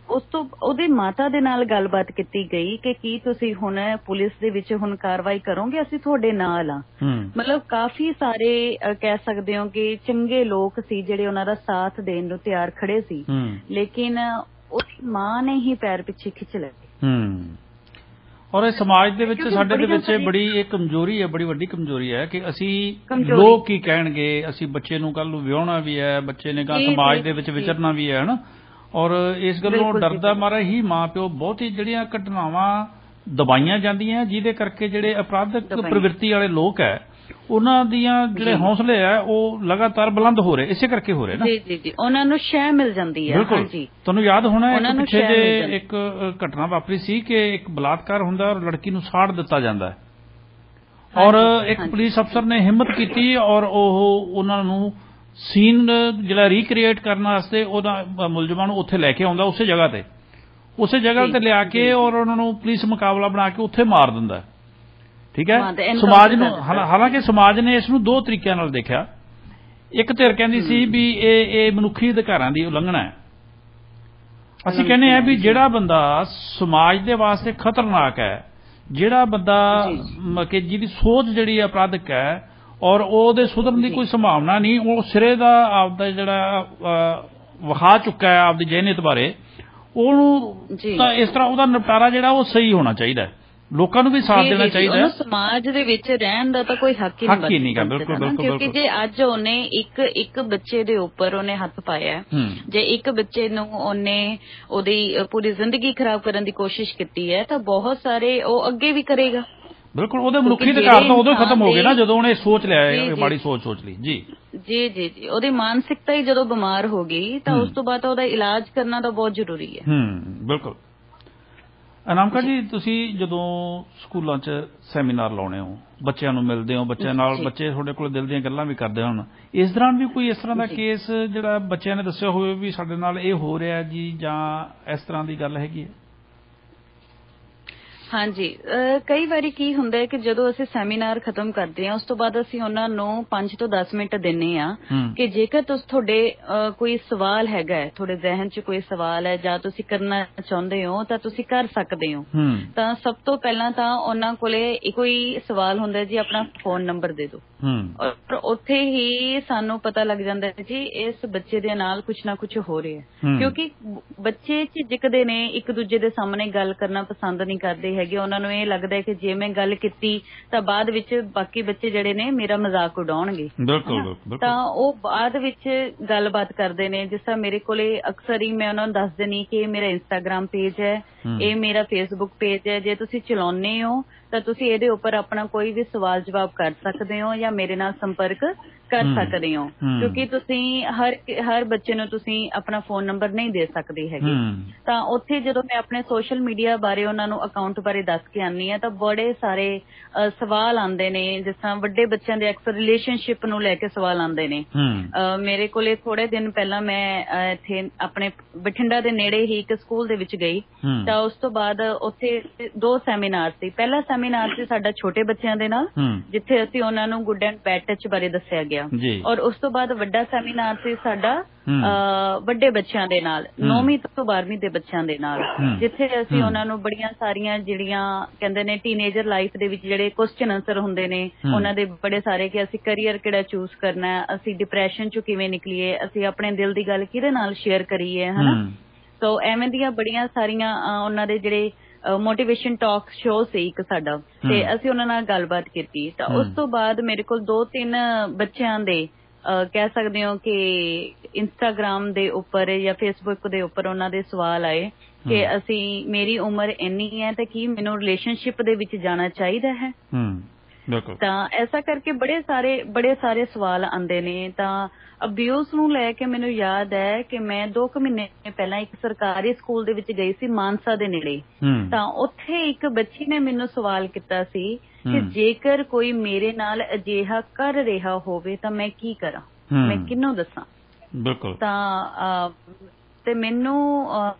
Speaker 2: ਉਹਦੀ ਮਾਤਾ ਦੇ ਨਾਲ ਗੱਲਬਾਤ ਕੀਤੀ ਗਈ ਕਿ ਕੀ ਤੁਸੀਂ ਹੁਣ ਪੁਲਿਸ ਦੇ ਵਿੱਚ ਹੁਣ ਕਾਰਵਾਈ ਕਰੋਗੇ, ਅਸੀਂ ਤੁਹਾਡੇ ਨਾਲ ਆ। ਮਤਲਬ ਕਾਫੀ ਸਾਰੇ ਕਹਿ ਸਕਦੇ ਹੋ ਕਿ ਚੰਗੇ ਲੋਕ ਸੀ ਜਿਹੜੇ ਉਹਨਾਂ ਦਾ ਸਾਥ ਦੇਣ ਨੂੰ ਤਿਆਰ ਖੜੇ ਸੀ, ਲੇਕਿਨ ਉਹਦੀ ਮਾਂ ਨੇ ਹੀ ਪੈਰ ਪਿੱਛੇ ਖਿੱਚ ਲਏ।
Speaker 1: ਔਰ ਇਹ ਸਮਾਜ ਦੇ ਵਿੱਚ ਸਾਡੇ ਦੇ ਵਿੱਚ ਬੜੀ ਇਹ ਕਮਜ਼ੋਰੀ ਹੈ, ਬੜੀ ਵੱਡੀ ਕਮਜ਼ੋਰੀ ਹੈ ਕਿ ਅਸੀਂ ਲੋਕ ਕੀ ਕਹਿਣਗੇ, ਅਸੀਂ ਬੱਚੇ ਨੂੰ ਕੱਲ ਨੂੰ ਵਿਆਹੁਣਾ ਵੀ ਹੈ, ਬੱਚੇ ਨੇ ਸਮਾਜ ਦੇ ਵਿੱਚ ਵਿਚਰਨਾ ਵੀ ਹੈ ਨਾ, ਔਰ ਇਸ ਗੱਲੋਂ ਡਰਦਾ ਮਾਰਾ ਹੀ ਮਾਂ ਪਿਓ ਬਹੁਤ ਹੀ ਜਿਹੜੀਆਂ ਘਟਨਾਵਾਂ ਦਬਾਈਆਂ ਜਾਂਦੀਆਂ, ਜਿਹਦੇ ਕਰਕੇ ਜਿਹੜੇ ਅਪਰਾਧਕ ਪ੍ਰਵਿਰਤੀ ਵਾਲੇ ਲੋਕ ਹੈ ਉਹਨਾਂ ਦੀਆਂ ਜਿਹੜੇ ਹੌਸਲੇ ਹੈ ਉਹ ਲਗਾਤਾਰ ਬੁਲੰਦ ਹੋ ਰਹੇ, ਇਸੇ ਕਰਕੇ ਹੋ ਰਹੇ ਨਾ। ਜੀ
Speaker 2: ਉਹਨਾਂ ਨੂੰ ਸ਼ੈ ਮਿਲ ਜਾਂਦੀ ਹੈ।
Speaker 1: ਹਾਂਜੀ, ਤੁਹਾਨੂੰ ਯਾਦ ਹੋਣਾ ਪਿੱਛੇ ਜੇ ਇੱਕ ਘਟਨਾ ਵਾਪਰੀ ਸੀ ਕਿ ਇੱਕ ਬਲਾਤਕਾਰ ਹੁੰਦਾ ਔਰ ਲੜਕੀ ਨੂੰ ਸਾੜ ਦਿੱਤਾ ਜਾਂਦਾ ਹੈ, ਔਰ ਇੱਕ ਪੁਲਿਸ ਅਫਸਰ ਨੇ ਹਿੰਮਤ ਕੀਤੀ ਔਰ ਉਹ ਉਹਨਾਂ ਨੂੰ ਸੀਨ ਜਿਹੜਾ ਰੀਕ੍ਰੀਏਟ ਕਰਨ ਵਾਸਤੇ ਉਹਦਾ ਮੁਲਜ਼ਮਾਂ ਨੂੰ ਉੱਥੇ ਲੈ ਕੇ ਆਉਂਦਾ, ਉਸੇ ਜਗ੍ਹਾ ਤੇ ਲਿਆ ਕੇ ਔਰ ਉਹਨਾਂ ਨੂੰ ਪੁਲਿਸ ਮੁਕਾਬਲਾ ਬਣਾ ਕੇ ਉੱਥੇ ਮਾਰ ਦਿੰਦਾ। ਠੀਕ ਹੈ, ਸਮਾਜ ਨੂੰ, ਹਾਲਾਂਕਿ ਸਮਾਜ ਨੇ ਇਸ ਨੂੰ ਦੋ ਤਰੀਕਿਆਂ ਨਾਲ ਦੇਖਿਆ। ਇੱਕ ਧਿਰ ਕਹਿੰਦੀ ਸੀ ਵੀ ਇਹ ਮਨੁੱਖੀ ਅਧਿਕਾਰਾਂ ਦੀ ਉਲੰਘਣਾ ਹੈ। ਅਸੀਂ ਕਹਿੰਦੇ ਹਾਂ ਵੀ ਜਿਹੜਾ ਬੰਦਾ ਸਮਾਜ ਦੇ ਵਾਸਤੇ ਖਤਰਨਾਕ ਹੈ, ਜਿਹੜਾ ਬੰਦਾ ਕਿ ਜਿਹਦੀ ਸੋਚ ਜਿਹੜੀ ਅਪਰਾਧਕ ਹੈ ਔਰ ਉਹਦੇ ਸੁਧਰਨ ਦੀ ਕੋਈ ਸੰਭਾਵਨਾ ਨਹੀਂ, ਉਹ ਸਿਰੇ ਦਾ ਆਪਦਾ ਜਿਹੜਾ ਵਿਖਾ ਚੁੱਕਾ ਹੈ ਆਪਦੀ ਜਿਹਨੀਅਤ ਬਾਰੇ, ਉਹਨੂੰ ਤਾਂ ਇਸ ਤਰ੍ਹਾਂ ਉਹਦਾ ਨਿਪਟਾਰਾ ਜਿਹੜਾ ਉਹ ਸਹੀ ਹੋਣਾ ਚਾਹੀਦਾ, ਲੋਕਾਂ ਨੂੰ ਵੀ ਸਾਥ ਦੇਣਾ ਚਾਹੀਦਾ ਹੈ।
Speaker 2: ਸਮਾਜ ਦੇ ਵਿੱਚ ਰਹਿਣ ਦਾ ਤਾਂ ਕੋਈ ਹੱਕ ਹੀ ਨਹੀਂ ਹੈ, ਕਿਉਂਕਿ ਜੇ ਅੱਜ ਉਹਨੇ ਇੱਕ ਬੱਚੇ ਦੇ ਉੱਪਰ ਉਹਨੇ ਹੱਥ ਪਾਇਆ, ਜੇ ਇੱਕ ਬੱਚੇ ਨੂੰ ਉਹਨੇ ਉਹਦੀ ਪੂਰੀ ਜ਼ਿੰਦਗੀ ਖਰਾਬ ਕਰਨ ਦੀ ਕੋਸ਼ਿਸ਼ ਕੀਤੀ ਹੈ, ਤਾਂ ਬਹੁਤ ਸਾਰੇ ਉਹ ਅੱਗੇ ਵੀ ਕਰੇਗਾ।
Speaker 1: ਬਿਲਕੁਲ, ਉਹਦੇ ਮਨੁੱਖੀ ਅਧਿਕਾਰ ਤਾਂ ਉਦੋਂ ਖਤਮ ਹੋ ਗਏ ਨਾ ਜਦੋਂ ਉਹਨੇ ਸੋਚ ਲਿਆ, ਮਾੜੀ ਸੋਚ ਲਈ। ਜੀ
Speaker 2: ਉਹਦੀ ਮਾਨਸਿਕਤਾ ਹੀ ਜਦੋਂ ਬਿਮਾਰ ਹੋ ਗਈ ਤਾਂ ਉਸ ਤੋਂ ਬਾਅਦ ਉਹਦਾ ਇਲਾਜ ਕਰਨਾ ਤਾਂ ਬਹੁਤ ਜ਼ਰੂਰੀ ਹੈ।
Speaker 1: ਬਿਲਕੁਲ। ਅਨਾਮਿਕਾ ਜੀ, ਤੁਸੀਂ ਜਦੋਂ ਸਕੂਲਾਂ 'ਚ ਸੈਮੀਨਾਰ ਲਾਉਣੇ ਹੋ, ਬੱਚਿਆਂ ਨੂੰ ਮਿਲਦੇ ਹੋ, ਬੱਚਿਆਂ ਨਾਲ, ਬੱਚੇ ਤੁਹਾਡੇ ਕੋਲ ਦਿਲ ਦੀਆਂ ਗੱਲਾਂ ਵੀ ਕਰਦੇ ਹਨ, ਇਸ ਦੌਰਾਨ ਵੀ ਕੋਈ ਇਸ ਤਰ੍ਹਾਂ ਦਾ ਕੇਸ ਜਿਹੜਾ ਬੱਚਿਆਂ ਨੇ ਦੱਸਿਆ ਹੋਵੇ ਵੀ ਸਾਡੇ ਨਾਲ ਇਹ ਹੋ ਰਿਹਾ ਜੀ, ਜਾਂ ਇਸ ਤਰ੍ਹਾਂ ਦੀ ਗੱਲ ਹੈਗੀ ਹੈ?
Speaker 2: ਹਾਂਜੀ, ਕਈ ਵਾਰੀ ਕੀ ਹੁੰਦਾ ਹੈ ਕਿ ਜਦੋਂ ਅਸੀਂ ਸੈਮੀਨਾਰ ਖਤਮ ਕਰਦੇ ਹਾਂ ਉਸ ਤੋਂ ਬਾਅਦ ਅਸੀਂ ਉਹਨਾਂ ਨੂੰ 5 ਤੋਂ 10 ਮਿੰਟ ਦਿੰਨੇ ਆ ਕਿ ਜੇਕਰ ਤੁਹਾਡੇ ਕੋਈ ਸਵਾਲ ਹੈਗਾ, ਤੁਹਾਡੇ ਜ਼ਿਹਨ 'ਚ ਕੋਈ ਸਵਾਲ ਹੈ ਜਾਂ ਤੁਸੀਂ ਕਰਨਾ ਚਾਹੁੰਦੇ ਹੋ ਤਾਂ ਤੁਸੀਂ ਕਰ ਸਕਦੇ ਹੋ। ਤਾਂ ਸਭ ਤੋਂ ਪਹਿਲਾਂ ਤਾਂ ਉਹਨਾਂ ਕੋਲੇ ਇੱਕੋ ਹੀ ਸਵਾਲ ਹੁੰਦਾ ਜੀ, ਆਪਣਾ ਫੋਨ ਨੰਬਰ ਦੇ ਦਿਓ, ਔਰ ਉੱਥੇ ਹੀ ਸਾਨੂੰ ਪਤਾ ਲੱਗ ਜਾਂਦਾ ਹੈ ਜੀ ਇਸ ਬੱਚੇ ਦੇ ਨਾਲ ਕੁਛ ਨਾ ਕੁਛ ਹੋ ਰਿਹਾ, ਕਿਉਂਕਿ ਬੱਚੇ ਝਿਜਕਦੇ ਨੇ, ਇੱਕ ਦੂਜੇ ਦੇ ਸਾਹਮਣੇ ਗੱਲ ਕਰਨਾ ਪਸੰਦ ਨਹੀਂ ਕਰਦੇ ਹੈਗੇ। ਉਹਨਾਂ ਨੂੰ ਇਹ ਲੱਗਦਾ ਹੈ ਕਿ ਜੇ ਮੈਂ ਗੱਲ ਕੀਤੀ ਤਾਂ ਬਾਅਦ ਵਿੱਚ ਬਾਕੀ ਬੱਚੇ ਜਿਹੜੇ ਨੇ ਮੇਰਾ ਮਜ਼ਾਕ ਉਡਾਉਣਗੇ, ਤਾਂ ਉਹ ਬਾਅਦ ਵਿੱਚ ਗੱਲਬਾਤ ਕਰਦੇ ਨੇ। ਜਿਸ ਤਰ੍ਹਾਂ ਮੇਰੇ ਕੋਲੇ ਅਕਸਰ ਹੀ ਮੈਂ ਉਹਨਾਂ ਨੂੰ ਦੱਸ ਦਿੰਦੀ ਕਿ ਇਹ ਮੇਰਾ ਇੰਸਟਾਗ੍ਰਾਮ ਪੇਜ ਹੈ, ਇਹ ਮੇਰਾ ਫੇਸਬੁੱਕ ਪੇਜ ਹੈ, ਜੇ ਤੁਸੀਂ ਚਲਾਉਂਦੇ ਹੋ ਤਾਂ ਤੁਸੀਂ ਇਹਦੇ ਉੱਪਰ ਆਪਣਾ ਕੋਈ ਵੀ ਸਵਾਲ ਜਵਾਬ ਕਰ ਸਕਦੇ ਹੋ ਜਾਂ ਮੇਰੇ ਨਾਲ ਸੰਪਰਕ ਕਰ ਸਕਦੇ ਹੋ, ਕਿਉਂਕਿ ਤੁਸੀਂ ਹਰ ਬੱਚੇ ਨੂੰ ਤੁਸੀਂ ਆਪਣਾ ਫੋਨ ਨੰਬਰ ਨਹੀਂ ਦੇ ਸਕਦੇ ਹੈਗੇ। ਤਾਂ ਉੱਥੇ ਜਦੋਂ ਮੈਂ ਆਪਣੇ ਸੋਸ਼ਲ ਮੀਡੀਆ ਬਾਰੇ ਉਹਨਾਂ ਨੂੰ ਅਕਾਊਂਟ ਬਾਰੇ ਦੱਸ ਕੇ ਆਉਂਦੀ ਹਾਂ ਤਾਂ ਬੜੇ ਸਾਰੇ ਸਵਾਲ ਆਉਂਦੇ ਨੇ। ਜਿਸ ਤਰ੍ਹਾਂ ਵੱਡੇ ਬੱਚਿਆਂ ਦੇ ਅਕਸਰ ਰਿਲੇਸ਼ਨਸ਼ਿਪ ਨੂੰ ਲੈ ਕੇ ਸਵਾਲ ਆਉਂਦੇ ਨੇ। ਮੇਰੇ ਕੋਲੇ ਥੋੜੇ ਦਿਨ ਪਹਿਲਾਂ ਮੈਂ ਇੱਥੇ ਆਪਣੇ ਬਠਿੰਡਾ ਦੇ ਨੇੜੇ ਹੀ ਇੱਕ ਸਕੂਲ ਦੇ ਵਿੱਚ ਗਈ, ਤਾਂ ਉਸ ਤੋਂ ਬਾਅਦ ਉੱਥੇ 2 ਸੈਮੀਨਾਰ ਸੀ। ਪਹਿਲਾ ਸੈਮੀਨਾਰ ਸੀ ਸਾਡਾ ਛੋਟੇ ਬੱਚਿਆਂ ਦੇ ਨਾਲ, ਜਿੱਥੇ ਅਸੀਂ ਉਹਨਾਂ ਨੂੰ ਗੁੱਡ ਐਂਡ ਬੈਡ ਟੱਚ ਬਾਰੇ ਦੱਸਿਆ ਗਿਆ, ਔਰ ਉਸ ਤੋਂ ਬਾਅਦ ਵੱਡਾ ਸੈਮੀਨਾਰ ਸੀ ਸਾਡਾ ਵੱਡੇ ਬੱਚਿਆਂ ਦੇ ਨਾਲ, 9ਵੀਂ ਤੋਂ 12ਵੀਂ ਦੇ ਬੱਚਿਆਂ ਦੇ ਨਾਲ, ਜਿੱਥੇ ਅਸੀਂ ਉਹਨਾਂ ਨੂੰ ਬੜੀਆਂ ਸਾਰੀਆਂ ਜਿਹੜੀਆਂ ਕਹਿੰਦੇ ਨੇ ਟੀਨੇਜਰ ਲਾਈਫ ਦੇ ਵਿੱਚ ਜਿਹੜੇ ਕੁਐਸਚਨ ਆਨਸਰ ਹੁੰਦੇ ਨੇ ਉਹਨਾਂ ਦੇ ਬੜੇ ਸਾਰੇ, ਕਿ ਅਸੀਂ ਕਰੀਅਰ ਕਿਹੜਾ ਚੂਜ਼ ਕਰਨਾ, ਅਸੀਂ ਡਿਪਰੈਸ਼ਨ ਚੋਂ ਕਿਵੇਂ ਨਿਕਲੀਏ, ਅਸੀਂ ਆਪਣੇ ਦਿਲ ਦੀ ਗੱਲ ਕਿਹਦੇ ਨਾਲ ਸ਼ੇਅਰ ਕਰੀਏ, ਹਨਾ। ਸੋ ਐਵੇਂ ਦੀਆਂ ਬੜੀਆਂ ਸਾਰੀਆਂ ਉਹਨਾਂ ਦੇ ਜਿਹੜੇ ਮੋਟੀਵੇਸ਼ਨ ਟਾਕ ਸ਼ੋਅ ਸੀ ਇੱਕ ਸਾਡਾ, ਤੇ ਅਸੀਂ ਉਹਨਾਂ ਨਾਲ ਗੱਲਬਾਤ ਕੀਤੀ। ਤਾਂ ਉਸ ਤੋਂ ਬਾਅਦ ਮੇਰੇ ਕੋਲ 2-3 ਬੱਚਿਆਂ ਦੇ ਕਹਿ ਸਕਦੇ ਹੋ ਕਿ ਇੰਸਟਾਗ੍ਰਾਮ ਦੇ ਉੱਪਰ ਜਾਂ ਫੇਸਬੁੱਕ ਦੇ ਉੱਪਰ ਉਹਨਾਂ ਦੇ ਸਵਾਲ ਆਏ ਕਿ ਮੇਰੀ ਉਮਰ ਇੰਨੀ ਹੈ ਤੇ ਕੀ ਮੈਨੂੰ ਰਿਲੇਸ਼ਨਸ਼ਿਪ ਦੇ ਵਿੱਚ ਜਾਣਾ ਚਾਹੀਦਾ ਹੈ। ਤਾਂ ਐਸਾ ਕਰਕੇ ਬੜੇ ਸਾਰੇ ਸਵਾਲ ਆਉਂਦੇ ਨੇ। ਤਾਂ ਅਬਿਊਜ਼ ਨੂੰ ਲੈ ਕੇ ਮੈਨੂੰ ਯਾਦ ਹੈ ਕਿ ਮੈਂ 2 ਮਹੀਨੇ ਪਹਿਲਾਂ ਇੱਕ ਸਰਕਾਰੀ ਸਕੂਲ ਦੇ ਵਿੱਚ ਗਈ ਸੀ ਮਾਨਸਾ ਦੇ ਨੇੜੇ। ਤਾਂ ਉੱਥੇ ਇੱਕ ਬੱਚੀ ਨੇ ਮੈਨੂੰ ਸਵਾਲ ਕੀਤਾ ਸੀ ਕਿ ਜੇਕਰ ਕੋਈ ਮੇਰੇ ਨਾਲ ਅਜਿਹਾ ਕਰ ਰਿਹਾ ਹੋਵੇ ਤਾਂ ਮੈਂ ਕੀ ਕਰਾਂ, ਮੈਂ ਕਿਹਨੂੰ ਦੱਸਾਂ। ਤਾਂ ਤੇ ਮੈਨੂੰ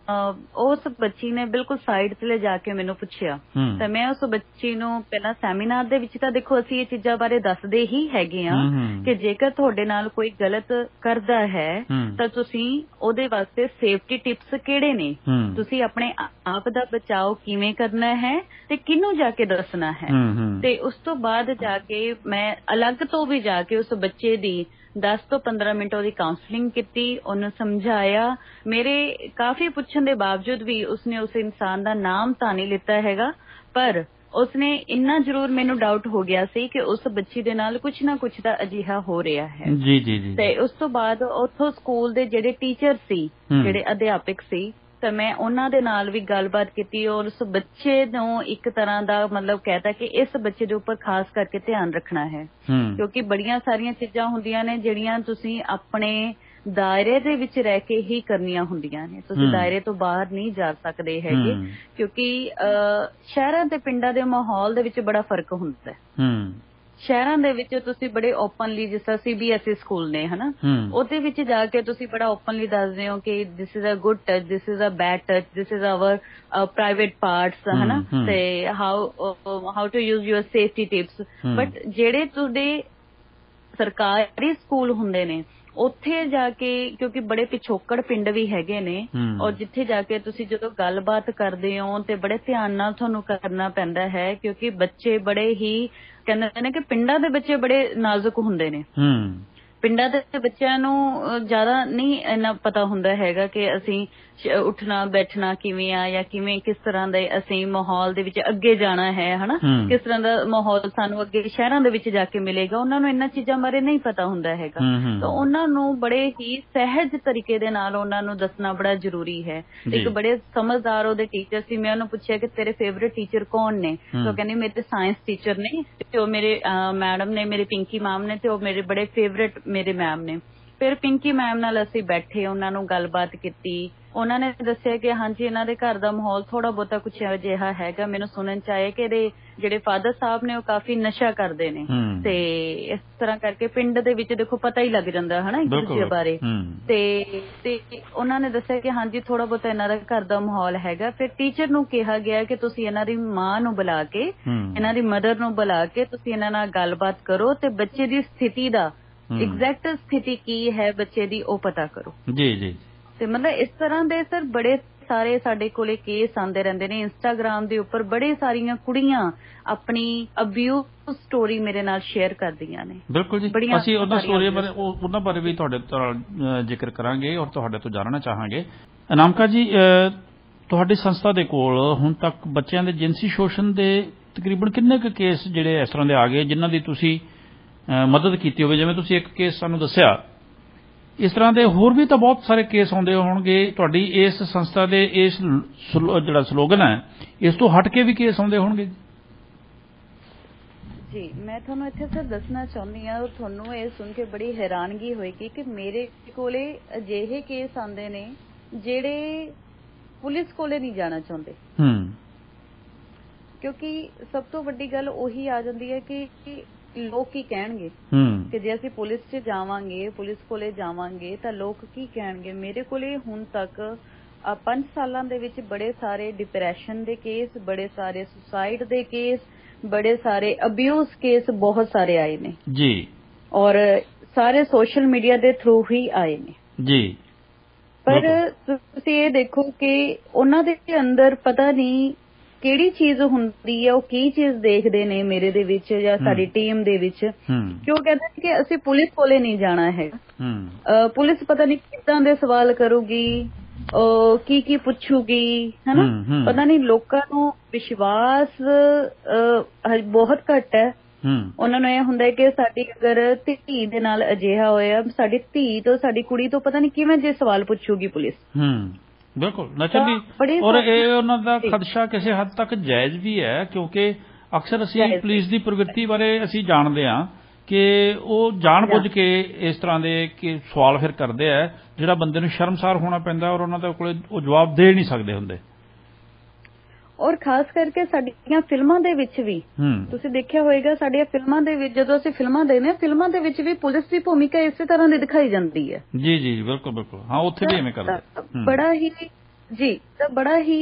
Speaker 2: ਉਸ ਬੱਚੀ ਨੇ ਬਿਲਕੁਲ ਸਾਈਡ ਤੇ ਲੈ ਜਾ ਕੇ ਮੈਨੂੰ ਪੁੱਛਿਆ ਤੇ ਮੈਂ ਉਸ ਬੱਚੀ ਨੂੰ ਪਹਿਲਾਂ ਸੈਮੀਨਾਰ ਦੇ ਵਿੱਚ ਤਾਂ ਦੇਖੋ ਅਸੀਂ ਇਹ ਚੀਜ਼ਾਂ ਬਾਰੇ ਦੱਸਦੇ ਹੀ ਹੈਗੇ ਆ ਕਿ ਜੇਕਰ ਤੁਹਾਡੇ ਨਾਲ ਕੋਈ ਗਲਤ ਕਰਦਾ ਹੈ ਤਾਂ ਤੁਸੀਂ ਉਹਦੇ ਵਾਸਤੇ ਸੇਫਟੀ ਟਿਪਸ ਕਿਹੜੇ ਨੇ, ਤੁਸੀਂ ਆਪਣੇ ਆਪ ਦਾ ਬਚਾਓ ਕਿਵੇਂ ਕਰਨਾ ਹੈ ਤੇ ਕਿਹਨੂੰ ਜਾ ਕੇ ਦੱਸਣਾ ਹੈ। ਤੇ ਉਸ ਤੋਂ ਬਾਅਦ ਜਾ ਕੇ ਮੈਂ ਅਲੱਗ ਤੋਂ ਵੀ ਜਾ ਕੇ ਉਸ ਬੱਚੇ ਦੀ 10 ਤੋਂ 15 ਮਿੰਟ ਉਹਦੀ ਕਾਉਂਸਲਿੰਗ ਕੀਤੀ, ਉਹਨੂੰ ਸਮਝਾਇਆ। ਮੇਰੇ ਕਾਫੀ ਪੁੱਛਣ ਦੇ ਬਾਵਜੂਦ ਵੀ ਉਸਨੇ ਉਸ ਇਨਸਾਨ ਦਾ ਨਾਮ ਤਾਂ ਨਹੀਂ ਲਿੱਤਾ ਹੈਗਾ, ਪਰ ਉਸਨੇ ਇੰਨਾ ਜ਼ਰੂਰ ਮੈਨੂੰ ਡਾਊਟ ਹੋ ਗਿਆ ਸੀ ਕਿ ਉਸ ਬੱਚੀ ਦੇ ਨਾਲ ਕੁਛ ਨਾ ਕੁਛ ਤਾਂ ਅਜਿਹਾ ਹੋ ਰਿਹਾ ਹੈ।
Speaker 1: ਜੀ ਜੀ ਜੀ।
Speaker 2: ਤੇ ਉਸ ਤੋਂ ਬਾਅਦ ਉੱਥੋਂ ਸਕੂਲ ਦੇ ਜਿਹੜੇ ਟੀਚਰ ਸੀ, ਜਿਹੜੇ ਅਧਿਆਪਕ ਸੀ, ਤਾਂ ਮੈਂ ਉਹਨਾਂ ਦੇ ਨਾਲ ਵੀ ਗੱਲਬਾਤ ਕੀਤੀ ਔਰ ਉਸ ਬੱਚੇ ਨੂੰ ਇੱਕ ਤਰ੍ਹਾਂ ਦਾ ਮਤਲਬ ਕਹਿਤਾ ਕਿ ਇਸ ਬੱਚੇ ਦੇ ਉੱਪਰ ਖਾਸ ਕਰਕੇ ਧਿਆਨ ਰੱਖਣਾ ਹੈ, ਕਿਉਂਕਿ ਬੜੀਆਂ ਸਾਰੀਆਂ ਚੀਜ਼ਾਂ ਹੁੰਦੀਆਂ ਨੇ ਜਿਹੜੀਆਂ ਤੁਸੀਂ ਆਪਣੇ ਦਾਇਰੇ ਦੇ ਵਿੱਚ ਰਹਿ ਕੇ ਹੀ ਕਰਨੀਆਂ ਹੁੰਦੀਆਂ ਨੇ, ਤੁਸੀਂ ਦਾਇਰੇ ਤੋਂ ਬਾਹਰ ਨਹੀਂ ਜਾ ਸਕਦੇ ਹੈਗੇ, ਕਿਉਂਕਿ ਸ਼ਹਿਰਾਂ ਤੇ ਪਿੰਡਾਂ ਦੇ ਮਾਹੌਲ ਦੇ ਵਿੱਚ ਬੜਾ ਫਰਕ ਹੁੰਦਾ ਹੈ। ਸ਼ਹਿਰਾਂ ਦੇ ਵਿੱਚ ਤੁਸੀਂ ਬੜੇ ਓਪਨਲੀ, ਜਿਸ ਤਰ੍ਹਾਂ CBSE ਸਕੂਲ ਨੇ ਹਨਾ, ਉਹਦੇ ਵਿੱਚ ਜਾ ਕੇ ਤੁਸੀਂ ਬੜਾ ਓਪਨਲੀ ਦੱਸਦੇ ਹੋ ਕਿ this is a good touch, this is a bad touch, this is our private parts ਹਨਾ, ਤੇ how to use your safety tips. But ਜਿਹੜੇ ਤੁਹਾਡੇ ਸਰਕਾਰੀ ਸਕੂਲ ਹੁੰਦੇ ਨੇ ਉੱਥੇ ਜਾ ਕੇ, ਕਿਉਂਕਿ ਬੜੇ ਪਿਛੋਕੜ ਪਿੰਡ ਵੀ ਹੈਗੇ ਨੇ, ਔਰ ਜਿੱਥੇ ਜਾ ਕੇ ਤੁਸੀਂ ਜਦੋਂ ਗੱਲਬਾਤ ਕਰਦੇ ਹੋ ਤੇ ਬੜੇ ਧਿਆਨ ਨਾਲ ਤੁਹਾਨੂੰ ਕਰਨਾ ਪੈਂਦਾ ਹੈ, ਕਿਉਂਕਿ ਬੱਚੇ ਬੜੇ ਹੀ ਕਹਿੰਦੇ ਨੇ ਕਿ ਪਿੰਡਾਂ ਦੇ ਬੱਚੇ ਬੜੇ ਨਾਜ਼ੁਕ ਹੁੰਦੇ ਨੇ। ਪਿੰਡਾਂ ਦੇ ਬੱਚਿਆਂ ਨੂੰ ਜ਼ਿਆਦਾ ਨਹੀਂ ਇੰਨਾ ਪਤਾ ਹੁੰਦਾ ਹੈਗਾ ਕਿ ਅਸੀਂ ਉੱਠਣਾ ਬੈਠਣਾ ਕਿਵੇਂ ਆ, ਜਾਂ ਕਿਵੇਂ ਕਿਸ ਤਰ੍ਹਾਂ ਦੇ ਅਸੀਂ ਮਾਹੌਲ ਦੇ ਵਿੱਚ ਅੱਗੇ ਜਾਣਾ ਹੈ ਹਨਾ, ਕਿਸ ਤਰ੍ਹਾਂ ਦਾ ਮਾਹੌਲ ਸਾਨੂੰ ਅੱਗੇ ਸ਼ਹਿਰਾਂ ਦੇ ਵਿੱਚ ਜਾ ਕੇ ਮਿਲੇਗਾ। ਉਹਨਾਂ ਨੂੰ ਇਹਨਾਂ ਚੀਜ਼ਾਂ ਬਾਰੇ ਨਹੀਂ ਪਤਾ ਹੁੰਦਾ ਹੈਗਾ, ਤਾਂ ਉਹਨਾਂ ਨੂੰ ਬੜੇ ਹੀ ਸਹਿਜ ਤਰੀਕੇ ਦੇ ਨਾਲ ਉਹਨਾਂ ਨੂੰ ਦੱਸਣਾ ਬੜਾ ਜ਼ਰੂਰੀ ਹੈ। ਇੱਕ ਬੜੇ ਸਮਝਦਾਰ ਉਹਦੇ ਟੀਚਰ ਸੀ, ਮੈਂ ਉਹਨੂੰ ਪੁੱਛਿਆ ਕਿ ਤੇਰੇ ਫੇਵਰੇਟ ਟੀਚਰ ਕੌਣ ਨੇ, ਤਾਂ ਉਹ ਕਹਿੰਦੀ ਮੇਰੇ ਸਾਇੰਸ ਟੀਚਰ ਨੇ, ਤੇ ਉਹ ਮੇਰੇ ਮੈਡਮ ਨੇ, ਮੇਰੇ ਪਿੰਕੀ ਮੈਮ ਨੇ, ਤੇ ਉਹ ਮੇਰੇ ਬੜੇ ਫੇਵਰੇਟ ਮੇਰੇ ਮੈਮ ਨੇ। ਫਿਰ ਪਿੰਕੀ ਮੈਮ ਨਾਲ ਅਸੀਂ ਬੈਠੇ, ਉਹਨਾਂ ਨੂੰ ਗੱਲਬਾਤ ਕੀਤੀ। ਉਹਨਾਂ ਨੇ ਦੱਸਿਆ ਕਿ ਹਾਂਜੀ ਇਹਨਾਂ ਦੇ ਘਰ ਦਾ ਮਾਹੌਲ ਥੋੜਾ ਬਹੁਤਾ ਕੁਛ ਅਜਿਹਾ ਹੈਗਾ, ਮੈਨੂੰ ਸੁਣਨ ਚ ਆਇਆ ਕਿ ਇਹਦੇ ਜਿਹੜੇ ਫਾਦਰ ਸਾਹਿਬ ਨੇ ਉਹ ਕਾਫੀ ਨਸ਼ਾ ਕਰਦੇ ਨੇ, ਤੇ ਇਸ ਤਰ੍ਹਾਂ ਕਰਕੇ ਪਿੰਡ ਦੇ ਵਿੱਚ ਦੇਖੋ ਪਤਾ ਹੀ ਲੱਗ ਜਾਂਦਾ ਹਨਾ ਇੱਕ ਦੂਜੇ ਬਾਰੇ। ਤੇ ਉਹਨਾਂ ਨੇ ਦੱਸਿਆ ਕਿ ਹਾਂਜੀ ਥੋੜਾ ਬਹੁਤਾ ਇਹਨਾਂ ਦਾ ਘਰ ਦਾ ਮਾਹੌਲ ਹੈਗਾ। ਫਿਰ ਟੀਚਰ ਨੂੰ ਕਿਹਾ ਗਿਆ ਕਿ ਤੁਸੀਂ ਇਹਨਾਂ ਦੀ ਮਾਂ ਨੂੰ ਬੁਲਾ ਕੇ, ਇਹਨਾਂ ਦੀ ਮਦਰ ਨੂੰ ਬੁਲਾ ਕੇ ਤੁਸੀਂ ਇਹਨਾਂ ਨਾਲ ਗੱਲਬਾਤ ਕਰੋ ਤੇ ਬੱਚੇ ਦੀ ਸਥਿਤੀ ਦਾ ਐਗਜ਼ੈਕਟ ਸਥਿਤੀ ਕੀ ਹੈ ਬੱਚੇ ਦੀ ਉਹ ਪਤਾ ਕਰੋ। ਜੀ ਜੀ। ਤੇ ਮਤਲਬ ਇਸ ਤਰ੍ਹਾਂ ਦੇ ਸਰ ਬੜੇ ਸਾਰੇ ਸਾਡੇ ਕੋਲੇ ਕੇਸ ਆਉਂਦੇ ਰਹਿੰਦੇ ਨੇ। ਇੰਸਟਾਗ੍ਰਾਮ ਦੇ ਉੱਪਰ ਬੜੇ ਸਾਰੀਆਂ ਕੁੜੀਆਂ ਆਪਣੀ ਅਬਿਊਜ਼ ਸਟੋਰੀ ਮੇਰੇ ਨਾਲ ਸ਼ੇਅਰ ਕਰਦੀਆਂ ਨੇ। ਬਿਲਕੁਲ ਜੀ, ਅਸੀਂ ਉਹਨਾਂ ਬਾਰੇ ਵੀ ਤੁਹਾਡੇ ਤੋਂ ਜ਼ਿਕਰ ਕਰਾਂਗੇ ਔਰ ਤੁਹਾਡੇ ਤੋਂ ਜਾਣਨਾ ਚਾਹਾਂਗੇ। ਅਨਾਮਿਕਾ ਜੀ, ਤੁਹਾਡੀ ਸੰਸਥਾ ਦੇ ਕੋਲ ਹੁਣ ਤੱਕ ਬੱਚਿਆਂ ਦੇ ਜਿਨਸੀ ਸ਼ੋਸ਼ਣ ਦੇ ਤਕਰੀਬਨ ਕਿੰਨੇ ਕੁ ਕੇਸ ਜਿਹੜੇ ਇਸ ਤਰ੍ਹਾਂ ਦੇ ਆ ਗਏ ਜਿਨ੍ਹਾਂ ਦੀ ਤੁਸੀਂ ਮਦਦ ਕੀਤੀ ਹੋਵੇ? ਜਿਵੇਂ ਤੁਸੀਂ ਇੱਕ ਕੇਸ ਸਾਨੂੰ ਦੱਸਿਆ, ਇਸ ਤਰ੍ਹਾਂ ਦੇ ਹੋਰ ਵੀ ਤਾਂ ਬਹੁਤ ਸਾਰੇ ਕੇਸ ਆਉਂਦੇ ਹੋਣਗੇ ਤੁਹਾਡੀ ਇਸ ਸੰਸਥਾ ਦੇ ਇਸ ਜਿਹੜਾ ਸਲੋਗਨ ਹੈ ਇਸ ਤੋਂ ਹਟ ਕੇ ਵੀ ਕੇਸ ਆਉਂਦੇ ਹੋਣਗੇ? ਜੀ, ਮੈਂ ਤੁਹਾਨੂੰ ਇੱਥੇ ਸਰ ਦੱਸਣਾ ਚਾਹੁੰਦੀ ਹਾਂ, ਤੁਹਾਨੂੰ ਇਹ ਸੁਣ ਕੇ ਬੜੀ ਹੈਰਾਨਗੀ ਹੋਏਗੀ ਕਿ ਮੇਰੇ ਕੋਲੇ ਅਜਿਹੇ ਕੇਸ ਆਉਂਦੇ ਨੇ ਜਿਹੜੇ ਪੁਲਿਸ ਕੋਲੇ ਨਹੀਂ ਜਾਣਾ ਚਾਹੁੰਦੇ। ਕਿਉਂਕਿ ਸਭ ਤੋਂ ਵੱਡੀ ਗੱਲ ਉਹੀ ਆ ਜਾਂਦੀ ਹੈ ਕਿ ਲੋਕ ਕੀ ਕਹਿਣਗੇ, ਕਿ ਜੇ ਅਸੀਂ ਪੁਲਿਸ 'ਚ ਜਾਵਾਂਗੇ, ਪੁਲਿਸ ਕੋਲੇ ਜਾਵਾਂਗੇ ਤਾਂ ਲੋਕ ਕੀ ਕਹਿਣਗੇ। ਮੇਰੇ ਕੋਲੇ ਹੁਣ ਤੱਕ 5 ਸਾਲਾਂ ਦੇ ਵਿੱਚ ਬੜੇ ਸਾਰੇ ਡਿਪਰੈਸ਼ਨ ਦੇ ਕੇਸ, ਬੜੇ ਸਾਰੇ ਸੁਸਾਈਡ ਦੇ ਕੇਸ, ਬੜੇ ਸਾਰੇ ਅਬਿਊਜ਼ ਕੇਸ ਬਹੁਤ ਸਾਰੇ ਆਏ ਨੇ ਜੀ, ਔਰ ਸਾਰੇ ਸੋਸ਼ਲ ਮੀਡੀਆ ਦੇ ਥਰੂ ਹੀ ਆਏ ਨੇ ਜੀ। ਪਰ ਤੁਸੀਂ ਇਹ ਦੇਖੋ ਕਿ ਉਹਨਾਂ ਦੇ ਅੰਦਰ ਪਤਾ ਨਹੀਂ ਕਿਹੜੀ ਚੀਜ਼ ਹੁੰਦੀ ਹੈ, ਉਹ ਕੀ ਚੀਜ਼ ਦੇਖਦੇ ਨੇ ਮੇਰੇ ਦੇ ਵਿੱਚ ਜਾਂ ਸਾਡੀ ਟੀਮ ਦੇ ਵਿੱਚ, ਕਿਉਂ ਕਹਿੰਦੇ ਨੇ ਕਿ ਅਸੀਂ ਪੁਲਿਸ ਕੋਲੇ ਨਹੀਂ ਜਾਣਾ ਹੈਗਾ। ਪੁਲਿਸ ਪਤਾ ਨਹੀਂ ਕਿੱਦਾਂ ਦੇ ਸਵਾਲ ਕਰੂਗੀ, ਕੀ ਪੁੱਛੂਗੀ ਹਨਾ, ਪਤਾ ਨਹੀਂ। ਲੋਕਾਂ ਨੂੰ ਵਿਸ਼ਵਾਸ ਬਹੁਤ ਘੱਟ ਹੈ। ਉਹਨਾਂ ਨੂੰ ਇਹ ਹੁੰਦਾ ਕਿ ਸਾਡੀ ਅਗਰ ਧੀ ਦੇ ਨਾਲ ਅਜਿਹਾ ਹੋਇਆ, ਸਾਡੀ ਧੀ ਤੋਂ ਸਾਡੀ ਕੁੜੀ ਤੋਂ ਪਤਾ ਨਹੀਂ ਕਿਵੇਂ ਜੇ ਸਵਾਲ ਪੁੱਛੂਗੀ ਪੁਲਿਸ। ਬਿਲਕੁਲ ਨਚਲੀ, ਔਰ ਇਹ ਉਹਨਾਂ ਦਾ ਖਦਸ਼ਾ ਕਿਸੇ ਹੱਦ ਤੱਕ ਜਾਇਜ਼ ਵੀ ਹੈ, ਕਿਉਂਕਿ ਅਕਸਰ ਅਸੀਂ ਪੁਲਿਸ ਦੀ ਪ੍ਰਵਿਰਤੀ ਬਾਰੇ ਅਸੀਂ ਜਾਣਦੇ ਹਾਂ ਕਿ ਉਹ ਜਾਣ ਬੁੱਝ ਕੇ ਇਸ ਤਰ੍ਹਾਂ ਦੇ ਸਵਾਲ ਫਿਰ ਕਰਦੇ ਆ ਜਿਹੜਾ ਬੰਦੇ ਨੂੰ ਸ਼ਰਮਸਾਰ ਹੋਣਾ ਪੈਂਦਾ, ਔਰ ਉਹਨਾਂ ਦੇ ਕੋਲ ਉਹ ਜਵਾਬ ਦੇ ਨਹੀਂ ਸਕਦੇ ਹੁੰਦੇ। ਔਰ ਖਾਸ ਕਰਕੇ ਸਾਡੀਆਂ ਫਿਲਮਾਂ ਦੇ ਵਿੱਚ ਵੀ ਤੁਸੀਂ ਦੇਖਿਆ ਹੋਏਗਾ, ਸਾਡੀਆਂ ਫਿਲਮਾਂ ਦੇ ਵਿੱਚ ਜਦੋਂ ਅਸੀਂ ਫਿਲਮਾਂ ਦੇਖਦੇ ਹਾਂ, ਫਿਲਮਾਂ ਦੇ ਵਿੱਚ ਵੀ ਪੁਲਿਸ ਦੀ ਭੂਮਿਕਾ ਇਸੇ ਤਰ੍ਹਾਂ ਦੀ ਦਿਖਾਈ ਜਾਂਦੀ ਹੈ।
Speaker 1: ਜੀ ਜੀ ਬਿਲਕੁਲ ਬਿਲਕੁਲ, ਹਾਂ ਉੱਥੇ ਵੀ ਐਵੇਂ ਕਰਦੇ
Speaker 2: ਬੜਾ ਹੀ ਜੀ, ਤਾਂ ਬੜਾ ਹੀ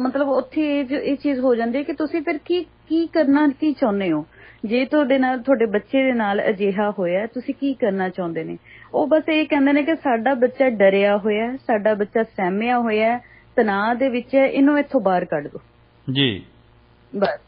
Speaker 2: ਮਤਲਬ ਉੱਥੇ ਇਹ ਚੀਜ਼ ਹੋ ਜਾਂਦੀ ਹੈ ਕਿ ਤੁਸੀਂ ਫਿਰ ਕੀ ਕਰਨਾ ਕੀ ਚਾਹੁੰਦੇ ਹੋ। ਜੇ ਤੁਹਾਡੇ ਨਾਲ ਤੁਹਾਡੇ ਬੱਚੇ ਦੇ ਨਾਲ ਅਜਿਹਾ ਹੋਇਆ, ਤੁਸੀਂ ਕੀ ਕਰਨਾ ਚਾਹੁੰਦੇ ਨੇ। ਉਹ ਬਸ ਇਹ ਕਹਿੰਦੇ ਨੇ ਕਿ ਸਾਡਾ ਬੱਚਾ ਡਰਿਆ ਹੋਇਆ, ਸਾਡਾ ਬੱਚਾ ਸਹਿਮਿਆ ਹੋਇਆ, ਤਣਾਅ ਦੇ ਵਿੱਚ ਹੈ, ਇਹਨੂੰ ਇੱਥੋਂ ਬਾਹਰ ਕੱਢ ਦਿਓ ਜੀ। ਬਸ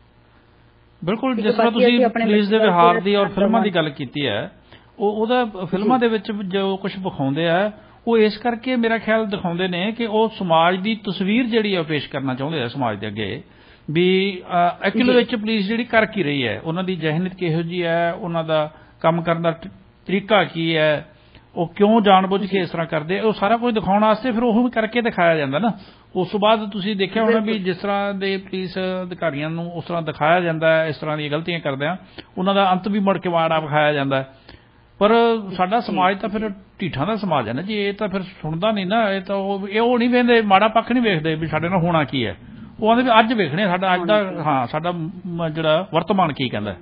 Speaker 1: ਬਿਲਕੁਲ, ਜਿਸ ਤਰ੍ਹਾਂ ਤੁਸੀਂ ਪੁਲਿਸ ਦੇ ਵਿਹਾਰ ਦੀ ਔਰ ਫਿਲਮਾਂ ਦੀ ਗੱਲ ਕੀਤੀ ਹੈ, ਉਹਦਾ ਫਿਲਮਾਂ ਦੇ ਵਿੱਚ ਜੋ ਕੁਝ ਵਿਖਾਉਂਦੇ ਆ ਉਹ ਇਸ ਕਰਕੇ ਮੇਰਾ ਖਿਆਲ ਦਿਖਾਉਂਦੇ ਨੇ ਕਿ ਉਹ ਸਮਾਜ ਦੀ ਤਸਵੀਰ ਜਿਹੜੀ ਆ ਪੇਸ਼ ਕਰਨਾ ਚਾਹੁੰਦੇ ਆ ਸਮਾਜ ਦੇ ਅੱਗੇ, ਵੀ ਐਕਚੁਅਲ ਵਿੱਚ ਪੁਲਿਸ ਜਿਹੜੀ ਕਰ ਕੀ ਰਹੀ ਹੈ, ਉਹਨਾਂ ਦੀ ਜਹਿਨੀਅਤ ਕਿਹੋ ਜਿਹੀ ਹੈ, ਉਹਨਾਂ ਦਾ ਕੰਮ ਕਰਨ ਦਾ ਤਰੀਕਾ ਕੀ ਹੈ, ਉਹ ਕਿਉਂ ਜਾਣਬੁੱਝ ਕੇ ਇਸ ਤਰ੍ਹਾਂ ਕਰਦੇ, ਉਹ ਸਾਰਾ ਕੁਝ ਦਿਖਾਉਣ ਵਾਸਤੇ ਫਿਰ ਉਹ ਵੀ ਕਰਕੇ ਦਿਖਾਇਆ ਜਾਂਦਾ ਨਾ। ਉਸ ਤੋਂ ਬਾਅਦ ਤੁਸੀਂ ਦੇਖਿਆ ਹੋਣਾ ਵੀ ਜਿਸ ਤਰ੍ਹਾਂ ਦੇ ਪੁਲਿਸ ਅਧਿਕਾਰੀਆਂ ਨੂੰ ਉਸ ਤਰ੍ਹਾਂ ਦਿਖਾਇਆ ਜਾਂਦਾ ਹੈ, ਇਸ ਤਰ੍ਹਾਂ ਦੀਆਂ ਗਲਤੀਆਂ ਕਰਦਿਆਂ ਉਹਨਾਂ ਦਾ ਅੰਤ ਵੀ ਮੁੜ ਕੇ ਮਾੜਾ ਵਿਖਾਇਆ ਜਾਂਦਾ। ਪਰ ਸਾਡਾ ਸਮਾਜ ਤਾਂ ਫਿਰ ਢੀਠਾਂ ਦਾ ਸਮਾਜ ਹੈ ਨਾ ਜੀ, ਇਹ ਤਾਂ ਫਿਰ ਸੁਣਦਾ ਨਹੀਂ ਨਾ, ਇਹ ਤਾਂ ਉਹ ਨਹੀਂ ਵੇਖਦੇ, ਮਾੜਾ ਪੱਖ ਨਹੀਂ ਵੇਖਦੇ ਵੀ ਸਾਡੇ ਨਾਲ ਹੋਣਾ ਕੀ ਹੈ, ਉਹ ਆਂਦੇ ਵੀ ਅੱਜ ਵੇਖਣੇ ਸਾਡਾ ਅੱਜ ਦਾ, ਹਾਂ ਸਾਡਾ ਜਿਹੜਾ ਵਰਤਮਾਨ ਕੀ ਕਹਿੰਦਾ,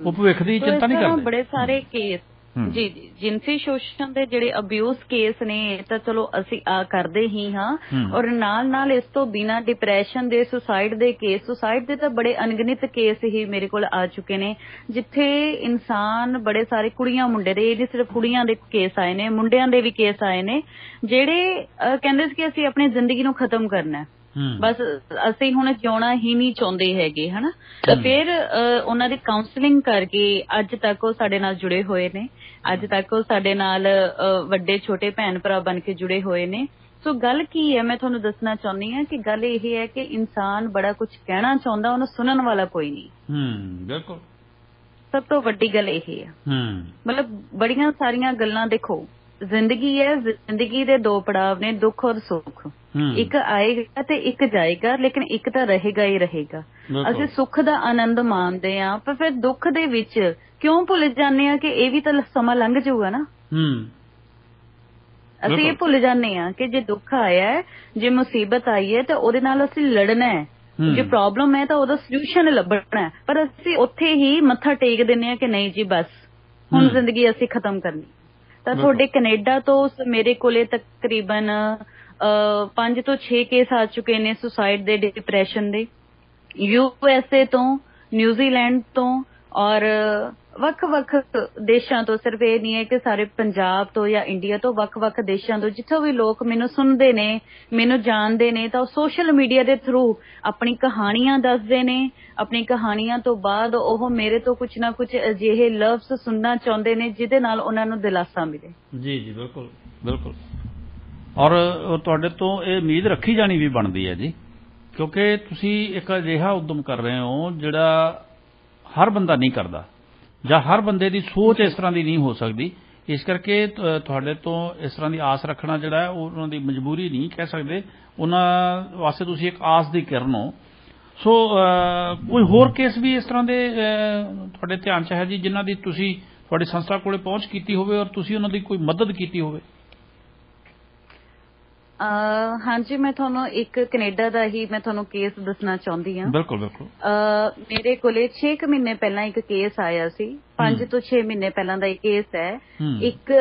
Speaker 1: ਉਹ ਭਵਿੱਖ ਦੀ ਚਿੰਤਾ ਨਹੀਂ ਕਰਦੇ।
Speaker 2: ਬੜੇ ਸਾਰੇ ਕੇਸ ਜੀ ਜਿਨਸੀ ਸ਼ੋਸ਼ਣ ਦੇ ਜਿਹੜੇ ਅਬਿਊਜ਼ ਕੇਸ ਨੇ, ਇਹ ਤਾਂ ਚਲੋ ਅਸੀਂ ਕਰਦੇ ਹੀ ਹਾਂ, ਔਰ ਨਾਲ ਇਸ ਤੋਂ ਬਿਨਾਂ ਡਿਪਰੈਸ਼ਨ ਦੇ, ਸੁਸਾਈਡ ਦੇ ਕੇਸ, ਸੁਸਾਈਡ ਦੇ ਤਾਂ ਬੜੇ ਅਣਗਿਣਤ ਕੇਸ ਹੀ ਮੇਰੇ ਕੋਲ ਆ ਚੁੱਕੇ ਨੇ, ਜਿੱਥੇ ਇਨਸਾਨ ਬੜੇ ਸਾਰੇ ਕੁੜੀਆਂ ਮੁੰਡੇ ਦੇ, ਇਹ ਨਹੀਂ ਸਿਰਫ ਕੁੜੀਆਂ ਦੇ ਕੇਸ ਆਏ ਨੇ, ਮੁੰਡਿਆਂ ਦੇ ਵੀ ਕੇਸ ਆਏ ਨੇ, ਜਿਹੜੇ ਕਹਿੰਦੇ ਸੀ ਕਿ ਅਸੀਂ ਆਪਣੀ ਜ਼ਿੰਦਗੀ ਨੂੰ ਖਤਮ ਕਰਨਾ, ਬਸ ਅਸੀਂ ਹੁਣ ਜਿਉਣਾ ਹੀ ਨਹੀਂ ਚਾਹੁੰਦੇ ਹੈਗੇ, ਹਨਾ। ਤਾਂ ਫਿਰ ਉਹਨਾਂ ਦੀ ਕਾਉਂਸਲਿੰਗ ਕਰਕੇ ਅੱਜ ਤੱਕ ਉਹ ਸਾਡੇ ਨਾਲ ਜੁੜੇ ਹੋਏ ਨੇ, ਅੱਜ ਤੱਕ ਉਹ ਸਾਡੇ ਨਾਲ ਵੱਡੇ ਛੋਟੇ ਭੈਣ ਭਰਾ ਬਣ ਕੇ ਜੁੜੇ ਹੋਏ ਨੇ। ਸੋ ਗੱਲ ਕੀ ਹੈ, ਮੈਂ ਤੁਹਾਨੂੰ ਦੱਸਣਾ ਚਾਹੁੰਦੀ ਹਾਂ ਕਿ ਗੱਲ ਇਹ ਹੈ ਕਿ ਇਨਸਾਨ ਬੜਾ ਕੁਝ ਕਹਿਣਾ ਚਾਹੁੰਦਾ, ਉਹਨੂੰ ਸੁਣਨ ਵਾਲਾ ਕੋਈ ਨਹੀਂ।
Speaker 1: ਬਿਲਕੁਲ,
Speaker 2: ਸਭ ਤੋਂ ਵੱਡੀ ਗੱਲ ਇਹ ਹੈ। ਮਤਲਬ ਬੜੀਆਂ ਸਾਰੀਆਂ ਗੱਲਾਂ, ਦੇਖੋ ਜ਼ਿੰਦਗੀ ਹੈ, ਜ਼ਿੰਦਗੀ ਦੇ ਦੋ ਪੜਾਵ ਨੇ, ਦੁੱਖ ਔਰ ਸੁੱਖ। ਇੱਕ ਆਏਗਾ ਤੇ ਇੱਕ ਜਾਏਗਾ, ਲੇਕਿਨ ਇੱਕ ਤਾਂ ਰਹੇਗਾ ਹੀ ਰਹੇਗਾ। ਅਸੀਂ ਸੁੱਖ ਦਾ ਆਨੰਦ ਮਾਣਦੇ ਹਾਂ, ਪਰ ਫਿਰ ਦੁੱਖ ਦੇ ਵਿੱਚ ਕਿਉਂ ਭੁੱਲ ਜਾਂਦੇ ਹਾਂ ਕਿ ਇਹ ਵੀ ਤਾਂ ਸਮਾਂ ਲੰਘ ਜਾਊਗਾ ਨਾ। ਅਸੀਂ ਇਹ ਭੁੱਲ ਜਾਂਦੇ ਹਾਂ ਕਿ ਜੇ ਦੁੱਖ ਆਇਆ ਹੈ, ਜੇ ਮੁਸੀਬਤ ਆਈ ਹੈ, ਤਾਂ ਉਹਦੇ ਨਾਲ ਅਸੀਂ ਲੜਨਾ ਹੈ, ਜੇ ਪ੍ਰੋਬਲਮ ਹੈ ਤਾਂ ਉਹਦਾ ਸੋਲੂਸ਼ਨ ਲੱਭਣਾ ਹੈ। ਪਰ ਅਸੀਂ ਉੱਥੇ ਹੀ ਮੱਥਾ ਟੇਕ ਦਿੰਦੇ ਹਾਂ ਕਿ ਨਹੀਂ ਜੀ ਬਸ ਹੁਣ ਜ਼ਿੰਦਗੀ ਅਸੀਂ ਖਤਮ ਕਰਨੀ। ਤਾਂ ਤੁਹਾਡੇ ਕੈਨੇਡਾ ਤੋਂ ਮੇਰੇ ਕੋਲੇ ਤਕਰੀਬਨ 5 ਤੋਂ 6 ਕੇਸ ਆ ਚੁੱਕੇ ਨੇ ਸੁਸਾਈਡ ਦੇ, ਡਿਪਰੈਸ਼ਨ ਦੇ। USA ਤੋਂ, ਨਿਊਜ਼ੀਲੈਂਡ ਤੋਂ ਔਰ ਵੱਖ-ਵੱਖ ਦੇਸ਼ਾਂ ਤੋਂ, ਸਿਰਫ ਇਹ ਨਹੀਂ ਹੈ ਕਿ ਸਾਰੇ ਪੰਜਾਬ ਤੋਂ ਜਾਂ ਇੰਡੀਆ ਤੋਂ, ਵੱਖ-ਵੱਖ ਦੇਸ਼ਾਂ ਤੋਂ ਜਿੱਥੋਂ ਵੀ ਲੋਕ ਮੈਨੂੰ ਸੁਣਦੇ ਨੇ, ਮੈਨੂੰ ਜਾਣਦੇ ਨੇ, ਤਾਂ ਉਹ ਸੋਸ਼ਲ ਮੀਡੀਆ ਦੇ ਥਰੂ ਆਪਣੀ ਕਹਾਣੀਆਂ ਦੱਸਦੇ ਨੇ। ਆਪਣੀ ਕਹਾਣੀਆਂ ਤੋਂ ਬਾਅਦ ਉਹ ਮੇਰੇ ਤੋਂ ਕੁਝ ਨਾ ਕੁਝ ਅਜਿਹੇ ਲਫ਼ਜ਼ ਸੁਣਨਾ ਚਾਹੁੰਦੇ ਨੇ ਜਿਹਦੇ ਨਾਲ ਉਹਨਾਂ ਨੂੰ ਦਿਲਾਸਾ ਮਿਲੇ। ਜੀ ਜੀ ਬਿਲਕੁਲ ਬਿਲਕੁਲ, ਔਰ ਤੁਹਾਡੇ ਤੋਂ ਇਹ ਉਮੀਦ ਰੱਖੀ ਜਾਣੀ ਵੀ ਬਣਦੀ ਹੈ ਜੀ, ਕਿਉਂਕਿ ਤੁਸੀਂ ਇੱਕ ਅਜਿਹਾ ਉਦਮ ਕਰ ਰਹੇ ਹੋ ਜਿਹੜਾ ਹਰ ਬੰਦਾ ਨਹੀਂ ਕਰਦਾ, ਜਾਂ ਹਰ ਬੰਦੇ ਦੀ ਸੋਚ ਇਸ ਤਰ੍ਹਾਂ ਦੀ ਨਹੀਂ ਹੋ ਸਕਦੀ। ਇਸ ਕਰਕੇ ਤੁਹਾਡੇ ਤੋਂ ਇਸ ਤਰ੍ਹਾਂ ਦੀ ਆਸ ਰੱਖਣਾ ਜਿਹੜਾ ਹੈ ਉਹ ਉਹਨਾਂ ਦੀ ਮਜਬੂਰੀ ਨਹੀਂ ਕਹਿ ਸਕਦੇ, ਉਹਨਾਂ ਵਾਸਤੇ ਤੁਸੀਂ ਇੱਕ ਆਸ ਦੀ ਕਿਰਨ ਹੋ। ਸੋ ਕੋਈ ਹੋਰ ਕੇਸ ਵੀ ਇਸ ਤਰ੍ਹਾਂ ਦੇ ਤੁਹਾਡੇ ਧਿਆਨ 'ਚ ਹੈ ਜੀ, ਜਿਨ੍ਹਾਂ ਦੀ ਤੁਸੀਂ ਤੁਹਾਡੀ ਸੰਸਥਾ ਕੋਲੇ ਪਹੁੰਚ ਕੀਤੀ ਹੋਵੇ ਔਰ ਤੁਸੀਂ ਉਹਨਾਂ ਦੀ ਕੋਈ ਮਦਦ ਕੀਤੀ ਹੋਵੇ? ਹਾਂਜੀ, ਮੈਂ ਤੁਹਾਨੂੰ ਇੱਕ ਕੈਨੇਡਾ ਦਾ ਹੀ ਮੈਂ ਤੁਹਾਨੂੰ ਕੇਸ ਦੱਸਣਾ ਚਾਹੁੰਦੀ ਹਾਂ।
Speaker 1: ਬਿਲਕੁਲ ਬਿਲਕੁਲ।
Speaker 2: ਮੇਰੇ ਕੋਲੇ 6 ਮਹੀਨੇ ਪਹਿਲਾਂ ਇੱਕ ਕੇਸ ਆਇਆ ਸੀ, 5 ਤੋਂ 6 ਮਹੀਨੇ ਪਹਿਲਾਂ ਦਾ ਇਹ ਕੇਸ ਹੈ। ਇੱਕ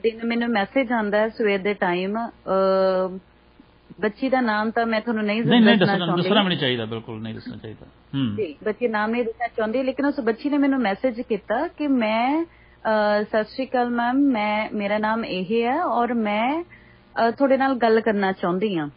Speaker 2: ਦਿਨ ਮੈਨੂੰ ਮੈਸੇਜ ਆਉਂਦਾ ਹੈ ਸਵੇਰ ਦੇ ਟਾਈਮ, ਬੱਚੀ ਦਾ ਨਾਮ ਤਾਂ ਮੈਂ ਤੁਹਾਨੂੰ ਨਹੀਂ ਦੱਸਣਾ ਚਾਹੁੰਦੀ,
Speaker 1: ਦੱਸਣਾ ਵੀ ਨਹੀਂ ਚਾਹੀਦਾ, ਬਿਲਕੁਲ ਨਹੀਂ ਦੱਸਣਾ ਚਾਹੀਦਾ
Speaker 2: ਜੀ, ਬੱਚੀ ਨਾਮ ਨਹੀਂ ਦੱਸਣਾ ਚਾਹੁੰਦੀ, ਲੇਕਿਨ ਉਸ ਬੱਚੀ ਨੇ ਮੈਨੂੰ ਮੈਸੇਜ ਕੀਤਾ ਕਿ ਮੈਂ ਸਤਿ ਸ਼੍ਰੀ ਅਕਾਲ ਮੈਮ, ਮੇਰਾ ਨਾਮ ਇਹ ਹੈ ਔਰ ਮੈਂ ਤੁਹਾਡੇ ਨਾਲ ਗੱਲ ਕਰਨਾ ਚਾਹੁੰਦੀ ਹਾਂ।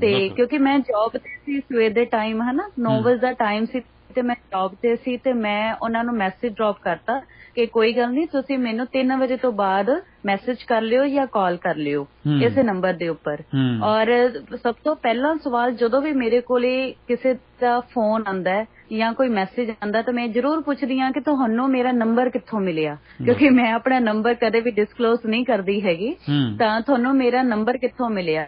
Speaker 2: ਤੇ ਕਿਉਂਕਿ ਮੈਂ ਜੌਬ ਤੇ ਸੀ ਸਵੇਰ ਦੇ ਟਾਈਮ, ਹਨਾ 9 ਵਜੇ ਦਾ ਟਾਈਮ ਸੀ ਤੇ ਮੈਂ ਜੌਬ ਤੇ ਸੀ, ਤੇ ਮੈਂ ਉਹਨਾਂ ਨੂੰ ਮੈਸੇਜ ਡ੍ਰੌਪ ਕਰਤਾ ਕਿ ਕੋਈ ਗੱਲ ਨਹੀਂ, ਤੁਸੀਂ ਮੈਨੂੰ 3 ਵਜੇ ਤੋਂ ਬਾਅਦ ਮੈਸੇਜ ਕਰ ਲਿਓ ਜਾਂ ਕਾਲ ਕਰ ਲਿਓ ਇਸੇ ਨੰਬਰ ਦੇ ਉੱਪਰ। ਔਰ ਸਭ ਤੋਂ ਪਹਿਲਾ ਸਵਾਲ, ਜਦੋਂ ਵੀ ਮੇਰੇ ਕੋਲੇ ਕਿਸੇ ਦਾ ਫੋਨ ਆਉਂਦਾ ਜਾਂ ਕੋਈ ਮੈਸੇਜ ਆਉਂਦਾ ਤਾਂ ਮੈਂ ਜ਼ਰੂਰ ਪੁੱਛਦੀ ਹਾਂ ਕਿ ਤੁਹਾਨੂੰ ਮੇਰਾ ਨੰਬਰ ਕਿੱਥੋਂ ਮਿਲਿਆ, ਕਿਉਂਕਿ ਮੈਂ ਆਪਣਾ ਨੰਬਰ ਕਦੇ ਵੀ ਡਿਸਕਲੋਜ਼ ਨਹੀਂ ਕਰਦੀ ਹੈਗੀ। ਤਾਂ ਤੁਹਾਨੂੰ ਮੇਰਾ ਨੰਬਰ ਕਿੱਥੋਂ ਮਿਲਿਆ?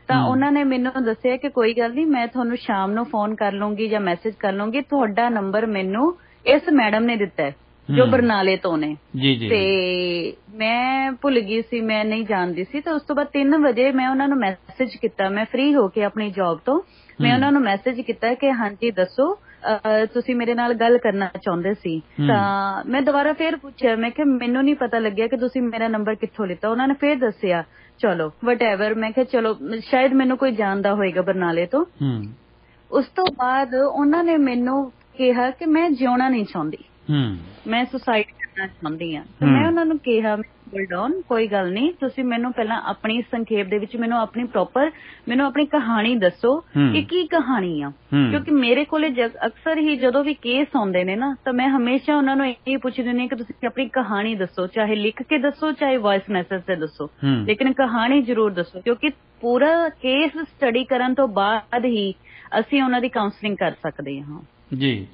Speaker 2: ਤਾਂ ਉਹਨਾਂ ਨੇ ਮੈਨੂੰ ਦੱਸਿਆ ਕਿ ਕੋਈ ਗੱਲ ਨਹੀਂ, ਮੈਂ ਤੁਹਾਨੂੰ ਸ਼ਾਮ ਨੂੰ ਫੋਨ ਕਰ ਲੂੰਗੀ ਜਾਂ ਮੈਸੇਜ ਕਰ ਲੂੰਗੀ, ਤੁਹਾਡਾ ਨੰਬਰ ਮੈਨੂੰ ਇਸ ਮੈਡਮ ਨੇ ਦਿੱਤਾ ਹੈ। ਜੋ ਬਰਨਾਲੇ ਤੋਂ ਨੇ
Speaker 1: ਜੀ
Speaker 2: ਤੇ ਮੈਂ ਭੁੱਲ ਗਈ ਸੀ, ਮੈਂ ਨਹੀਂ ਜਾਣਦੀ ਸੀ। ਤੇ ਉਸ ਤੋਂ ਬਾਅਦ 3 ਵਜੇ ਮੈਂ ਉਹਨਾਂ ਨੂੰ ਮੈਸੇਜ ਕੀਤਾ, ਮੈਂ ਫ੍ਰੀ ਹੋ ਕੇ ਆਪਣੀ ਜੌਬ ਤੋਂ ਮੈਂ ਉਹਨਾਂ ਨੂੰ ਮੈਸੇਜ ਕੀਤਾ ਕਿ ਹਾਂਜੀ ਦੱਸੋ ਤੁਸੀਂ ਮੇਰੇ ਨਾਲ ਗੱਲ ਕਰਨਾ ਚਾਹੁੰਦੇ ਸੀ। ਤਾਂ ਮੈਂ ਦੁਬਾਰਾ ਫੇਰ ਪੁੱਛਿਆ, ਮੈਂ ਕਿਹਾ ਮੈਨੂੰ ਨਹੀਂ ਪਤਾ ਲੱਗਿਆ ਕਿ ਤੁਸੀਂ ਮੇਰਾ ਨੰਬਰ ਕਿੱਥੋਂ ਲਿੱਤਾ। ਉਹਨਾਂ ਨੇ ਫੇਰ ਦੱਸਿਆ, ਚਲੋ ਵਟਐਵਰ। ਮੈਂ ਕਿਹਾ ਚਲੋ ਸ਼ਾਇਦ ਮੈਨੂੰ ਕੋਈ ਜਾਣਦਾ ਹੋਏਗਾ ਬਰਨਾਲੇ ਤੋਂ। ਉਸ ਤੋਂ ਬਾਅਦ ਉਹਨਾਂ ਨੇ ਮੈਨੂੰ ਕਿਹਾ ਕਿ ਮੈਂ ਜਿਉਣਾ ਨਹੀਂ ਚਾਹੁੰਦੀ, ਮੈਂ ਸੁਸਾਈਡ ਕਰਨਾ ਚਾਹੁੰਦੀ ਹਾਂ। ਤੇ ਮੈਂ ਉਹਨਾਂ ਨੂੰ ਕਿਹਾ ਹੋਲਡ ਔਨ, ਕੋਈ ਗੱਲ ਨਹੀਂ, ਤੁਸੀਂ ਮੈਨੂੰ ਪਹਿਲਾਂ ਆਪਣੀ ਸੰਖੇਪ ਦੇ ਵਿੱਚ ਮੈਨੂੰ ਆਪਣੀ ਕਹਾਣੀ ਦੱਸੋ ਕਿ ਕੀ ਕਹਾਣੀ ਆ। ਕਿਉਂਕਿ ਮੇਰੇ ਕੋਲੇ ਅਕਸਰ ਹੀ ਜਦੋਂ ਵੀ ਕੇਸ ਆਉਂਦੇ ਨੇ ਨਾ, ਤਾਂ ਮੈਂ ਹਮੇਸ਼ਾ ਉਹਨਾਂ ਨੂੰ ਇਹ ਪੁੱਛਦੀ ਹੁੰਦੀ ਹਾਂ ਕਿ ਤੁਸੀਂ ਆਪਣੀ ਕਹਾਣੀ ਦੱਸੋ, ਚਾਹੇ ਲਿਖ ਕੇ ਦੱਸੋ ਚਾਹੇ ਵੌਇਸ ਮੈਸੇਜ ਤੇ ਦੱਸੋ, ਲੇਕਿਨ ਕਹਾਣੀ ਜ਼ਰੂਰ ਦੱਸੋ। ਕਿਉਂਕਿ ਪੂਰਾ ਕੇਸ ਸਟੱਡੀ ਕਰਨ ਤੋਂ ਬਾਅਦ ਹੀ ਅਸੀਂ ਉਹਨਾਂ ਦੀ ਕਾਉਂਸਲਿੰਗ ਕਰ ਸਕਦੇ ਹਾਂ ਜੀ।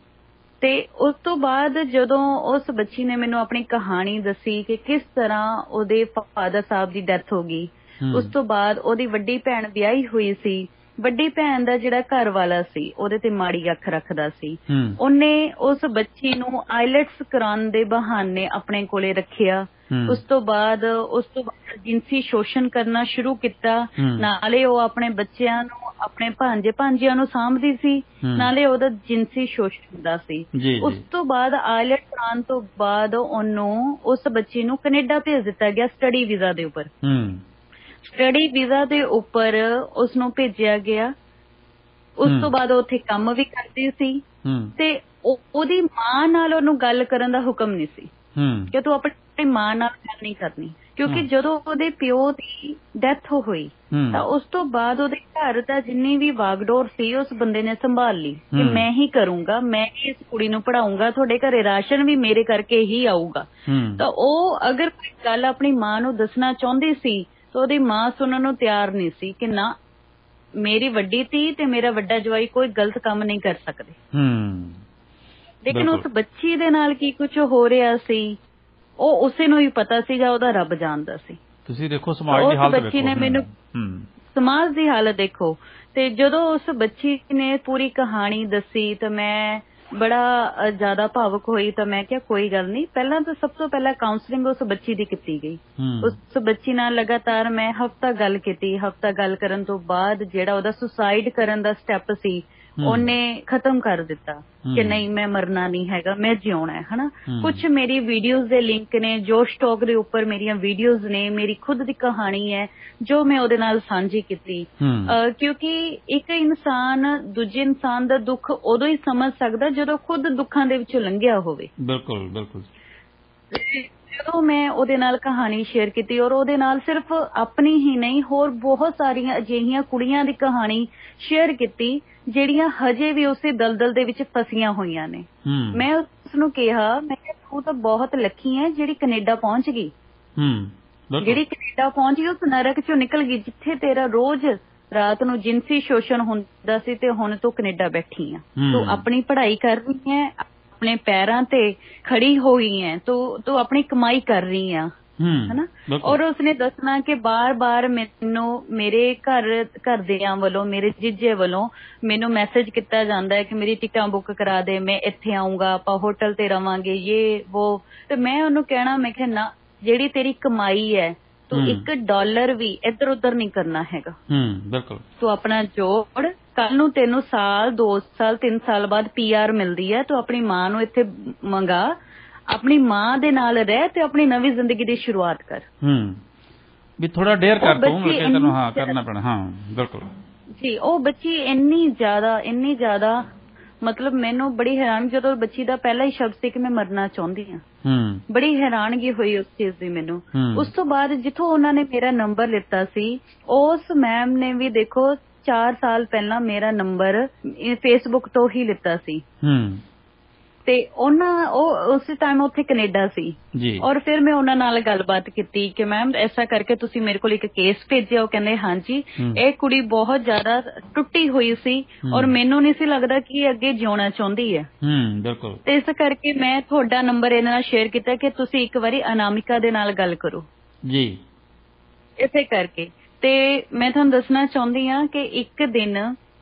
Speaker 2: ਤੇ ਉਸ ਤੋਂ ਬਾਅਦ ਜਦੋਂ ਉਸ ਬੱਚੀ ਨੇ ਮੈਨੂੰ ਆਪਣੀ ਕਹਾਣੀ ਦੱਸੀ ਕਿ ਕਿਸ ਤਰ੍ਹਾਂ ਉਹਦੇ ਫਾਦਰ ਸਾਹਿਬ ਦੀ ਡੈਥ ਹੋ ਗਈ, ਉਸ ਤੋਂ ਬਾਅਦ ਉਹਦੀ ਵੱਡੀ ਭੈਣ ਵਿਆਹੀ ਹੋਈ ਸੀ, ਵੱਡੀ ਭੈਣ ਦਾ ਜਿਹੜਾ ਘਰ ਵਾਲਾ ਸੀ ਉਹਦੇ ਤੇ ਮਾੜੀ ਅੱਖ ਰੱਖਦਾ ਸੀ, ਉਹਨੇ ਉਸ ਬੱਚੀ ਨੂੰ ਆਈਲੈਟਸ ਕਰਾਉਣ ਦੇ ਬਹਾਨੇ ਆਪਣੇ ਕੋਲੇ ਰੱਖਿਆ। ਉਸ ਤੋਂ ਬਾਅਦ ਜਿਨਸੀ ਸ਼ੋਸ਼ਣ ਕਰਨਾ ਸ਼ੁਰੂ ਕੀਤਾ। ਨਾਲੇ ਉਹ ਆਪਣੇ ਬੱਚਿਆਂ ਨੂੰ, ਆਪਣੇ ਭਾਂਜਿਆਂ ਨੂੰ ਸਾਂਭਦੀ ਸੀ, ਨਾਲੇ ਉਹਦਾ ਜਿਨਸੀ ਸ਼ੋਸ਼ਣ ਹੁੰਦਾ ਸੀ। ਉਸ ਤੋਂ ਬਾਅਦ ਆਈਲੈਟ ਕਰਾਉਣ ਤੋਂ ਬਾਅਦ ਉਹਨੂੰ, ਉਸ ਬੱਚੀ ਨੂੰ ਕੈਨੇਡਾ ਭੇਜ ਦਿੱਤਾ ਗਿਆ ਸਟੱਡੀ ਵੀਜ਼ਾ ਦੇ ਉੱਪਰ। ਸਟੱਡੀ ਵੀਜ਼ਾ ਦੇ ਉੱਪਰ ਉਸਨੂੰ ਭੇਜਿਆ ਗਿਆ। ਉਸ ਤੋਂ ਬਾਅਦ ਉਹ ਉੱਥੇ ਕੰਮ ਵੀ ਕਰਦੀ ਸੀ ਤੇ ਉਹਦੀ ਮਾਂ ਨਾਲ ਉਹਨੂੰ ਗੱਲ ਕਰਨ ਦਾ ਹੁਕਮ ਨਹੀਂ ਸੀ ਕਿ ਤੂੰ ਆਪਣੀ ਮਾਂ ਨਾਲ ਗੱਲ ਨਹੀਂ ਕਰਨੀ। ਕਿਉਂਕਿ ਜਦੋਂ ਉਹਦੇ ਪਿਓ ਦੀ ਡੈਥ ਹੋਈ ਤਾਂ ਉਸ ਤੋਂ ਬਾਅਦ ਉਹਦੇ ਘਰ ਦਾ ਜਿੰਨੀ ਵੀ ਵਾਗਡੋਰ ਸੀ ਉਸ ਬੰਦੇ ਨੇ ਸੰਭਾਲ ਲਈ ਕਿ ਮੈਂ ਹੀ ਕਰੂੰਗਾ, ਮੈਂ ਹੀ ਇਸ ਕੁੜੀ ਨੂੰ ਪੜ੍ਹਾਊਂਗਾ, ਤੁਹਾਡੇ ਘਰੇ ਰਾਸ਼ਨ ਵੀ ਮੇਰੇ ਕਰਕੇ ਹੀ ਆਊਗਾ। ਤਾਂ ਉਹ ਅਗਰ ਕੋਈ ਗੱਲ ਆਪਣੀ ਮਾਂ ਨੂੰ ਦੱਸਣਾ ਚਾਹੁੰਦੀ ਸੀ ਤਾਂ ਉਹਦੀ ਮਾਂ ਸੁਣਨ ਨੂੰ ਤਿਆਰ ਨਹੀਂ ਸੀ ਕਿ ਨਾ, ਮੇਰੀ ਵੱਡੀ ਧੀ ਤੇ ਮੇਰਾ ਵੱਡਾ ਜਵਾਈ ਕੋਈ ਗਲਤ ਕੰਮ ਨਹੀਂ ਕਰ ਸਕਦੇ। ਲੇਕਿਨ ਉਸ ਬੱਚੀ ਦੇ ਨਾਲ ਕੀ ਕੁਝ ਹੋ ਰਿਹਾ ਸੀ ਉਹ ਉਸੇ ਨੂੰ ਹੀ ਪਤਾ ਸੀਗਾ, ਉਹਦਾ ਰੱਬ ਜਾਣਦਾ ਸੀ। ਤੁਸੀਂ ਦੇਖੋ ਸਮਾਜ ਦੀ ਹਾਲਤ, ਬੱਚੀ ਨੇ ਮੈਨੂੰ ਸਮਾਜ ਦੀ ਹਾਲਤ ਦੇਖੋ। ਤੇ ਜਦੋਂ ਉਸ ਬੱਚੀ ਨੇ ਪੂਰੀ ਕਹਾਣੀ ਦੱਸੀ ਤਾਂ ਮੈਂ ਬੜਾ ਜ਼ਿਆਦਾ ਭਾਵੁਕ ਹੋਈ। ਤਾਂ ਮੈਂ ਕਿਹਾ ਕੋਈ ਗੱਲ ਨਹੀਂ, ਪਹਿਲਾਂ ਤਾਂ ਸਭ ਤੋਂ ਪਹਿਲਾਂ ਕਾਉਂਸਲਿੰਗ ਉਸ ਬੱਚੀ ਦੀ ਕੀਤੀ ਗਈ। ਉਸ ਬੱਚੀ ਨਾਲ ਲਗਾਤਾਰ ਮੈਂ ਹਫ਼ਤਾ ਗੱਲ ਕੀਤੀ। ਹਫ਼ਤਾ ਗੱਲ ਕਰਨ ਤੋਂ ਬਾਅਦ ਜਿਹੜਾ ਉਹਦਾ ਸੁਸਾਈਡ ਕਰਨ ਦਾ ਸਟੈਪ ਸੀ ਉਹਨੇ ਖਤਮ ਕਰ ਦਿੱਤਾ ਕਿ ਨਹੀਂ, ਮੈਂ ਮਰਨਾ ਨਹੀਂ ਹੈਗਾ, ਮੈਂ ਜਿਉਣਾ ਹੈ, ਹਨਾ। ਕੁਛ ਮੇਰੀ ਵੀਡੀਓਜ਼ ਦੇ ਲਿੰਕ ਨੇ, ਜੋਸ਼ ਟਾਕ ਦੇ ਉੱਪਰ ਮੇਰੀਆਂ ਵੀਡੀਓਜ਼ ਨੇ, ਮੇਰੀ ਖੁਦ ਦੀ ਕਹਾਣੀ ਹੈ ਜੋ ਮੈਂ ਉਹਦੇ ਨਾਲ ਸਾਂਝੀ ਕੀਤੀ। ਕਿਉਂਕਿ ਇੱਕ ਇਨਸਾਨ ਦੂਜੇ ਇਨਸਾਨ ਦਾ ਦੁੱਖ ਉਦੋਂ ਹੀ ਸਮਝ ਸਕਦਾ ਜਦੋਂ ਖੁਦ ਦੁੱਖਾਂ ਦੇ ਵਿੱਚੋਂ ਲੰਘਿਆ ਹੋਵੇ। ਬਿਲਕੁਲ ਬਿਲਕੁਲ। ਜਦੋਂ ਮੈਂ ਉਹਦੇ ਨਾਲ ਕਹਾਣੀ ਸ਼ੇਅਰ ਕੀਤੀ ਔਰ ਉਹਦੇ ਨਾਲ ਸਿਰਫ ਆਪਣੀ ਹੀ ਨਹੀਂ ਹੋਰ ਬਹੁਤ ਸਾਰੀਆਂ ਅਜਿਹੀਆਂ ਕੁੜੀਆਂ ਦੀ ਕਹਾਣੀ ਸ਼ੇਅਰ ਕੀਤੀ ਜਿਹੜੀਆਂ ਹਜੇ ਵੀ ਉਸੇ ਦਲਦਲ ਦੇ ਵਿੱਚ ਫਸੀਆਂ ਹੋਈਆਂ ਨੇ। ਮੈਂ ਉਸਨੂੰ ਕਿਹਾ, ਮੈਂ ਕਿਹਾ ਤੂੰ ਤਾਂ ਬਹੁਤ ਲੱਕੀ ਹੈ ਜਿਹੜੀ ਕੈਨੇਡਾ ਪਹੁੰਚ ਗਈ, ਜਿਹੜੀ ਕੈਨੇਡਾ ਪਹੁੰਚ ਗਈ ਉਸ ਨਰਕ ਚੋਂ ਨਿਕਲ ਗਈ ਜਿੱਥੇ ਤੇਰਾ ਰੋਜ਼ ਰਾਤ ਨੂੰ ਜਿਨਸੀ ਸ਼ੋਸ਼ਣ ਹੁੰਦਾ ਸੀ ਤੇ ਹੁਣ ਤੂੰ ਕੈਨੇਡਾ ਬੈਠੀ ਆ, ਤੂੰ ਆਪਣੀ ਪੜ੍ਹਾਈ ਕਰ ਰਹੀ ਹੈ, ਆਪਣੇ ਪੈਰਾਂ ਤੇ ਖੜੀ ਹੋਈ ਹੈ, ਤੂੰ ਆਪਣੀ ਕਮਾਈ ਕਰ ਰਹੀ ਆ, ਹਨਾ। ਔਰ ਉਸਨੇ ਦੱਸਣਾ ਕਿ ਬਾਰ-ਬਾਰ ਮੈਨੂੰ ਮੇਰੇ ਘਰਦਿਆਂ ਵੱਲੋਂ, ਮੇਰੇ ਜੀਜੇ ਵੱਲੋਂ ਮੈਨੂੰ ਮੈਸੇਜ ਕੀਤਾ ਜਾਂਦਾ ਹੈ ਕਿ ਮੇਰੀ ਟਿਕਟਾਂ ਬੁੱਕ ਕਰਾ ਦੇ, ਮੈਂ ਇੱਥੇ ਆਊਂਗਾ, ਆਪਾਂ ਹੋਟਲ ਤੇ ਰਵਾਂਗੇ, ਇਹ ਉਹ। ਤੇ ਮੈਂ ਉਹਨੂੰ ਕਹਿਣਾ, ਮੈਂ ਕਿਹਾ ਨਾ, ਜਿਹੜੀ ਤੇਰੀ ਕਮਾਈ ਹੈ ਤੂੰ $1 ਵੀ ਇੱਧਰ ਉੱਧਰ ਨਹੀਂ ਕਰਨਾ ਹੈਗਾ। ਬਿਲਕੁਲ। ਤੂੰ ਆਪਣਾ ਜੋੜ, ਕੱਲ ਨੂੰ ਤੈਨੂੰ ਸਾਲ 2 ਸਾਲ 3 ਸਾਲ ਬਾਅਦ PR ਮਿਲਦੀ ਹੈ, ਤੂੰ ਆਪਣੀ ਮਾਂ ਨੂੰ ਇੱਥੇ ਮੰਗਾ, ਆਪਣੀ ਮਾਂ ਦੇ ਨਾਲ ਰਹਿ ਤੇ ਆਪਣੀ ਨਵੀਂ ਜ਼ਿੰਦਗੀ ਦੀ ਸ਼ੁਰੂਆਤ ਕਰ। ਵੀ ਥੋੜਾ ਡੇਅਰ ਕਰ ਤੂੰ, ਤੈਨੂੰ ਹਾਂ ਕਰਨਾ ਪੈਣਾ। ਹਾਂ ਬਿਲਕੁਲ ਜੀ। ਉਹ ਬੱਚੀ ਇੰਨੀ ਜ਼ਿਆਦਾ ਮਤਲਬ ਮੈਨੂੰ ਬੜੀ ਹੈਰਾਨ, ਜਦੋਂ ਬੱਚੀ ਦਾ ਪਹਿਲਾ ਹੀ ਸ਼ਬਦ ਸੀ ਕਿ ਮੈਂ ਮਰਨਾ ਚਾਹੁੰਦੀ ਹਾਂ, ਬੜੀ ਹੈਰਾਨਗੀ ਹੋਈ ਉਸ ਚੀਜ਼ ਦੀ ਮੈਨੂੰ। ਉਸ ਤੋਂ ਬਾਅਦ ਜਿੱਥੋਂ ਉਹਨਾਂ ਨੇ ਮੇਰਾ ਨੰਬਰ ਲਿੱਤਾ ਸੀ, ਉਸ ਮੈਮ ਨੇ ਵੀ ਦੇਖੋ 4 ਸਾਲ ਪਹਿਲਾਂ ਮੇਰਾ ਨੰਬਰ ਫੇਸਬੁੱਕ ਤੋਂ ਹੀ ਲਿੱਤਾ ਸੀ ਤੇ ਉਹ ਉਸੇ ਟਾਈਮ ਉੱਥੇ ਕੈਨੇਡਾ ਸੀ। ਔਰ ਫਿਰ ਮੈਂ ਉਹਨਾਂ ਨਾਲ ਗੱਲਬਾਤ ਕੀਤੀ ਕਿ ਮੈਮ ਐਸਾ ਕਰਕੇ ਤੁਸੀਂ ਮੇਰੇ ਕੋਲ ਇੱਕ ਕੇਸ ਭੇਜਿਆ। ਉਹ ਕਹਿੰਦੇ ਹਾਂਜੀ, ਇਹ ਕੁੜੀ ਬਹੁਤ ਜ਼ਿਆਦਾ ਟੁੱਟੀ ਹੋਈ ਸੀ ਔਰ ਮੈਨੂੰ ਨਹੀਂ ਸੀ ਲੱਗਦਾ ਕਿ ਇਹ ਅੱਗੇ ਜਿਉਣਾ ਚਾਹੁੰਦੀ ਹੈ। ਬਿਲਕੁਲ। ਤੇ ਇਸ ਕਰਕੇ ਮੈਂ ਤੁਹਾਡਾ ਨੰਬਰ ਇਹਨਾਂ ਨਾਲ ਸ਼ੇਅਰ ਕੀਤਾ ਕਿ ਤੁਸੀਂ ਇੱਕ ਵਾਰੀ ਅਨਾਮਿਕਾ ਦੇ ਨਾਲ ਗੱਲ ਕਰੋ ਜੀ। ਇਸੇ ਕਰਕੇ ਤੇ ਮੈਂ ਤੁਹਾਨੂੰ ਦੱਸਣਾ ਚਾਹੁੰਦੀ ਹਾਂ ਕਿ ਇੱਕ ਦਿਨ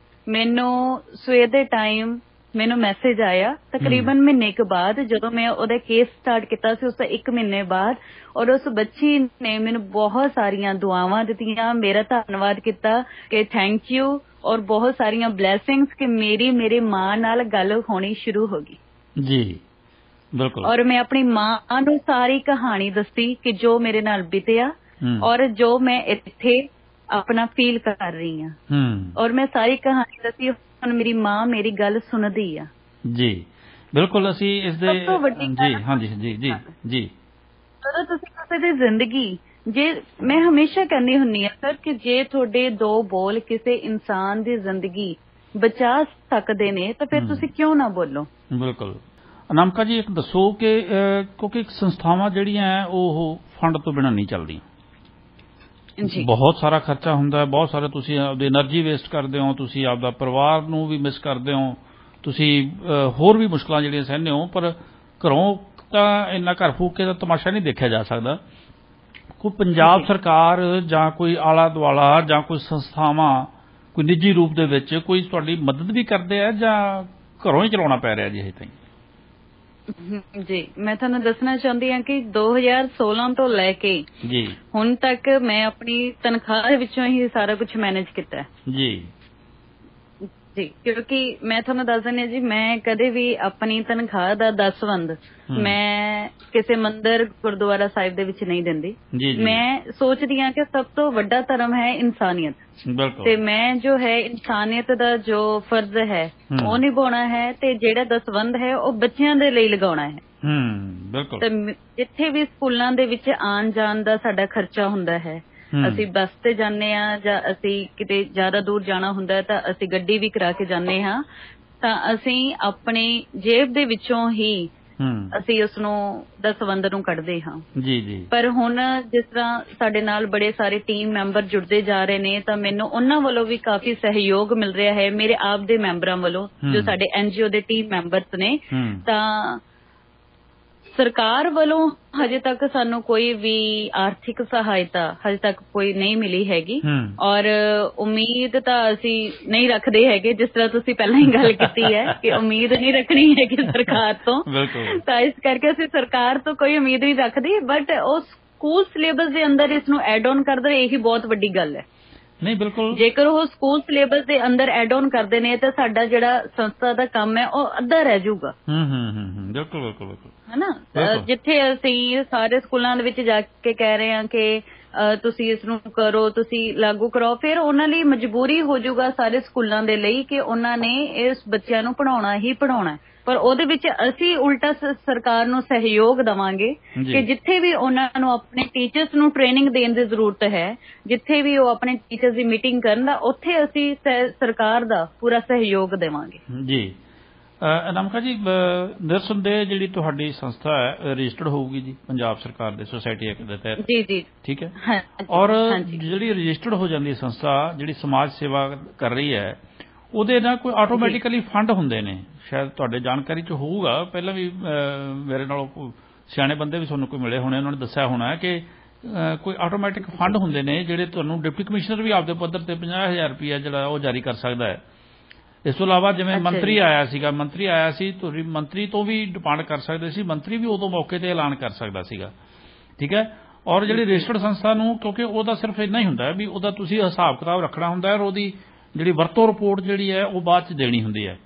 Speaker 2: ਮੈਨੂੰ ਸਵੇਰ ਦੇ ਟਾਈਮ ਮੈਨੂੰ ਮੈਸੇਜ ਆਇਆ ਤਕਰੀਬਨ ਮਹੀਨੇ ਕੁ ਬਾਅਦ, ਜਦੋਂ ਮੈਂ ਉਹਦਾ ਕੇਸ ਸਟਾਰਟ ਕੀਤਾ ਸੀ ਉਸ ਤੋਂ 1 ਮਹੀਨੇ ਬਾਅਦ, ਔਰ ਉਸ ਬੱਚੀ ਨੇ ਮੈਨੂੰ ਬਹੁਤ ਸਾਰੀਆਂ ਦੁਆਵਾਂ ਦਿੱਤੀਆਂ, ਮੇਰਾ ਧੰਨਵਾਦ ਕੀਤਾ ਕਿ ਥੈਂਕ ਯੂ, ਔਰ ਬਹੁਤ ਸਾਰੀਆਂ ਬਲੈਸਿੰਗਸ ਕਿ ਮੇਰੇ ਮਾਂ ਨਾਲ ਗੱਲ ਹੋਣੀ ਸ਼ੁਰੂ ਹੋ ਗਈ
Speaker 1: ਜੀ। ਬਿਲਕੁਲ।
Speaker 2: ਔਰ ਮੈਂ ਆਪਣੀ ਮਾਂ ਨੂੰ ਸਾਰੀ ਕਹਾਣੀ ਦੱਸੀ ਕਿ ਜੋ ਮੇਰੇ ਨਾਲ ਬੀਤਿਆ ਔਰ ਜੋ ਮੈਂ ਇੱਥੇ ਆਪਣਾ ਫੀਲ ਕਰ ਰਹੀ ਹਾਂ, ਔਰ ਮੈਂ ਸਾਰੀ ਕਹਾਣੀ ਦੱਸੀ। ਹੁਣ ਮੇਰੀ ਮਾਂ ਮੇਰੀ ਗੱਲ ਸੁਣਦੀ ਆ
Speaker 1: ਜੀ। ਬਿਲਕੁਲ। ਅਸੀਂ ਇਸ ਦੇ ਜੀ ਹਾਂਜੀ ਜੀ ਜੀ ਜੀ
Speaker 2: ਜਦੋਂ ਤੁਸੀਂ ਕਿਸੇ ਦੀ ਜ਼ਿੰਦਗੀ, ਜੇ ਮੈਂ ਹਮੇਸ਼ਾ ਕਹਿੰਦੀ ਹੁੰਦੀ ਆ ਸਰ ਕਿ ਜੇ ਤੁਹਾਡੇ 2 ਬੋਲ ਕਿਸੇ ਇਨਸਾਨ ਦੀ ਜ਼ਿੰਦਗੀ ਬਚਾ ਸਕਦੇ ਨੇ ਤਾਂ ਫਿਰ ਤੁਸੀਂ ਕਿਉਂ ਨਾ ਬੋਲੋ।
Speaker 1: ਬਿਲਕੁਲ। ਅਨਾਮਿਕਾ ਜੀ, ਇੱਕ ਦੱਸੋ ਕਿ ਕਿਉਂਕਿ ਸੰਸਥਾਵਾਂ ਜਿਹੜੀਆਂ ਉਹ ਫੰਡ ਤੋਂ ਬਿਨਾਂ ਨਹੀਂ ਚੱਲਦੀਆਂ, ਬਹੁਤ ਸਾਰਾ ਖਰਚਾ ਹੁੰਦਾ, ਬਹੁਤ ਸਾਰਾ ਤੁਸੀਂ ਆਪਦੀ એનર્ਜੀ ਵੇਸਟ ਕਰਦੇ ਹੋ, ਤੁਸੀਂ ਆਪਦਾ ਪਰਿਵਾਰ ਨੂੰ ਵੀ ਮਿਸ ਕਰਦੇ ਹੋ, ਤੁਸੀਂ ਹੋਰ ਵੀ ਮੁਸ਼ਕਲਾਂ ਜਿਹੜੀਆਂ ਸਹਿੰਦੇ ਹੋ, ਪਰ ਘਰੋਂ ਤਾਂ ਇੰਨਾ ਘਰ ਫੂਕ ਕੇ ਤਾਂ ਤਮਾਸ਼ਾ ਨਹੀਂ ਦੇਖਿਆ ਜਾ ਸਕਦਾ। ਕੋਈ ਪੰਜਾਬ ਸਰਕਾਰ ਜਾਂ ਕੋਈ ਆਲਾ ਦੁਆਲਾ ਜਾਂ ਕੋਈ ਸੰਸਥਾਵਾਂ ਕੋਈ ਨਿੱਜੀ ਰੂਪ ਦੇ ਵਿੱਚ ਕੋਈ ਤੁਹਾਡੀ ਮਦਦ ਵੀ ਕਰਦੇ ਆ ਜਾਂ ਘਰੋਂ ਹੀ ਚਲਾਉਣਾ ਪੈ ਰਿਹਾ ਜੀ ਹਜੇ ਤਾਈਂ?
Speaker 2: ਜੀ, ਮੈਂ ਤੁਹਾਨੂੰ ਦੱਸਣਾ ਚਾਹੁੰਦੀ ਹਾਂ ਕਿ 2016 ਤੋਂ ਲੈ ਕੇ
Speaker 1: ਜੀ
Speaker 2: ਹੁਣ ਤੱਕ ਮੈਂ ਆਪਣੀ ਤਨਖਾਹ ਵਿੱਚੋਂ ਹੀ ਸਾਰਾ ਕੁਝ ਮੈਨੇਜ ਕੀਤਾ
Speaker 1: ਜੀ
Speaker 2: ਜੀ, ਕਿਉਂਕਿ ਮੈਂ ਤੁਹਾਨੂੰ ਦੱਸ ਦਿੰਦੀ ਹਾਂ ਜੀ, ਮੈਂ ਕਦੇ ਵੀ ਆਪਣੀ ਤਨਖਾਹ ਦਾ 10% ਮੈਂ ਕਿਸੇ ਮੰਦਿਰ ਗੁਰਦੁਆਰਾ ਸਾਹਿਬ ਦੇ ਵਿੱਚ ਨਹੀਂ ਦਿੰਦੀ। ਮੈਂ ਸੋਚਦੀ ਹਾਂ ਕਿ ਸਭ ਤੋਂ ਵੱਡਾ ਧਰਮ ਹੈ ਇਨਸਾਨੀਅਤ, ਤੇ ਮੈਂ ਜੋ ਹੈ ਇਨਸਾਨੀਅਤ ਦਾ ਜੋ ਫਰਜ਼ ਹੈ ਉਹ ਨਿਭਾਉਣਾ ਹੈ, ਤੇ ਜਿਹੜਾ 10% ਹੈ ਉਹ ਬੱਚਿਆਂ ਦੇ ਲਈ ਲਗਾਉਣਾ ਹੈ।
Speaker 1: ਬਿਲਕੁਲ।
Speaker 2: ਤੇ ਜਿੱਥੇ ਵੀ ਸਕੂਲਾਂ ਦੇ ਵਿੱਚ ਆਉਣ ਜਾਣ ਦਾ ਸਾਡਾ ਖਰਚਾ ਹੁੰਦਾ ਹੈ, ਅਸੀਂ ਬੱਸ ਤੇ ਜਾਂਦੇ ਹਾਂ ਜਾਂ ਅਸੀਂ ਕਿਤੇ ਜ਼ਿਆਦਾ ਦੂਰ ਜਾਣਾ ਹੁੰਦਾ ਹੈ ਤਾਂ ਅਸੀਂ ਗੱਡੀ ਵੀ ਕਰਾ ਕੇ ਜਾਂਦੇ ਹਾਂ, ਤਾਂ ਅਸੀਂ ਆਪਣੀ ਜੇਬ ਦੇ ਵਿੱਚੋਂ ਹੀ ਅਸੀਂ ਉਸਨੂੰ 10% ਨੂੰ ਕੱਢਦੇ ਹਾਂ।
Speaker 1: ਜੀ ਜੀ। ਪਰ
Speaker 2: ਹੁਣ ਜਿਸ ਤਰ੍ਹਾਂ ਸਾਡੇ ਨਾਲ ਬੜੇ ਸਾਰੇ ਟੀਮ ਮੈਂਬਰ ਜੁੜਦੇ ਜਾ ਰਹੇ ਨੇ ਤਾਂ ਮੈਨੂੰ ਉਹਨਾਂ ਵੱਲੋਂ ਵੀ ਕਾਫੀ ਸਹਿਯੋਗ ਮਿਲ ਰਿਹਾ ਹੈ, ਮੇਰੇ ਆਪ ਦੇ ਮੈਂਬਰਾਂ ਵੱਲੋਂ ਜੋ ਸਾਡੇ NGO ਦੇ ਟੀਮ ਮੈਂਬਰਸ ਨੇ। ਤਾਂ ਸਰਕਾਰ ਵੱਲੋਂ ਹਜੇ ਤੱਕ ਸਾਨੂੰ ਕੋਈ ਵੀ ਆਰਥਿਕ ਸਹਾਇਤਾ ਹਜੇ ਤੱਕ ਕੋਈ ਨਹੀਂ ਮਿਲੀ ਹੈਗੀ, ਔਰ ਉਮੀਦ ਤਾਂ ਅਸੀਂ ਨਹੀਂ ਰੱਖਦੇ ਹੈਗੇ, ਜਿਸ ਤਰ੍ਹਾਂ ਤੁਸੀਂ ਪਹਿਲਾਂ ਹੀ ਗੱਲ ਕੀਤੀ ਹੈ ਕਿ ਉਮੀਦ ਨਹੀਂ ਰੱਖਣੀ ਹੈਗੀ ਸਰਕਾਰ ਤੋਂ, ਤਾਂ ਇਸ ਕਰਕੇ ਅਸੀਂ ਸਰਕਾਰ ਤੋਂ ਕੋਈ ਉਮੀਦ ਨਹੀਂ ਰੱਖਦੇ। ਬਟ ਉਹ ਸਕੂਲ ਸਿਲੇਬਸ ਦੇ ਅੰਦਰ ਇਸ ਨੂੰ ਐਡ ਔਨ ਕਰਦੇ, ਇਹੀ ਬਹੁਤ ਵੱਡੀ ਗੱਲ ਹੈ।
Speaker 1: ਨਹੀਂ, ਬਿਲਕੁਲ।
Speaker 2: ਜੇਕਰ ਉਹ ਸਕੂਲ ਸਿਲੇਬਸ ਦੇ ਅੰਦਰ ਐਡ ਔਨ ਕਰਦੇ ਨੇ ਤਾਂ ਸਾਡਾ ਜਿਹੜਾ ਸੰਸਥਾ ਦਾ ਕੰਮ ਹੈ ਉਹ ਅੱਧਾ ਰਹਿ ਜਾਊਗਾ।
Speaker 1: ਬਿਲਕੁਲ ਬਿਲਕੁਲ ਬਿਲਕੁਲ।
Speaker 2: ਹਨਾ, ਜਿੱਥੇ ਅਸੀਂ ਸਾਰੇ ਸਕੂਲਾਂ ਦੇ ਵਿੱਚ ਜਾ ਕੇ ਕਹਿ ਰਹੇ ਹਾਂ ਕਿ ਤੁਸੀਂ ਇਸ ਨੂੰ ਕਰੋ, ਤੁਸੀਂ ਲਾਗੂ ਕਰੋ, ਫਿਰ ਉਹਨਾਂ ਲਈ ਮਜਬੂਰੀ ਹੋ ਜਾਊਗਾ ਸਾਰੇ ਸਕੂਲਾਂ ਦੇ ਲਈ ਕਿ ਉਹਨਾਂ ਨੇ ਇਸ ਬੱਚਿਆਂ ਨੂੰ ਪੜ੍ਹਾਉਣਾ ਹੀ ਪੜ੍ਹਾਉਣਾ। ਪਰ ਉਹਦੇ ਵਿੱਚ ਅਸੀਂ ਉਲਟਾ ਸਰਕਾਰ ਨੂੰ ਸਹਿਯੋਗ ਦੇਵਾਂਗੇ ਕਿ ਜਿੱਥੇ ਵੀ ਉਹਨਾਂ ਨੂੰ ਆਪਣੇ ਟੀਚਰਸ ਨੂੰ ਟ੍ਰੇਨਿੰਗ ਦੇਣ ਦੀ ਜ਼ਰੂਰਤ ਹੈ, ਜਿੱਥੇ ਵੀ ਉਹ ਆਪਣੇ ਟੀਚਰਸ ਦੀ ਮੀਟਿੰਗ ਕਰਨ ਦਾ, ਉੱਥੇ ਅਸੀਂ ਸਰਕਾਰ ਦਾ ਪੂਰਾ ਸਹਿਯੋਗ ਦੇਵਾਂਗੇ। ਜੀ।
Speaker 1: ਅਨਾਮਿਕਾ ਜੀ, ਨਿਰਸੰਦੇਹ ਜਿਹੜੀ ਤੁਹਾਡੀ ਸੰਸਥਾ ਹੈ ਰਜਿਸਟਰਡ ਹੋਊਗੀ ਜੀ ਪੰਜਾਬ ਸਰਕਾਰ ਦੇ ਸੋਸਾਇਟੀ ਐਕਟ ਦੇ ਤਹਿਤ?
Speaker 2: ਜੀ ਜੀ।
Speaker 1: ਠੀਕ ਹੈ। ਔਰ ਜਿਹੜੀ ਰਜਿਸਟਰਡ ਹੋ ਜਾਂਦੀ ਸੰਸਥਾ ਜਿਹੜੀ ਸਮਾਜ ਸੇਵਾ ਕਰ ਰਹੀ ਹੈ, ਉਹਦੇ ਨਾਲ ਕੋਈ ਆਟੋਮੈਟਿਕਲੀ ਫੰਡ ਹੁੰਦੇ ਨੇ, ਸ਼ਾਇਦ ਤੁਹਾਡੇ ਜਾਣਕਾਰੀ 'ਚ ਹੋਊਗਾ, ਪਹਿਲਾਂ ਵੀ ਮੇਰੇ ਨਾਲ ਸਿਆਣੇ ਬੰਦੇ ਵੀ ਤੁਹਾਨੂੰ ਕੋਈ ਮਿਲੇ ਹੋਣੇ, ਉਹਨਾਂ ਨੇ ਦੱਸਿਆ ਹੋਣਾ ਕਿ ਕੋਈ ਆਟੋਮੈਟਿਕ ਫੰਡ ਹੁੰਦੇ ਨੇ ਜਿਹੜੇ ਤੁਹਾਨੂੰ ਡਿਪਟੀ ਕਮਿਸ਼ਨਰ ਵੀ ਆਪਦੇ ਪੱਧਰ ਤੇ 50,000 ਰੁਪਇਆ ਜਿਹੜਾ ਉਹ ਜਾਰੀ ਕਰ ਸਕਦਾ ਹੈ। ਇਸ ਤੋਂ ਇਲਾਵਾ ਜਿਵੇਂ ਮੰਤਰੀ ਆਇਆ ਸੀ, ਤੁਸੀਂ ਮੰਤਰੀ ਤੋਂ ਵੀ ਡਿਪਾਂਡ ਕਰ ਸਕਦੇ ਸੀ, ਮੰਤਰੀ ਵੀ ਉਦੋਂ ਮੌਕੇ ਤੇ ਐਲਾਨ ਕਰ ਸਕਦਾ ਸੀਗਾ। ਠੀਕ ਹੈ। ਔਰ ਜਿਹੜੀ ਰਜਿਸਟਰਡ ਸੰਸਥਾ ਨੂੰ, ਕਿਉਂਕਿ ਉਹਦਾ ਸਿਰਫ ਇੰਨਾ ਹੀ ਹੁੰਦਾ ਵੀ ਉਹਦਾ ਤੁਸੀਂ ਹਿਸਾਬ ਕਿਤਾਬ ਰੱਖਣਾ ਹੁੰਦਾ, ਔਰ ਉਹਦੀ ਜਿਹੜੀ ਵਰਤੋਂ ਰਿਪੋਰਟ ਜਿਹੜੀ ਹੈ ਉਹ ਬਾਅਦ 'ਚ ਦੇਣੀ ਹੁੰਦੀ ਹੈ।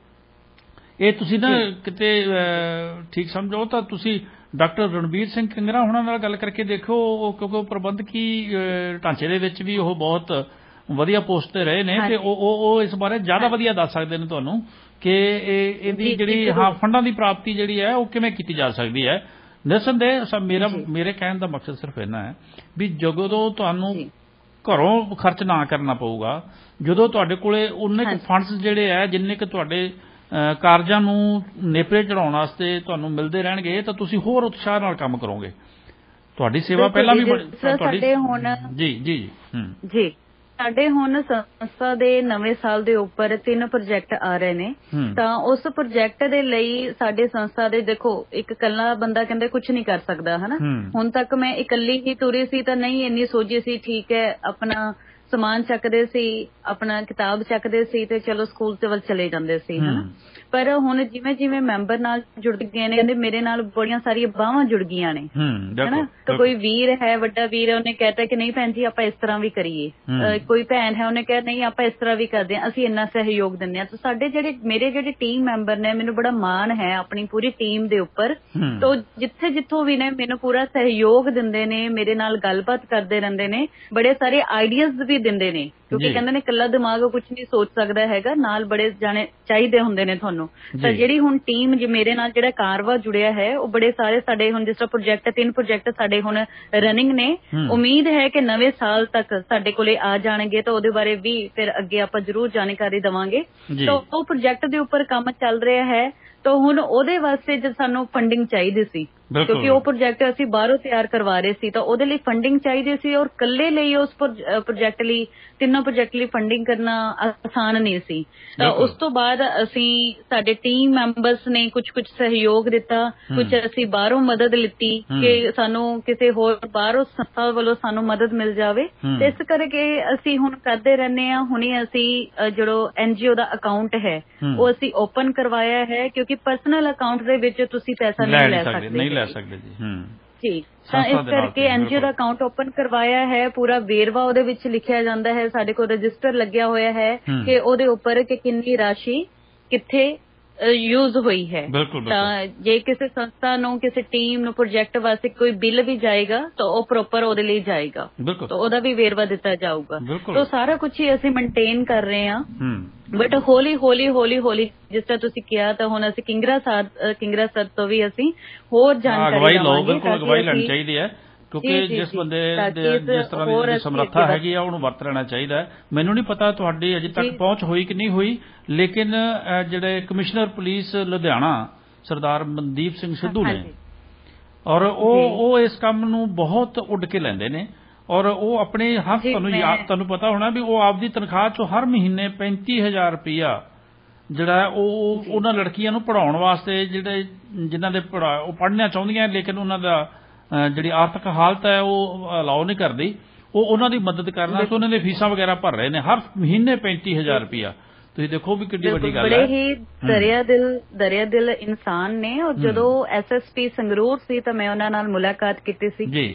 Speaker 1: ਇਹ ਤੁਸੀਂ ਨਾ ਕਿਤੇ ਠੀਕ ਸਮਝੋ ਤਾਂ ਤੁਸੀਂ ਡਾਕਟਰ ਰਣਬੀਰ ਸਿੰਘ ਕੰਗਰਾ ਹੁਣਾਂ ਨਾਲ ਗੱਲ ਕਰਕੇ ਦੇਖੋ, ਕਿਉਂਕਿ ਉਹ ਪ੍ਰਬੰਧਕੀ ਢਾਂਚੇ ਦੇ ਵਿੱਚ ਵੀ ਉਹ ਬਹੁਤ ਵਧੀਆ ਪੋਸਟ ਤੇ ਰਹੇ ਨੇ, ਤੇ ਉਹ ਇਸ ਬਾਰੇ ਜ਼ਿਆਦਾ ਵਧੀਆ ਦੱਸ ਸਕਦੇ ਨੇ ਤੁਹਾਨੂੰ ਕਿ ਇਹਦੀ ਜਿਹੜੀ ਫੰਡਾਂ ਦੀ ਪ੍ਰਾਪਤੀ ਜਿਹੜੀ ਹੈ ਉਹ ਕਿਵੇਂ ਕੀਤੀ ਜਾ ਸਕਦੀ ਹੈ। ਨਿਰਸੰਦੇਹ ਮੇਰੇ ਕਹਿਣ ਦਾ ਮਕਸਦ ਸਿਰਫ ਇੰਨਾ ਹੈ ਵੀ ਜਦੋਂ ਤੁਹਾਨੂੰ ਘਰੋਂ ਖਰਚ ਨਾ ਕਰਨਾ ਪਊਗਾ, ਜਦੋਂ ਤੁਹਾਡੇ ਕੋਲੇ ਉਨੇ ਕੁ ਫੰਡਸ ਜਿਹੜੇ ਹੈ ਜਿੰਨੇ ਕੁ ਤੁਹਾਡੇ ਕਾਰਜਾਂ ਨੂੰ ਨੇਪਰੇ ਚੜਾਉਣ ਵਾਸਤੇ ਤੁਹਾਨੂੰ ਮਿਲਦੇ ਰਹਿਣਗੇ, ਤਾਂ ਤੁਸੀਂ ਹੋਰ ਉਤਸ਼ਾਹ ਨਾਲ ਕੰਮ ਕਰੋਗੇ। ਤੁਹਾਡੀ ਸੇਵਾ ਪਹਿਲਾਂ ਵੀ ਜੀ ਜੀ
Speaker 2: ਜੀ ਸਾਡੇ ਹੁਣ ਸੰਸਥਾ ਦੇ ਨਵੇਂ ਸਾਲ ਦੇ ਉੱਪਰ 3 ਪ੍ਰੋਜੈਕਟ ਆ ਰਹੇ ਨੇ, ਤਾਂ ਉਸ ਪ੍ਰੋਜੈਕਟ ਦੇ ਲਈ ਸਾਡੇ ਸੰਸਥਾ ਦੇ ਦੇਖੋ ਇੱਕ ਇਕੱਲਾ ਬੰਦਾ ਕਹਿੰਦੇ ਕੁਝ ਨਹੀਂ ਕਰ ਸਕਦਾ, ਹਨਾ। ਹੁਣ ਤੱਕ ਮੈਂ ਇਕੱਲੀ ਹੀ ਤੁਰੀ ਸੀ ਤਾਂ ਨਹੀਂ ਇੰਨੀ ਸੋਚੀ ਸੀ, ਠੀਕ ਹੈ, ਆਪਣਾ ਸਮਾਨ ਚੱਕਦੇ ਸੀ, ਆਪਣਾ ਕਿਤਾਬ ਚੱਕਦੇ ਸੀ ਤੇ ਚਲੋ ਸਕੂਲ ਤੇ ਵੱਲ ਚਲੇ ਜਾਂਦੇ ਸੀ, ਹਨਾ। ਪਰ ਹੁਣ ਜਿਵੇਂ ਮੈਂਬਰ ਨਾਲ ਜੁੜ ਗਏ ਨੇ, ਕਹਿੰਦੇ ਮੇਰੇ ਨਾਲ ਬੜੀਆਂ ਸਾਰੀਆਂ ਬਾਹਾਂ ਜੁੜ ਗਈਆਂ ਨੇ, ਹਨਾ। ਤਾਂ ਕੋਈ ਵੀਰ ਹੈ, ਵੱਡਾ ਵੀਰ ਹੈ, ਉਹਨੇ ਕਹਿਤਾ ਕਿ ਨਹੀਂ ਭੈਣ ਜੀ ਆਪਾਂ ਇਸ ਤਰ੍ਹਾਂ ਵੀ ਕਰੀਏ। ਕੋਈ ਭੈਣ ਹੈ, ਉਹਨੇ ਕਿਹਾ ਨਹੀਂ ਆਪਾਂ ਇਸ ਤਰ੍ਹਾਂ ਵੀ ਕਰਦੇ ਹਾਂ, ਅਸੀਂ ਇੰਨਾ ਸਹਿਯੋਗ ਦਿੰਦੇ ਹਾਂ। ਤਾਂ ਸਾਡੇ ਮੇਰੇ ਜਿਹੜੇ ਟੀਮ ਮੈਂਬਰ ਨੇ, ਮੈਨੂੰ ਬੜਾ ਮਾਣ ਹੈ ਆਪਣੀ ਪੂਰੀ ਟੀਮ ਦੇ ਉੱਪਰ। ਤਾਂ ਜਿੱਥੋਂ ਵੀ ਨੇ ਮੈਨੂੰ ਪੂਰਾ ਸਹਿਯੋਗ ਦਿੰਦੇ ਨੇ, ਮੇਰੇ ਨਾਲ ਗੱਲਬਾਤ ਕਰਦੇ ਰਹਿੰਦੇ ਨੇ, ਬੜੇ ਸਾਰੇ ਆਈਡੀਆਜ਼ ਵੀ ਦਿੰਦੇ ਨੇ, ਕਿਉਂਕਿ ਕਹਿੰਦੇ ਨੇ ਇਕੱਲਾ ਦਿਮਾਗ ਕੁਝ ਨਹੀਂ ਸੋਚ ਸਕਦਾ ਹੈਗਾ, ਨਾਲ ਬੜੇ ਜਾਣੇ ਚਾਹੀਦੇ ਹੁੰਦੇ ਨੇ ਤੁਹਾਨੂੰ। ਤਾਂ ਜਿਹੜੀ ਹੁਣ ਟੀਮ ਮੇਰੇ ਨਾਲ ਜਿਹੜਾ ਕਾਰਵਾ ਜੁੜਿਆ ਹੈ, ਉਹ ਬੜੇ ਸਾਰੇ ਸਾਡੇ ਹੁਣ ਜਿਸ ਤਰ੍ਹਾਂ ਪ੍ਰੋਜੈਕਟ 3 ਪ੍ਰੋਜੈਕਟ ਸਾਡੇ ਹੁਣ ਰਨਿੰਗ ਨੇ। ਉਮੀਦ ਹੈ ਕਿ ਨਵੇਂ ਸਾਲ ਤੱਕ ਸਾਡੇ ਕੋਲੇ ਆ ਜਾਣਗੇ, ਤਾਂ ਉਹਦੇ ਬਾਰੇ ਵੀ ਫਿਰ ਅੱਗੇ ਆਪਾਂ ਜ਼ਰੂਰ ਜਾਣਕਾਰੀ ਦੇਵਾਂਗੇ। ਤਾਂ ਉਹ ਪ੍ਰੋਜੈਕਟ ਦੇ ਉੱਪਰ ਕੰਮ ਚੱਲ ਰਿਹਾ ਹੈ। ਤਾਂ ਹੁਣ ਉਹਦੇ ਵਾਸਤੇ ਜਦ ਸਾਨੂੰ ਫੰਡਿੰਗ ਚਾਹੀਦੀ ਸੀ, ਕਿਉਂਕਿ ਉਹ ਪ੍ਰੋਜੈਕਟ ਅਸੀਂ ਬਾਹਰੋਂ ਤਿਆਰ ਕਰਵਾ ਰਹੇ ਸੀ, ਤਾਂ ਉਹਦੇ ਲਈ ਫੰਡਿੰਗ ਚਾਹੀਦੀ ਸੀ। ਔਰ ਇਕੱਲੇ ਲਈ ਉਸ ਪ੍ਰੋਜੈਕਟ ਲਈ, ਤਿੰਨੋਂ ਪ੍ਰੋਜੈਕਟ ਲਈ ਫੰਡਿੰਗ ਕਰਨਾ ਆਸਾਨ ਨਹੀਂ ਸੀ। ਤਾਂ ਉਸ ਤੋਂ ਬਾਅਦ ਅਸੀਂ ਸਾਡੇ ਟੀਮ ਮੈਂਬਰਸ ਨੇ ਕੁਝ ਸਹਿਯੋਗ ਦਿੱਤਾ, ਕੁਝ ਅਸੀਂ ਬਾਹਰੋਂ ਮਦਦ ਲਿੱਤੀ ਕਿ ਸਾਨੂੰ ਕਿਸੇ ਹੋਰ ਬਾਹਰੋਂ ਸੰਸਥਾ ਵੱਲੋਂ ਸਾਨੂੰ ਮਦਦ ਮਿਲ ਜਾਵੇ। ਤੇ ਇਸ ਕਰਕੇ ਅਸੀਂ ਹੁਣ ਕਰਦੇ ਰਹਿੰਦੇ ਹਾਂ। ਹੁਣੇ ਅਸੀਂ ਜਿਹੜਾ NGO ਦਾ ਅਕਾਊਂਟ ਹੈ ਉਹ ਅਸੀਂ ਓਪਨ ਕਰਵਾਇਆ ਹੈ, ਕਿਉਂਕਿ ਪਰਸਨਲ ਅਕਾਊਂਟ ਦੇ ਵਿੱਚ ਤੁਸੀਂ ਪੈਸਾ ਨਹੀਂ ਲੈ ਸਕਦੇ ਜੀ। ਤਾਂ ਇਸ ਕਰਕੇ NGO ਦਾ ਅਕਾਊਂਟ ਓਪਨ ਕਰਵਾਇਆ ਹੈ। ਪੂਰਾ ਵੇਰਵਾ ਉਹਦੇ ਵਿੱਚ ਲਿਖਿਆ ਜਾਂਦਾ ਹੈ, ਸਾਡੇ ਕੋਲ ਰਜਿਸਟਰ ਲੱਗਿਆ ਹੋਇਆ ਹੈ ਕਿ ਉਹਦੇ ਉੱਪਰ ਕਿ ਕਿੰਨੀ ਰਾਸ਼ੀ ਕਿੱਥੇ ਯੂਜ਼ ਹੋਈ ਹੈ। ਤਾਂ ਜੇ ਕਿਸੇ ਸੰਸਥਾ ਨੂੰ, ਕਿਸੇ ਟੀਮ ਨੂੰ ਪ੍ਰੋਜੈਕਟ ਵਾਸਤੇ ਕੋਈ ਬਿੱਲ ਵੀ ਜਾਏਗਾ ਤਾਂ ਉਹ ਪ੍ਰੋਪਰ ਉਹਦੇ ਲਈ ਜਾਏਗਾ, ਤਾਂ ਉਹਦਾ ਵੀ ਵੇਰਵਾ ਦਿੱਤਾ ਜਾਊਗਾ। ਤਾਂ ਸਾਰਾ ਕੁਝ ਹੀ ਅਸੀਂ ਮੇਨਟੇਨ ਕਰ ਰਹੇ ਹਾਂ। ਬਟ ਹੌਲੀ ਹੌਲੀ ਜਿਸ ਤਰ੍ਹਾਂ ਤੁਸੀਂ ਕਿਹਾ, ਤਾਂ ਹੁਣ ਅਸੀਂ ਕਿੰਗਰਾ ਸਰ ਤੋਂ ਵੀ ਅਸੀਂ ਹੋਰ ਜਾਣਕਾਰੀ ਲਵਾਂਗੇ।
Speaker 1: ਅਗਵਾਈ ਲੈਣੀ ਚਾਹੀਦੀ ਹੈ, ਕਿਉਂਕਿ ਜਿਸ ਬੰਦੇ ਜਿਸ ਤਰ੍ਹਾਂ ਦੀ ਸਮਰੱਥਾ ਹੈਗੀ ਆ ਉਹਨੂੰ ਵਰਤ ਲੈਣਾ ਚਾਹੀਦਾ ਹੈ। ਮੈਨੂੰ ਨਹੀਂ ਪਤਾ ਤੁਹਾਡੀ ਅਜੇ ਤੱਕ ਪਹੁੰਚ ਹੋਈ ਕਿ ਨਹੀਂ ਹੋਈ, ਲੇਕਿਨ ਜਿਹੜੇ ਕਮਿਸ਼ਨਰ ਪੁਲਿਸ ਲੁਧਿਆਣਾ ਸਰਦਾਰ ਮਨਦੀਪ ਸਿੰਘ ਸਿੱਧੂ ਨੇ, ਔਰ ਉਹ ਇਸ ਕੰਮ ਨੂੰ ਬਹੁਤ ਉੱਡ ਕੇ ਲੈਂਦੇ ਨੇ। ਔਰ ਉਹ ਆਪਣੇ ਤੁਹਾਨੂੰ ਪਤਾ ਹੋਣਾ ਵੀ ਉਹ ਆਪਦੀ ਤਨਖਾਹ ਚੋਂ ਹਰ ਮਹੀਨੇ 35,000 ਰੁਪਇਆ ਜਿਹੜਾ ਉਹ ਉਹਨਾਂ ਲੜਕੀਆਂ ਨੂੰ ਪੜ੍ਹਾਉਣ ਵਾਸਤੇ, ਜਿਨ੍ਹਾਂ ਦੇ ਉਹ ਪੜ੍ਹਨਾ ਚਾਹੁੰਦੀਆਂ ਲੇਕਿਨ ਉਹਨਾਂ ਦਾ ਜਿਹੜੀ ਆਰਥਿਕ ਹਾਲਤ ਹੈ ਉਹ ਅਲਾਓ ਨਹੀਂ ਕਰਦੀ, ਉਹ ਉਹਨਾਂ ਦੀ ਮਦਦ ਕਰਨਾ, ਤੇ ਉਹਨਾਂ ਦੀਆਂ ਫੀਸਾਂ ਵਗੈਰਾ ਭਰ ਰਹੇ ਨੇ ਹਰ ਮਹੀਨੇ 35,000 ਰੁਪਇਆ। ਤੁਸੀਂ ਦੇਖੋ ਵੀ ਕਿੰਨੀ ਵੱਡੀ ਗੱਲ ਹੈ।
Speaker 2: ਬੜੇ ਹੀ ਦਰਿਆ ਦਿਲ ਇਨਸਾਨ ਨੇ। ਔਰ ਜਦੋਂ SSP ਸੰਗਰੂਰ ਸੀ ਤਾਂ ਮੈਂ ਉਹਨਾਂ ਨਾਲ ਮੁਲਾਕਾਤ ਕੀਤੀ ਸੀ,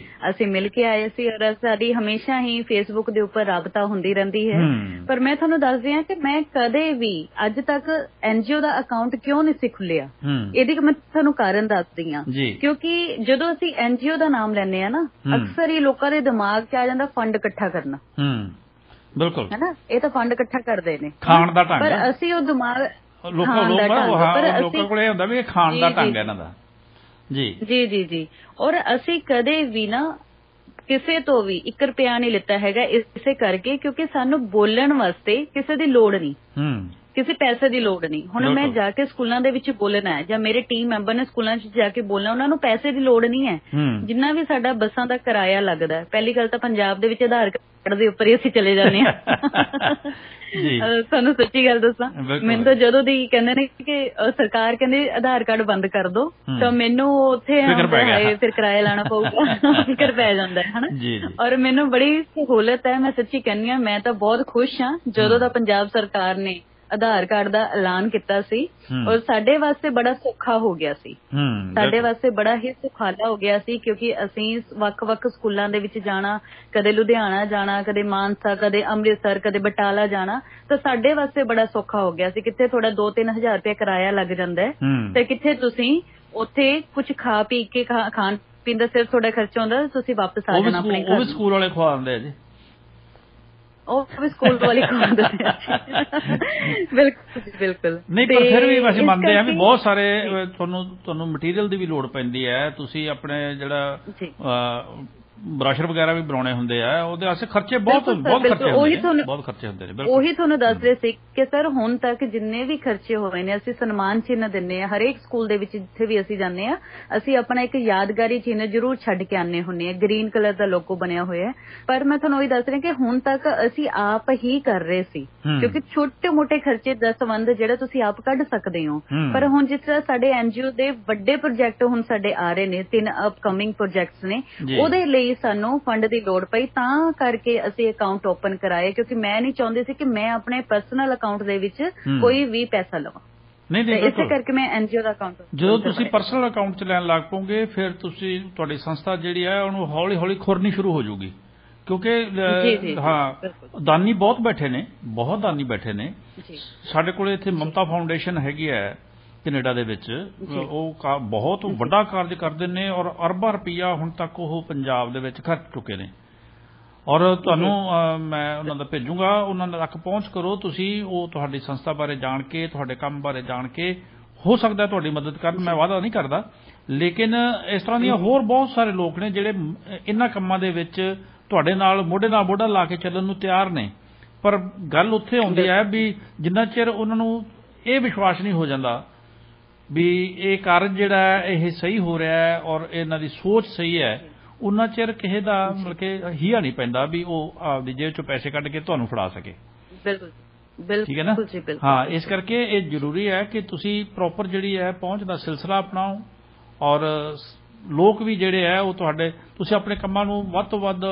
Speaker 2: ਅਸੀਂ ਮਿਲ ਕੇ ਆਏ ਸੀ। ਔਰ ਸਾਡੀ ਹਮੇਸ਼ਾ ਹੀ ਫੇਸਬੁੱਕ ਦੇ ਉੱਪਰ ਰਾਬਤਾ ਹੁੰਦੀ ਰਹਿੰਦੀ ਹੈ। ਪਰ ਮੈਂ ਤੁਹਾਨੂੰ ਦੱਸਦੀ ਹਾਂ ਕਿ ਮੈਂ ਕਦੇ ਵੀ ਅੱਜ ਤੱਕ NGO ਦਾ ਅਕਾਊਂਟ ਕਿਉਂ ਨਹੀਂ ਸੀ ਖੁੱਲਿਆ, ਇਹਦੀ ਮੈਂ ਤੁਹਾਨੂੰ ਕਾਰਨ ਦੱਸਦੀ ਹਾਂ। ਕਿਉਂਕਿ ਜਦੋਂ ਅਸੀਂ NGO ਦਾ ਨਾਮ ਲੈਂਦੇ ਹਾਂ ਨਾ, ਅਕਸਰ ਹੀ ਲੋਕਾਂ ਦੇ ਦਿਮਾਗ 'ਚ ਆ ਜਾਂਦਾ ਫੰਡ ਇਕੱਠਾ ਕਰਨਾ।
Speaker 1: ਬਿਲਕੁਲ
Speaker 2: ਹੈ ਨਾ, ਇਹ ਤਾਂ ਫੰਡ ਇਕੱਠਾ ਕਰਦੇ ਨੇ,
Speaker 1: ਖਾਣ ਦਾ ਢੰਗ।
Speaker 2: ਪਰ ਅਸੀਂ ਉਹ ਦਿਮਾਗ
Speaker 1: ਲੋਕਾਂ ਕੋਲੇ ਹੁੰਦਾ ਵੀ ਇਹ ਖਾਣ ਦਾ ਢੰਗ ਹੈ ਇਹਨਾਂ ਦਾ।
Speaker 2: ਜੀ। ਔਰ ਅਸੀਂ ਕਦੇ ਵੀ ਨਾ ਕਿਸੇ ਤੋਂ ਵੀ 1 ਰੁਪਇਆ ਨਹੀਂ ਲਿੱਤਾ ਹੈਗਾ, ਇਸੇ ਕਰਕੇ ਕਿਉਂਕਿ ਸਾਨੂੰ ਬੋਲਣ ਵਾਸਤੇ ਕਿਸੇ ਦੀ ਲੋੜ ਨਹੀਂ, ਕਿਸੇ ਪੈਸੇ ਦੀ ਲੋੜ ਨਹੀਂ। ਹੁਣ ਮੈਂ ਜਾ ਕੇ ਸਕੂਲਾਂ ਦੇ ਵਿੱਚ ਬੋਲਣਾ ਹੈ, ਜਾਂ ਮੇਰੇ ਟੀਮ ਮੈਂਬਰ ਨੇ ਸਕੂਲਾਂ 'ਚ ਜਾ ਕੇ ਬੋਲਣਾ, ਉਹਨਾਂ ਨੂੰ ਪੈਸੇ ਦੀ ਲੋੜ ਨਹੀਂ ਹੈ। ਜਿੰਨਾ ਵੀ ਸਾਡਾ ਬੱਸਾਂ ਦਾ ਕਿਰਾਇਆ ਲੱਗਦਾ, ਪਹਿਲੀ ਗੱਲ ਤਾਂ ਪੰਜਾਬ ਦੇ ਵਿੱਚ ਆਧਾਰ ਕਾਰਡ ਦੇ ਉੱਪਰ ਹੀ ਅਸੀਂ ਚਲੇ ਜਾਂਦੇ ਹਾਂ। ਤੁਹਾਨੂੰ ਸੱਚੀ ਗੱਲ ਦੱਸਾਂ, ਮੈਨੂੰ ਤਾਂ ਜਦੋਂ ਦੀ ਕਹਿੰਦੇ ਨੇ ਕਿ ਸਰਕਾਰ ਕਹਿੰਦੇ ਆਧਾਰ ਕਾਰਡ ਬੰਦ ਕਰ ਦੋ, ਤਾਂ ਮੈਨੂੰ ਉੱਥੇ ਫਿਰ ਕਿਰਾਇਆ ਲਾਣਾ ਪਊਗਾ, ਫਿਕਰ ਪੈ ਜਾਂਦਾ ਹੈ ਹਨਾ। ਔਰ ਮੈਨੂੰ ਬੜੀ ਸਹੂਲਤ ਹੈ, ਮੈਂ ਸੱਚੀ ਕਹਿੰਦੀ ਹਾਂ, ਮੈਂ ਤਾਂ ਬਹੁਤ ਖੁਸ਼ ਹਾਂ ਜਦੋਂ ਦਾ ਪੰਜਾਬ ਸਰਕਾਰ ਨੇ ਆਧਾਰ ਕਾਰਡ ਦਾ ਐਲਾਨ ਕੀਤਾ ਸੀ। ਔਰ ਸਾਡੇ ਵਾਸਤੇ ਬੜਾ ਸੌਖਾ ਹੋ ਗਿਆ ਸੀ, ਸਾਡੇ ਵਾਸਤੇ ਬੜਾ ਹੀ ਸੁਖਾਲਾ ਹੋ ਗਿਆ ਸੀ, ਕਿਉਂਕਿ ਅਸੀਂ ਵੱਖ-ਵੱਖ ਸਕੂਲਾਂ ਦੇ ਵਿੱਚ ਜਾਣਾ, ਕਦੇ ਲੁਧਿਆਣਾ ਜਾਣਾ, ਕਦੇ ਮਾਨਸਾ, ਕਦੇ ਅੰਮ੍ਰਿਤਸਰ, ਕਦੇ ਬਟਾਲਾ ਜਾਣਾ, ਤਾਂ ਸਾਡੇ ਵਾਸਤੇ ਬੜਾ ਸੌਖਾ ਹੋ ਗਿਆ ਸੀ। ਕਿੱਥੇ ਥੋੜਾ 2-3 ਹਜ਼ਾਰ ਰੁਪਇਆ ਕਿਰਾਇਆ ਲੱਗ ਜਾਂਦਾ ਹੈ, ਤੇ ਕਿੱਥੇ ਤੁਸੀਂ ਉੱਥੇ ਕੁਝ ਖਾ ਪੀ ਕੇ ਖਾਣ ਪੀਣ ਦਾ ਸਿਰਫ ਤੁਹਾਡਾ ਖਰਚਾ ਹੁੰਦਾ, ਤੁਸੀਂ ਵਾਪਸ ਆ ਜਾਣਾ ਆਪਣੇ ਘਰ।
Speaker 1: ਉਹ ਵੀ ਸਕੂਲ ਵਾਲੇ ਖਵਾ ਦਿੰਦੇ ਆ ਜੀ,
Speaker 2: ਉਹ ਵੀ ਸਕੂਲ ਵਾਲੇ ਖਾਂਦੇ ਬਿਲਕੁਲ
Speaker 1: ਨਹੀਂ। ਪਰ ਫਿਰ ਵੀ ਅਸੀਂ ਮੰਨਦੇ ਹਾਂ ਵੀ ਬਹੁਤ ਸਾਰੇ ਤੁਹਾਨੂੰ ਮਟੀਰੀਅਲ ਦੀ ਵੀ ਲੋੜ ਪੈਂਦੀ ਹੈ। ਤੁਸੀਂ ਆਪਣੇ ਜਿਹੜਾ ਬ੍ਰਸ਼ਰ ਵਗੈਰਾ ਵੀ ਬਣਾਉਣੇ ਹੁੰਦੇ ਆ, ਉਹਦੇ ਵਾਸਤੇ ਖਰਚੇ ਬਹੁਤ ਖਰਚੇ ਹੁੰਦੇ ਨੇ।
Speaker 2: ਉਹੀ ਤੁਹਾਨੂੰ ਦੱਸ ਰਹੇ ਸੀ ਕਿ ਸਰ ਹੁਣ ਤੱਕ ਜਿੰਨੇ ਵੀ ਖਰਚੇ ਹੋਏ ਨੇ, ਅਸੀਂ ਸਨਮਾਨ ਚਿੰਨ੍ਹ ਦਿੰਦੇ ਹਾਂ ਹਰੇਕ ਸਕੂਲ ਦੇ ਵਿੱਚ, ਜਿੱਥੇ ਵੀ ਅਸੀਂ ਜਾਂਦੇ ਹਾਂ ਅਸੀਂ ਆਪਣਾ ਇੱਕ ਯਾਦਗਾਰੀ ਚਿੰਨ੍ਹ ਜ਼ਰੂਰ ਛੱਡ ਕੇ ਆਉਂਦੇ ਹੁੰਦੇ ਹਾਂ, ਗ੍ਰੀਨ ਕਲਰ ਦਾ ਲੋਗੋ ਬਣਿਆ ਹੋਇਆ ਹੈ। ਪਰ ਮੈਂ ਤੁਹਾਨੂੰ ਉਹੀ ਦੱਸ ਰਹੀ ਕਿ ਹੁਣ ਤੱਕ ਅਸੀਂ ਆਪ ਹੀ ਕਰ ਰਹੇ ਸੀ, ਕਿਉਂਕਿ ਛੋਟੇ ਮੋਟੇ ਖਰਚੇ ਦਾ ਸੰਬੰਧ ਜਿਹੜਾ ਤੁਸੀਂ ਆਪ ਕੱਢ ਸਕਦੇ ਹੋ। ਪਰ ਹੁਣ ਜਿਸ ਤਰ੍ਹਾਂ ਸਾਡੇ NGO ਦੇ ਵੱਡੇ ਪ੍ਰੋਜੈਕਟ ਹੁਣ ਸਾਡੇ ਆ ਰਹੇ ਨੇ, 3 ਅਪਕਮਿੰਗ ਪ੍ਰੋਜੈਕਟਸ ਨੇ, ਉਹਦੇ ਲਈ ਸਾਨੂੰ ਫੰਡ ਦੀ ਲੋੜ ਪਈ, ਤਾਂ ਕਰਕੇ ਅਸੀਂ ਅਕਾਊਂਟ ਓਪਨ ਕਰਾਏ, ਕਿਉਂਕਿ ਮੈਂ ਨਹੀਂ ਚਾਹੁੰਦੀ ਸੀ ਕਿ ਮੈਂ ਆਪਣੇ ਪਰਸਨਲ ਅਕਾਊਂਟ ਦੇ ਵਿੱਚ ਕੋਈ ਵੀ ਪੈਸਾ ਲਵਾਂ।
Speaker 1: ਨਹੀਂ
Speaker 2: ਇਸੇ ਕਰਕੇ ਮੈਂ NGO ਦਾ ਅਕਾਊਂਟ
Speaker 1: ਜਦੋਂ ਤੁਸੀਂ ਪਰਸਨਲ ਅਕਾਊਂਟ 'ਚ ਲੈਣ ਲੱਗ ਪਓਗੇ ਫਿਰ ਤੁਸੀਂ ਤੁਹਾਡੀ ਸੰਸਥਾ ਜਿਹੜੀ ਹੈ ਉਹਨੂੰ ਹੌਲੀ ਹੌਲੀ ਖੁਰਨੀ ਸ਼ੁਰੂ ਹੋ ਜਾਊਗੀ ਕਿਉਂਕਿ ਦਾਨੀ ਬਹੁਤ ਬੈਠੇ ਨੇ, ਬਹੁਤ ਦਾਨੀ ਬੈਠੇ ਨੇ। ਸਾਡੇ ਕੋਲ ਇੱਥੇ ਮਮਤਾ ਫਾਊਂਡੇਸ਼ਨ ਹੈਗੀ ਹੈ ਕੈਨੇਡਾ ਦੇ ਵਿੱਚ, ਉਹ ਬਹੁਤ ਵੱਡਾ ਕਾਰਜ ਕਰਦੇ ਨੇ ਔਰ ਅਰਬਾਂ ਰੁਪਈਆ ਹੁਣ ਤੱਕ ਉਹ ਪੰਜਾਬ ਦੇ ਵਿੱਚ ਖਰਚ ਚੁੱਕੇ ਨੇ। ਔਰ ਤੁਹਾਨੂੰ ਮੈਂ ਉਹਨਾਂ ਦਾ ਭੇਜੂਗਾ, ਉਹਨਾਂ ਤੱਕ ਪਹੁੰਚ ਕਰੋ ਤੁਸੀਂ, ਉਹ ਤੁਹਾਡੀ ਸੰਸਥਾ ਬਾਰੇ ਜਾਣ ਕੇ, ਤੁਹਾਡੇ ਕੰਮ ਬਾਰੇ ਜਾਣ ਕੇ ਹੋ ਸਕਦਾ ਤੁਹਾਡੀ ਮਦਦ ਕਰਨ। ਮੈਂ ਵਾਅਦਾ ਨਹੀਂ ਕਰਦਾ, ਲੇਕਿਨ ਇਸ ਤਰ੍ਹਾਂ ਦੀਆਂ ਹੋਰ ਬਹੁਤ ਸਾਰੇ ਲੋਕ ਨੇ ਜਿਹੜੇ ਇਹਨਾਂ ਕੰਮਾਂ ਦੇ ਵਿੱਚ ਤੁਹਾਡੇ ਨਾਲ ਮੋਢੇ ਨਾਲ ਮੋਢਾ ਲਾ ਕੇ ਚੱਲਣ ਨੂੰ ਤਿਆਰ ਨੇ। ਪਰ ਗੱਲ ਉੱਥੇ ਆਉਂਦੀ ਹੈ ਵੀ ਜਿੰਨਾ ਚਿਰ ਉਹਨਾਂ ਨੂੰ ਇਹ ਵਿਸ਼ਵਾਸ ਨਹੀਂ ਹੋ ਜਾਂਦਾ ਵੀ ਇਹ ਕਾਰਜ ਜਿਹੜਾ ਇਹ ਸਹੀ ਹੋ ਰਿਹਾ ਹੈ ਔਰ ਇਹਨਾਂ ਦੀ ਸੋਚ ਸਹੀ ਹੈ, ਉਹਨਾਂ ਚਿਰ ਕਿਸੇ ਦਾ ਮਤਲਬ ਕਿ ਹੀਆ ਨਹੀਂ ਪੈਂਦਾ ਵੀ ਉਹ ਆਪਦੀ ਜੇਬ ਚੋਂ ਪੈਸੇ ਕੱਢ ਕੇ ਤੁਹਾਨੂੰ ਫੜਾ ਸਕੇ।
Speaker 2: ਬਿਲਕੁਲ
Speaker 1: ਠੀਕ ਹੈ ਨਾ। ਹਾਂ, ਇਸ ਕਰਕੇ ਇਹ ਜ਼ਰੂਰੀ ਹੈ ਕਿ ਤੁਸੀਂ ਪ੍ਰੋਪਰ ਜਿਹੜੀ ਹੈ ਪਹੁੰਚ ਦਾ ਸਿਲਸਿਲਾ ਅਪਣਾਓ ਔਰ ਲੋਕ ਵੀ ਜਿਹੜੇ ਹੈ ਉਹ ਤੁਸੀਂ ਆਪਣੇ ਕੰਮਾਂ ਨੂੰ ਵੱਧ ਤੋਂ ਵੱਧ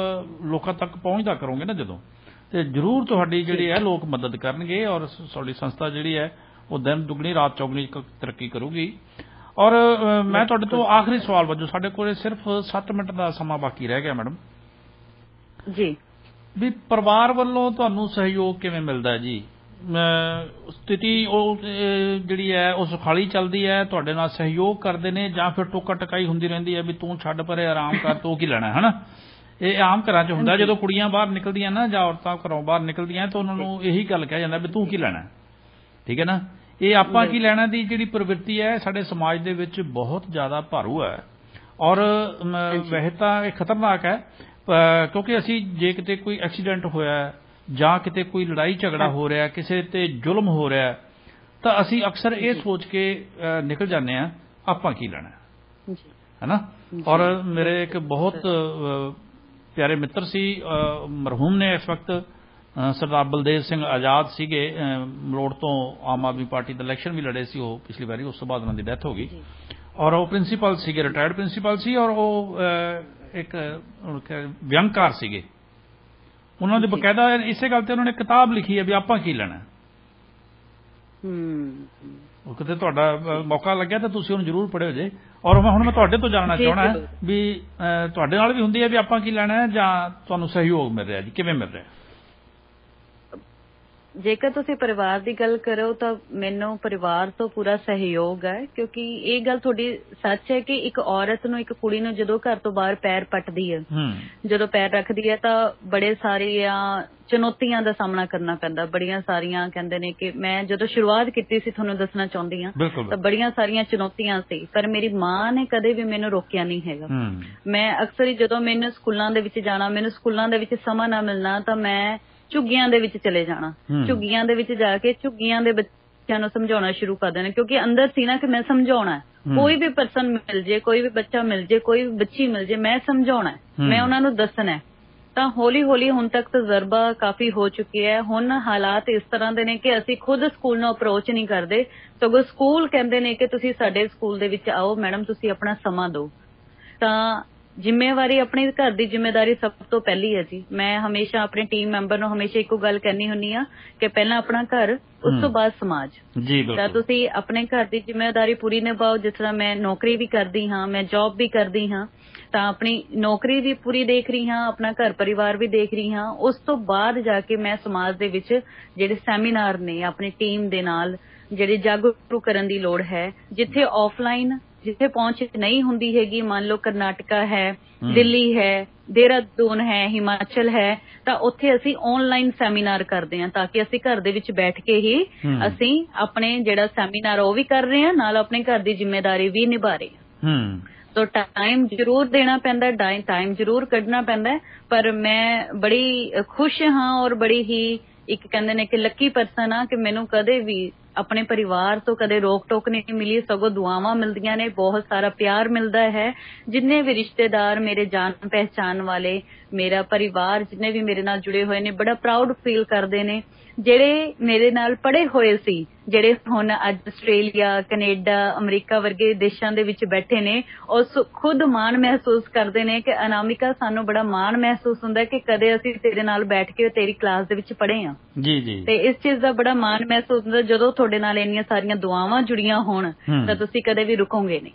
Speaker 1: ਲੋਕਾਂ ਤੱਕ ਪਹੁੰਚਦਾ ਕਰੋਗੇ ਨਾ ਜਦੋਂ, ਤੇ ਜ਼ਰੂਰ ਤੁਹਾਡੀ ਜਿਹੜੀ ਹੈ ਲੋਕ ਮਦਦ ਕਰਨਗੇ ਔਰ ਤੁਹਾਡੀ ਸੰਸਥਾ ਜਿਹੜੀ ਹੈ ਉਹ ਦਿਨ ਦੁਗਣੀ ਰਾਤ ਚੌਗਣੀ ਤਰੱਕੀ ਕਰੂਗੀ। ਔਰ ਮੈਂ ਤੁਹਾਡੇ ਤੋਂ ਆਖਰੀ ਸਵਾਲ ਵਜੋਂ, ਸਾਡੇ ਕੋਲ ਸਿਰਫ 7 ਮਿੰਟ ਦਾ ਸਮਾਂ ਬਾਕੀ ਰਹਿ ਗਿਆ ਮੈਡਮ
Speaker 2: ਜੀ,
Speaker 1: ਵੀ ਪਰਿਵਾਰ ਵੱਲੋਂ ਤੁਹਾਨੂੰ ਸਹਿਯੋਗ ਕਿਵੇਂ ਮਿਲਦਾ ਹੈ ਜੀ? ਸਥਿਤੀ ਉਹ ਜਿਹੜੀ ਹੈ ਉਹ ਸੁਖਾਲੀ ਚੱਲਦੀ ਹੈ, ਤੁਹਾਡੇ ਨਾਲ ਸਹਿਯੋਗ ਕਰਦੇ ਨੇ ਜਾਂ ਫਿਰ ਟੋਕਾ ਟਕਾਈ ਹੁੰਦੀ ਰਹਿੰਦੀ ਹੈ ਵੀ ਤੂੰ ਛੱਡ ਪਰੇ ਆਰਾਮ ਕਰ, ਤੂੰ ਕੀ ਲੈਣਾ ਹੈ ਨਾ? ਇਹ ਆਮ ਘਰਾਂ 'ਚ ਹੁੰਦਾ, ਜਦੋਂ ਕੁੜੀਆਂ ਬਾਹਰ ਨਿਕਲਦੀਆਂ ਨਾ ਜਾਂ ਔਰਤਾਂ ਘਰੋਂ ਬਾਹਰ ਨਿਕਲਦੀਆਂ ਤਾਂ ਉਹਨਾਂ ਨੂੰ ਇਹੀ ਗੱਲ ਕਿਹਾ ਜਾਂਦਾ ਵੀ ਤੂੰ ਕੀ ਲੈਣਾ, ਠੀਕ ਹੈ ਨਾ। ਇਹ ਆਪਾਂ ਕੀ ਲੈਣਾ ਦੀ ਜਿਹੜੀ ਪ੍ਰਵਿਰਤੀ ਹੈ ਸਾਡੇ ਸਮਾਜ ਦੇ ਵਿੱਚ ਬਹੁਤ ਜ਼ਿਆਦਾ ਭਾਰੂ ਹੈ ਔਰ ਵੈਸੇ ਤਾਂ ਇਹ ਖਤਰਨਾਕ ਹੈ, ਕਿਉਂਕਿ ਅਸੀਂ ਜੇ ਕਿਤੇ ਕੋਈ ਐਕਸੀਡੈਂਟ ਹੋਇਆ ਜਾਂ ਕਿਤੇ ਕੋਈ ਲੜਾਈ ਝਗੜਾ ਹੋ ਰਿਹਾ, ਕਿਸੇ ਤੇ ਜ਼ੁਲਮ ਹੋ ਰਿਹਾ, ਤਾਂ ਅਸੀਂ ਅਕਸਰ ਇਹ ਸੋਚ ਕੇ ਨਿਕਲ ਜਾਂਦੇ ਹਾਂ ਆਪਾਂ ਕੀ ਲੈਣਾ ਹੈ ਨਾ। ਔਰ ਮੇਰੇ ਇੱਕ ਬਹੁਤ ਪਿਆਰੇ ਮਿੱਤਰ ਸੀ, ਮਰਹੂਮ ਨੇ ਇਸ ਵਕਤ, ਸਰਦਾਰ ਬਲਦੇਵ ਸਿੰਘ ਆਜ਼ਾਦ ਸੀਗੇ, ਮਲੋੜ ਤੋਂ ਆਮ ਆਦਮੀ ਪਾਰਟੀ ਦਾ ਇਲੈਕਸ਼ਨ ਵੀ ਲੜੇ ਸੀ ਉਹ ਪਿਛਲੀ ਵਾਰੀ, ਉਸ ਤੋਂ ਬਾਅਦ ਉਹਨਾਂ ਦੀ ਡੈਥ ਹੋ ਗਈ ਔਰ ਉਹ ਪ੍ਰਿੰਸੀਪਲ ਸੀਗੇ, ਰਿਟਾਇਰਡ ਪ੍ਰਿੰਸੀਪਲ ਸੀ ਔਰ ਉਹ ਇੱਕ ਵਿਅੰਗਕਾਰ ਸੀਗੇ। ਉਹਨਾਂ ਦੇ ਬਕਾਇਦਾ ਇਸੇ ਗੱਲ ਤੇ ਉਹਨਾਂ ਨੇ ਕਿਤਾਬ ਲਿਖੀ ਹੈ ਵੀ ਆਪਾਂ ਕੀ ਲੈਣਾ। ਉਹ ਕਿਤੇ ਤੁਹਾਡਾ ਮੌਕਾ ਲੱਗਿਆ ਤਾਂ ਤੁਸੀਂ ਉਹਨੂੰ ਜ਼ਰੂਰ ਪੜ੍ਹਿਓ ਜੇ। ਔਰ ਹੁਣ ਮੈਂ ਤੁਹਾਡੇ ਤੋਂ ਜਾਣਨਾ ਚਾਹੁੰਦਾ ਵੀ ਤੁਹਾਡੇ ਨਾਲ ਵੀ ਹੁੰਦੀ ਹੈ ਵੀ ਆਪਾਂ ਕੀ ਲੈਣਾ ਜਾਂ ਤੁਹਾਨੂੰ ਸਹਿਯੋਗ ਮਿਲ ਰਿਹਾ ਜੀ, ਕਿਵੇਂ ਮਿਲ ਰਿਹਾ?
Speaker 2: ਜੇਕਰ ਤੁਸੀਂ ਪਰਿਵਾਰ ਦੀ ਗੱਲ ਕਰੋ ਤਾਂ ਮੈਨੂੰ ਪਰਿਵਾਰ ਤੋਂ ਪੂਰਾ ਸਹਿਯੋਗ ਹੈ, ਕਿਉਂਕਿ ਇਹ ਗੱਲ ਤੁਹਾਡੀ ਸੱਚ ਹੈ ਕਿ ਇੱਕ ਔਰਤ ਨੂੰ, ਇੱਕ ਕੁੜੀ ਨੂੰ ਜਦੋਂ ਘਰ ਤੋਂ ਬਾਹਰ ਪੈਰ ਪੱਟਦੀ ਹੈ, ਜਦੋਂ ਪੈਰ ਰੱਖਦੀ ਹੈ ਤਾਂ ਬੜੇ ਸਾਰੀਆਂ ਚੁਣੌਤੀਆਂ ਦਾ ਸਾਹਮਣਾ ਕਰਨਾ ਪੈਂਦਾ। ਬੜੀਆਂ ਸਾਰੀਆਂ ਕਹਿੰਦੇ ਨੇ ਕਿ ਮੈਂ ਜਦੋਂ ਸ਼ੁਰੂਆਤ ਕੀਤੀ ਸੀ ਤੁਹਾਨੂੰ ਦੱਸਣਾ ਚਾਹੁੰਦੀ ਹਾਂ ਤਾਂ ਬੜੀਆਂ ਸਾਰੀਆਂ ਚੁਣੌਤੀਆਂ ਸੀ, ਪਰ ਮੇਰੀ ਮਾਂ ਨੇ ਕਦੇ ਵੀ ਮੈਨੂੰ ਰੋਕਿਆ ਨਹੀਂ ਹੈਗਾ। ਮੈਂ ਅਕਸਰ ਹੀ ਜਦੋਂ ਮੈਨੂੰ ਸਕੂਲਾਂ ਦੇ ਵਿੱਚ ਜਾਣਾ, ਮੈਨੂੰ ਸਕੂਲਾਂ ਦੇ ਵਿੱਚ ਸਮਾਂ ਨਾ ਮਿਲਣਾ ਤਾਂ ਮੈਂ ਝੁੱਗੀਆਂ ਦੇ ਵਿੱਚ ਚਲੇ ਜਾਣਾ, ਝੁੱਗੀਆਂ ਦੇ ਵਿੱਚ ਜਾ ਕੇ ਝੁੱਗੀਆਂ ਦੇ ਬੱਚਿਆਂ ਨੂੰ ਸਮਝਾਉਣਾ ਸ਼ੁਰੂ ਕਰ ਦੇਣਾ, ਕਿਉਂਕਿ ਅੰਦਰ ਸੀ ਨਾ ਕਿ ਮੈਂ ਸਮਝਾਉਣਾ, ਕੋਈ ਵੀ ਪਰਸਨ ਮਿਲ ਜੇ, ਕੋਈ ਵੀ ਬੱਚਾ ਮਿਲ ਜੇ, ਕੋਈ ਵੀ ਬੱਚੀ ਮਿਲ ਜੇ, ਮੈਂ ਸਮਝਾਉਣਾ, ਮੈਂ ਉਹਨਾਂ ਨੂੰ ਦੱਸਣਾ। ਤਾਂ ਹੌਲੀ ਹੌਲੀ ਹੁਣ ਤੱਕ ਤਜਰਬਾ ਕਾਫੀ ਹੋ ਚੁੱਕਿਆ ਹੈ। ਹੁਣ ਹਾਲਾਤ ਇਸ ਤਰ੍ਹਾਂ ਦੇ ਨੇ ਕਿ ਅਸੀਂ ਖੁਦ ਸਕੂਲ ਨੂੰ ਅਪਰੋਚ ਨਹੀਂ ਕਰਦੇ, ਸਗੋਂ ਸਕੂਲ ਕਹਿੰਦੇ ਨੇ ਕਿ ਤੁਸੀਂ ਸਾਡੇ ਸਕੂਲ ਦੇ ਵਿੱਚ ਆਓ ਮੈਡਮ, ਤੁਸੀਂ ਆਪਣਾ ਸਮਾਂ ਦਿਓ। ਤਾਂ ਜ਼ਿੰਮੇਵਾਰੀ, ਆਪਣੀ ਘਰ ਦੀ ਜ਼ਿੰਮੇਵਾਰੀ ਸਭ ਤੋਂ ਪਹਿਲੀ ਹੈ ਜੀ। ਮੈਂ ਹਮੇਸ਼ਾ ਆਪਣੇ ਟੀਮ ਮੈਂਬਰ ਨੂੰ ਹਮੇਸ਼ਾ ਇੱਕੋ ਗੱਲ ਕਹਿੰਦੀ ਹੁੰਦੀ ਆ ਕਿ ਪਹਿਲਾਂ ਆਪਣਾ ਘਰ, ਉਸ ਤੋਂ ਬਾਅਦ ਸਮਾਜ। ਤਾਂ ਤੁਸੀਂ ਆਪਣੇ ਘਰ ਦੀ ਜ਼ਿੰਮੇਵਾਰੀ ਪੂਰੀ ਨਿਭਾਓ। ਜਿਸ ਤਰ੍ਹਾਂ ਮੈਂ ਨੌਕਰੀ ਵੀ ਕਰਦੀ ਹਾਂ, ਮੈਂ ਜੌਬ ਵੀ ਕਰਦੀ ਹਾਂ, ਤਾਂ ਆਪਣੀ ਨੌਕਰੀ ਵੀ ਪੂਰੀ ਦੇਖ ਰਹੀ ਹਾਂ, ਆਪਣਾ ਘਰ ਪਰਿਵਾਰ ਵੀ ਦੇਖ ਰਹੀ ਹਾਂ। ਉਸ ਤੋਂ ਬਾਅਦ ਜਾ ਕੇ ਮੈਂ ਸਮਾਜ ਦੇ ਵਿੱਚ ਜਿਹੜੇ ਸੈਮੀਨਾਰ ਨੇ ਆਪਣੀ ਟੀਮ ਦੇ ਨਾਲ ਜਿਹੜੇ ਜਾਗਰੂਕ ਕਰਨ ਦੀ ਲੋੜ ਹੈ, ਜਿੱਥੇ ਆਫਲਾਈਨ ਜਿੱਥੇ ਪਹੁੰਚ ਨਹੀਂ ਹੁੰਦੀ ਹੈਗੀ, ਮੰਨ ਲਓ ਕਰਨਾਟਕਾ ਹੈ, ਦਿੱਲੀ ਹੈ, ਦੇਹਰਾਦੂਨ ਹੈ, ਹਿਮਾਚਲ ਹੈ, ਤਾਂ ਉੱਥੇ ਅਸੀਂ ਆਨਲਾਈਨ ਸੈਮੀਨਾਰ ਕਰਦੇ ਹਾਂ ਤਾਂ ਕਿ ਅਸੀਂ ਘਰ ਦੇ ਵਿੱਚ ਬੈਠ ਕੇ ਹੀ ਅਸੀਂ ਆਪਣੇ ਜਿਹੜਾ ਸੈਮੀਨਾਰ ਉਹ ਵੀ ਕਰ ਰਹੇ ਹਾਂ, ਨਾਲ ਆਪਣੇ ਘਰ ਦੀ ਜ਼ਿੰਮੇਵਾਰੀ ਵੀ ਨਿਭਾ ਰਹੇ ਹਾਂ। ਤਾਂ ਟਾਈਮ ਜ਼ਰੂਰ ਦੇਣਾ ਪੈਂਦਾ, ਟਾਈਮ ਜ਼ਰੂਰ ਕੱਢਣਾ ਪੈਂਦਾ, ਪਰ ਮੈਂ ਬੜੀ ਖੁਸ਼ ਹਾਂ ਔਰ ਬੜੀ ਹੀ ਇੱਕ ਕਹਿੰਦੇ ਨੇ ਕਿ ਲੱਕੀ ਪਰਸਨ ਆ ਕਿ ਮੈਨੂੰ ਕਦੇ ਵੀ ਆਪਣੇ ਪਰਿਵਾਰ ਤੋਂ ਕਦੇ ਰੋਕ ਟੋਕ ਨਹੀਂ ਮਿਲੀ, ਸਗੋਂ ਦੁਆਵਾਂ ਮਿਲਦੀਆਂ ਨੇ, ਬਹੁਤ ਸਾਰਾ ਪਿਆਰ ਮਿਲਦਾ ਹੈ। ਜਿੰਨੇ ਵੀ ਰਿਸ਼ਤੇਦਾਰ ਮੇਰੇ ਜਾਣ ਪਹਿਚਾਣ ਵਾਲੇ, ਮੇਰਾ ਪਰਿਵਾਰ ਜਿੰਨੇ ਵੀ ਮੇਰੇ ਨਾਲ ਜੁੜੇ ਹੋਏ ਨੇ, ਬੜਾ ਪ੍ਰਾਊਡ ਫੀਲ ਕਰਦੇ ਨੇ। ਜਿਹੜੇ ਮੇਰੇ ਨਾਲ ਪੜ੍ਹੇ ਹੋਏ ਸੀ, ਜਿਹੜੇ ਹੁਣ ਅੱਜ ਆਸਟ੍ਰੇਲੀਆ, ਕੈਨੇਡਾ, ਅਮਰੀਕਾ ਵਰਗੇ ਦੇਸ਼ਾਂ ਦੇ ਵਿੱਚ ਬੈਠੇ ਨੇ, ਉਹ ਖੁਦ ਮਾਣ ਮਹਿਸੂਸ ਕਰਦੇ ਨੇ ਕਿ ਅਨਾਮਿਕਾ, ਸਾਨੂੰ ਬੜਾ ਮਾਣ ਮਹਿਸੂਸ ਹੁੰਦਾ ਕਿ ਕਦੇ ਅਸੀਂ ਤੇਰੇ ਨਾਲ ਬੈਠ ਕੇ ਤੇਰੀ ਕਲਾਸ ਦੇ ਵਿੱਚ ਪੜ੍ਹੇ ਹਾਂ। ਤੇ ਇਸ ਚੀਜ਼ ਦਾ ਬੜਾ ਮਾਣ ਮਹਿਸੂਸ ਹੁੰਦਾ ਜਦੋਂ ਤੁਹਾਡੇ ਨਾਲ ਇੰਨੀਆਂ ਸਾਰੀਆਂ ਦੁਆਵਾਂ ਜੁੜੀਆਂ ਹੋਣ ਤਾਂ ਤੁਸੀਂ ਕਦੇ ਵੀ ਰੁਕੋਗੇ ਨਹੀਂ।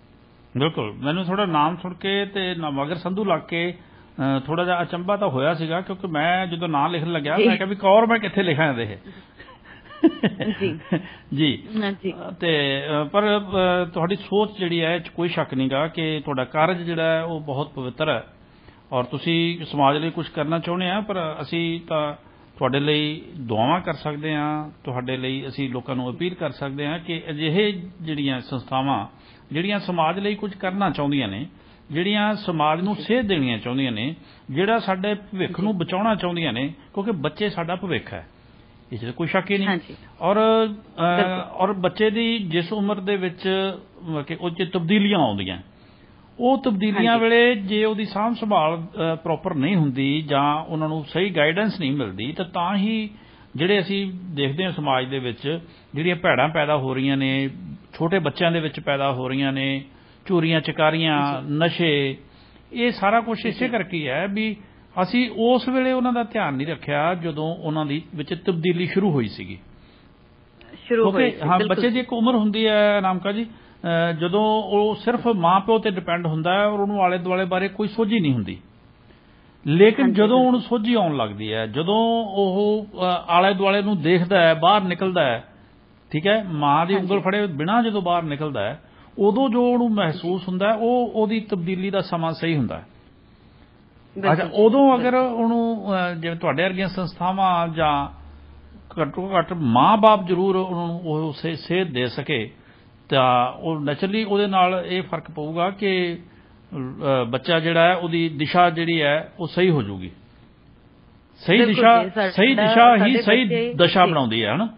Speaker 1: ਬਿਲਕੁਲ। ਮੈਨੂੰ ਥੋੜਾ ਨਾਮ ਸੁਣ ਕੇ ਤੇ ਮਗਰ ਸੰਧੂ ਲੱਗ ਕੇ ਥੋੜਾ ਜਿਹਾ ਅਚੰਭਾ ਤਾਂ ਹੋਇਆ ਸੀਗਾ, ਕਿਉਂਕਿ ਮੈਂ ਜਦੋਂ ਨਾਂ ਲਿਖਣ ਲੱਗਿਆ ਮੈਂ ਕਿਹਾ ਵੀ ਕੌਰ ਮੈਂ ਕਿੱਥੇ ਲਿਖਾਂ ਇਹਦੇ ਜੀ ਤੇ ਪਰ ਤੁਹਾਡੀ ਸੋਚ ਜਿਹੜੀ ਹੈ ਕੋਈ ਸ਼ੱਕ ਨਹੀਂਗਾ ਕਿ ਤੁਹਾਡਾ ਕਾਰਜ ਜਿਹੜਾ ਹੈ ਉਹ ਬਹੁਤ ਪਵਿੱਤਰ ਹੈ ਔਰ ਤੁਸੀਂ ਸਮਾਜ ਲਈ ਕੁਝ ਕਰਨਾ ਚਾਹੁੰਦੇ ਆ। ਪਰ ਅਸੀਂ ਤਾਂ ਤੁਹਾਡੇ ਲਈ ਦੁਆਵਾਂ ਕਰ ਸਕਦੇ ਹਾਂ, ਤੁਹਾਡੇ ਲਈ ਅਸੀਂ ਲੋਕਾਂ ਨੂੰ ਅਪੀਲ ਕਰ ਸਕਦੇ ਹਾਂ ਕਿ ਅਜਿਹੇ ਜਿਹੜੀਆਂ ਸੰਸਥਾਵਾਂ ਜਿਹੜੀਆਂ ਸਮਾਜ ਲਈ ਕੁਝ ਕਰਨਾ ਚਾਹੁੰਦੀਆਂ ਨੇ, ਜਿਹੜੀਆਂ ਸਮਾਜ ਨੂੰ ਸੇਧ ਦੇਣੀਆਂ ਚਾਹੁੰਦੀਆਂ ਨੇ, ਜਿਹੜਾ ਸਾਡੇ ਭਵਿੱਖ ਨੂੰ ਬਚਾਉਣਾ ਚਾਹੁੰਦੀਆਂ ਨੇ, ਕਿਉਂਕਿ ਬੱਚੇ ਸਾਡਾ ਭਵਿੱਖ ਹੈ, ਇਸ 'ਚ ਕੋਈ ਸ਼ੱਕ ਹੀ ਨਹੀਂ। ਔਰ ਬੱਚੇ ਦੀ ਜਿਸ ਉਮਰ ਦੇ ਵਿੱਚ ਉਹ 'ਚ ਤਬਦੀਲੀਆਂ ਆਉਂਦੀਆਂ, ਉਹ ਤਬਦੀਲੀਆਂ ਵੇਲੇ ਜੇ ਉਹਦੀ ਸਾਂਭ ਸੰਭਾਲ ਪ੍ਰੋਪਰ ਨਹੀਂ ਹੁੰਦੀ ਜਾਂ ਉਹਨਾਂ ਨੂੰ ਸਹੀ ਗਾਈਡੈਂਸ ਨਹੀਂ ਮਿਲਦੀ ਤਾਂ ਹੀ ਜਿਹੜੇ ਅਸੀਂ ਦੇਖਦੇ ਹਾਂ ਸਮਾਜ ਦੇ ਵਿੱਚ ਜਿਹੜੀਆਂ ਭੈੜਾਂ ਪੈਦਾ ਹੋ ਰਹੀਆਂ ਨੇ, ਛੋਟੇ ਬੱਚਿਆਂ ਦੇ ਵਿੱਚ ਪੈਦਾ ਹੋ ਰਹੀਆਂ ਨੇ, ਚੋਰੀਆਂ ਚਕਾਰੀਆਂ, ਨਸ਼ੇ, ਇਹ ਸਾਰਾ ਕੁਝ ਇਸੇ ਕਰਕੇ ਹੈ ਵੀ ਅਸੀਂ ਉਸ ਵੇਲੇ ਉਹਨਾਂ ਦਾ ਧਿਆਨ ਨਹੀਂ ਰੱਖਿਆ ਜਦੋਂ ਉਹਨਾਂ ਦੀ ਵਿੱਚ ਤਬਦੀਲੀ ਸ਼ੁਰੂ ਹੋਈ ਸੀਗੀ। ਹਾਂ, ਬੱਚੇ ਦੀ ਇੱਕ ਉਮਰ ਹੁੰਦੀ ਹੈ ਅਨਾਮਿਕਾ ਜੀ ਜਦੋਂ ਉਹ ਸਿਰਫ ਮਾਂ ਪਿਓ ਤੇ ਡਿਪੈਂਡ ਹੁੰਦਾ ਹੈ ਔਰ ਉਹਨੂੰ ਆਲੇ ਦੁਆਲੇ ਬਾਰੇ ਕੋਈ ਸੋਝੀ ਨਹੀਂ ਹੁੰਦੀ, ਲੇਕਿਨ ਜਦੋਂ ਉਹਨੂੰ ਸੋਝੀ ਆਉਣ ਲੱਗਦੀ ਹੈ, ਜਦੋਂ ਉਹ ਆਲੇ ਦੁਆਲੇ ਨੂੰ ਦੇਖਦਾ ਹੈ, ਬਾਹਰ ਨਿਕਲਦਾ ਹੈ, ਠੀਕ ਹੈ, ਮਾਂ ਦੀ ਉਂਗਲ ਫੜੇ ਬਿਨਾਂ ਜਦੋਂ ਬਾਹਰ ਨਿਕਲਦਾ ਹੈ, ਉਦੋਂ ਜੋ ਉਹਨੂੰ ਮਹਿਸੂਸ ਹੁੰਦਾ ਹੈ ਉਹ ਉਹਦੀ ਤਬਦੀਲੀ ਦਾ ਸਮਾਂ ਸਹੀ ਹੁੰਦਾ ਹੈ। ਅੱਛਾ, ਉਦੋਂ ਅਗਰ ਉਹਨੂੰ ਜਿਵੇਂ ਤੁਹਾਡੇ ਵਰਗੀਆਂ ਸੰਸਥਾਵਾਂ ਜਾਂ ਘੱਟੋ ਘੱਟ ਮਾਂ-ਬਾਪ ਜ਼ਰੂਰ ਉਹਨੂੰ ਉਹ ਸੇਧ ਦੇ ਸਕੇ ਤਾਂ ਉਹ ਨੈਚੁਰਲੀ ਉਹਦੇ ਨਾਲ ਇਹ ਫਰਕ ਪਊਗਾ ਕਿ ਬੱਚਾ ਜਿਹੜਾ ਹੈ ਉਹਦੀ ਦਿਸ਼ਾ ਜਿਹੜੀ ਹੈ ਉਹ ਸਹੀ ਹੋ ਜਾਊਗੀ। ਸਹੀ ਦਿਸ਼ਾ ਹੀ ਸਹੀ ਦਸ਼ਾ ਬਣਾਉਂਦੀ ਹੈ ਹਨਾ।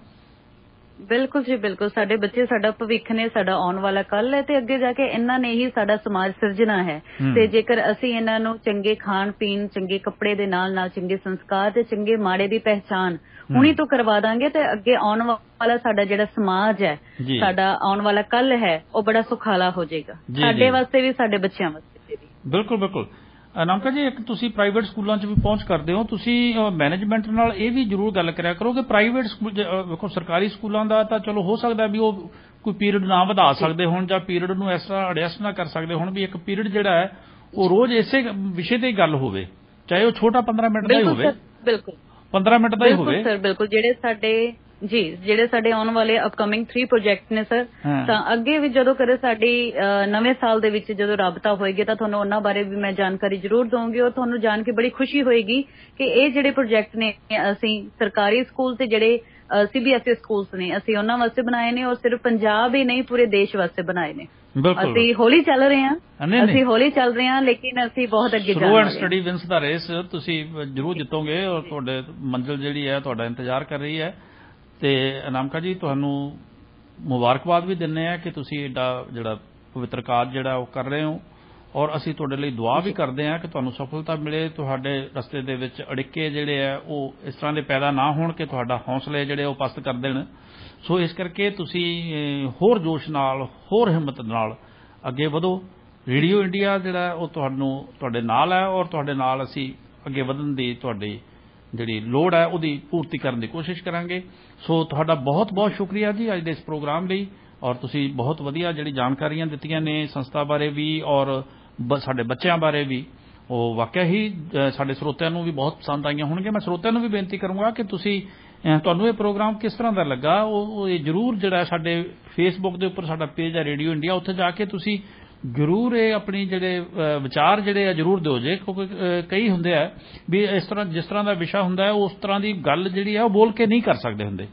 Speaker 2: ਬਿਲਕੁਲ ਜੀ ਬਿਲਕੁਲ। ਸਾਡੇ ਬੱਚੇ ਸਾਡਾ ਭਵਿੱਖ ਨੇ, ਸਾਡਾ ਆਉਣ ਵਾਲਾ ਕੱਲ ਹੈ ਤੇ ਅੱਗੇ ਜਾ ਕੇ ਇਹਨਾਂ ਨੇ ਹੀ ਸਾਡਾ ਸਮਾਜ ਸਿਰਜਣਾ ਹੈ। ਤੇ ਜੇਕਰ ਅਸੀਂ ਇਹਨਾਂ ਨੂੰ ਚੰਗੇ ਖਾਣ ਪੀਣ, ਚੰਗੇ ਕੱਪੜੇ ਦੇ ਨਾਲ ਨਾਲ ਚੰਗੇ ਸੰਸਕਾਰ ਤੇ ਚੰਗੇ ਮਾੜੇ ਦੀ ਪਹਿਚਾਣ ਹੁਣੀ ਤੋਂ ਕਰਵਾ ਦਾਂਗੇ ਤੇ ਅੱਗੇ ਆਉਣ ਵਾਲਾ ਸਾਡਾ ਜਿਹੜਾ ਸਮਾਜ ਹੈ, ਸਾਡਾ ਆਉਣ ਵਾਲਾ ਕੱਲ ਹੈ, ਉਹ ਬੜਾ ਸੁਖਾਲਾ ਹੋ ਜਾਏਗਾ ਸਾਡੇ ਵਾਸਤੇ ਵੀ, ਸਾਡੇ ਬੱਚਿਆਂ ਵਾਸਤੇ ਵੀ।
Speaker 1: ਬਿਲਕੁਲ ਬਿਲਕੁਲ। ਅਨਾਮਿਕਾ ਜੀ, ਇੱਕ ਤੁਸੀਂ ਪ੍ਰਾਈਵੇਟ ਸਕੂਲਾਂ 'ਚ ਵੀ ਪਹੁੰਚ ਕਰਦੇ ਹੋ, ਤੁਸੀਂ ਮੈਨੇਜਮੈਂਟ ਨਾਲ ਇਹ ਵੀ ਜ਼ਰੂਰ ਗੱਲ ਕਰਿਆ ਕਰੋ ਕਿ ਪ੍ਰਾਈਵੇਟ ਸਕੂਲ ਵੇਖੋ ਸਰਕਾਰੀ ਸਕੂਲਾਂ ਦਾ ਤਾਂ ਚਲੋ ਹੋ ਸਕਦਾ ਵੀ ਉਹ ਕੋਈ ਪੀਰੀਅਡ ਨਾ ਵਧਾ ਸਕਦੇ ਹੋਣ ਜਾਂ ਪੀਰੀਅਡ ਨੂੰ ਇਸ ਤਰ੍ਹਾਂ ਐਡਜਸਟ ਨਾ ਕਰ ਸਕਦੇ ਹੋਣ ਵੀ ਇੱਕ ਪੀਰੀਅਡ ਜਿਹੜਾ ਹੈ ਉਹ ਰੋਜ਼ ਇਸੇ ਵਿਸ਼ੇ ਤੇ ਹੀ ਗੱਲ ਹੋਵੇ, ਚਾਹੇ ਉਹ ਛੋਟਾ 15 ਮਿੰਟ ਦਾ ਹੀ ਹੋਵੇ।
Speaker 2: ਬਿਲਕੁਲ
Speaker 1: 15 ਮਿੰਟ ਦਾ ਹੀ ਹੋਵੇ
Speaker 2: ਸਰ। ਬਿਲਕੁਲ। ਜਿਹੜੇ ਸਾਡੇ ਆਉਣ ਵਾਲੇ ਅਪਕਮਿੰਗ 3 ਪ੍ਰੋਜੈਕਟ ਨੇ ਸਰ, ਤਾਂ ਅੱਗੇ ਵੀ ਜਦੋਂ ਕਦੇ ਸਾਡੀ ਨਵੇਂ ਸਾਲ ਦੇ ਵਿੱਚ ਜਦੋਂ ਰਾਬਤਾ ਹੋਏਗੀ ਤਾਂ ਤੁਹਾਨੂੰ ਉਹਨਾਂ ਬਾਰੇ ਵੀ ਮੈਂ ਜਾਣਕਾਰੀ ਜ਼ਰੂਰ ਦਵਾਂਗੀ ਔਰ ਤੁਹਾਨੂੰ ਜਾਣ ਕੇ ਬੜੀ ਖੁਸ਼ੀ ਹੋਏਗੀ ਕਿ ਇਹ ਜਿਹੜੇ ਪ੍ਰੋਜੈਕਟ ਨੇ ਅਸੀਂ ਸਰਕਾਰੀ ਸਕੂਲ ਤੇ ਜਿਹੜੇ CBSE ਸਕੂਲਸ ਨੇ ਅਸੀਂ ਉਹਨਾਂ ਵਾਸਤੇ ਬਣਾਏ ਨੇ ਔਰ ਸਿਰਫ ਪੰਜਾਬ ਹੀ ਨਹੀਂ ਪੂਰੇ ਦੇਸ਼ ਵਾਸਤੇ ਬਣਾਏ ਨੇ। ਅਸੀਂ ਹੌਲੀ ਚੱਲ ਰਹੇ ਹਾਂ ਲੇਕਿਨ ਅਸੀਂ ਬਹੁਤ ਅੱਗੇ ਜਾਣਾ ਹੈ।
Speaker 1: Slow and study wins the race, ਤੁਸੀਂ ਜ਼ਰੂਰ ਜਿੱਤੋਗੇ ਔਰ ਤੁਹਾਡੇ ਮੰਜ਼ਿਲ ਜਿਹੜੀ ਹੈ ਤੁਹਾਡਾ ਇੰਤਜ਼ਾਰ ਕਰ ਰਹੀ ਹੈ। ਤੇ ਅਨਾਮਿਕਾ ਜੀ, ਤੁਹਾਨੂੰ ਮੁਬਾਰਕਬਾਦ ਵੀ ਦਿੰਦੇ ਆ ਕਿ ਤੁਸੀਂ ਏਡਾ ਜਿਹੜਾ ਪਵਿੱਤਰ ਕਾਰਜ ਜਿਹੜਾ ਉਹ ਕਰ ਰਹੇ ਹੋ ਔਰ ਅਸੀਂ ਤੁਹਾਡੇ ਲਈ ਦੁਆ ਵੀ ਕਰਦੇ ਹਾਂ ਕਿ ਤੁਹਾਨੂੰ ਸਫਲਤਾ ਮਿਲੇ, ਤੁਹਾਡੇ ਰਸਤੇ ਦੇ ਵਿੱਚ ਅੜਿੱਕੇ ਜਿਹੜੇ ਆ ਉਹ ਇਸ ਤਰ੍ਹਾਂ ਦੇ ਪੈਦਾ ਨਾ ਹੋਣ ਕਿ ਤੁਹਾਡਾ ਹੌਸਲੇ ਜਿਹੜੇ ਉਹ ਪਸਤ ਕਰ ਦੇਣ। ਸੋ ਇਸ ਕਰਕੇ ਤੁਸੀਂ ਹੋਰ ਜੋਸ਼ ਨਾਲ, ਹੋਰ ਹਿੰਮਤ ਨਾਲ ਅੱਗੇ ਵਧੋ। ਰੇਡੀਓ ਇੰਡੀਆ ਜਿਹੜਾ ਉਹ ਤੁਹਾਡੇ ਨਾਲ ਹੈ ਔਰ ਤੁਹਾਡੇ ਨਾਲ ਅਸੀਂ ਅੱਗੇ ਵਧਣ ਦੀ ਤੁਹਾਡੀ ਜਿਹੜੀ ਲੋੜ ਹੈ ਉਹਦੀ ਪੂਰਤੀ ਕਰਨ ਦੀ ਕੋਸ਼ਿਸ਼ ਕਰਾਂਗੇ। ਸੋ ਤੁਹਾਡਾ ਬਹੁਤ ਬਹੁਤ ਸ਼ੁਕਰੀਆ ਜੀ ਅੱਜ ਦੇ ਇਸ ਪ੍ਰੋਗਰਾਮ ਲਈ ਔਰ ਤੁਸੀਂ ਬਹੁਤ ਵਧੀਆ ਜਿਹੜੀ ਜਾਣਕਾਰੀਆਂ ਦਿੱਤੀਆਂ ਨੇ ਸੰਸਥਾ ਬਾਰੇ ਵੀ ਔਰ ਸਾਡੇ ਬੱਚਿਆਂ ਬਾਰੇ ਵੀ, ਉਹ ਵਾਕਿਆ ਹੀ ਸਾਡੇ ਸਰੋਤਿਆਂ ਨੂੰ ਵੀ ਬਹੁਤ ਪਸੰਦ ਆਈਆਂ ਹੋਣਗੀਆਂ। ਮੈਂ ਸਰੋਤਿਆਂ ਨੂੰ ਵੀ ਬੇਨਤੀ ਕਰੂੰਗਾ ਕਿ ਤੁਹਾਨੂੰ ਇਹ ਪ੍ਰੋਗਰਾਮ ਕਿਸ ਤਰ੍ਹਾਂ ਦਾ ਲੱਗਾ ਉਹ ਜ਼ਰੂਰ ਜਿਹੜਾ ਸਾਡੇ ਫੇਸਬੁੱਕ ਦੇ ਉੱਪਰ ਸਾਡਾ ਪੇਜ ਹੈ ਰੇਡੀਓ ਇੰਡੀਆ, ਉੱਥੇ ਜਾ ਕੇ ਤੁਸੀਂ ਜ਼ਰੂਰ ਇਹ ਆਪਣੀ ਜਿਹੜੇ ਵਿਚਾਰ ਜਿਹੜੇ ਆ ਜ਼ਰੂਰ ਦਿਓ ਜੇ, ਕਿਉਂਕਿ ਕਈ ਹੁੰਦੇ ਆ ਵੀ ਇਸ ਤਰ੍ਹਾਂ ਜਿਸ ਤਰ੍ਹਾਂ ਦਾ ਵਿਸ਼ਾ ਹੁੰਦਾ ਹੈ ਉਸ ਤਰ੍ਹਾਂ ਦੀ ਗੱਲ ਜਿਹੜੀ ਹੈ ਉਹ ਬੋਲ ਕੇ ਨਹੀਂ ਕਰ ਸਕਦੇ ਹੁੰਦੇ,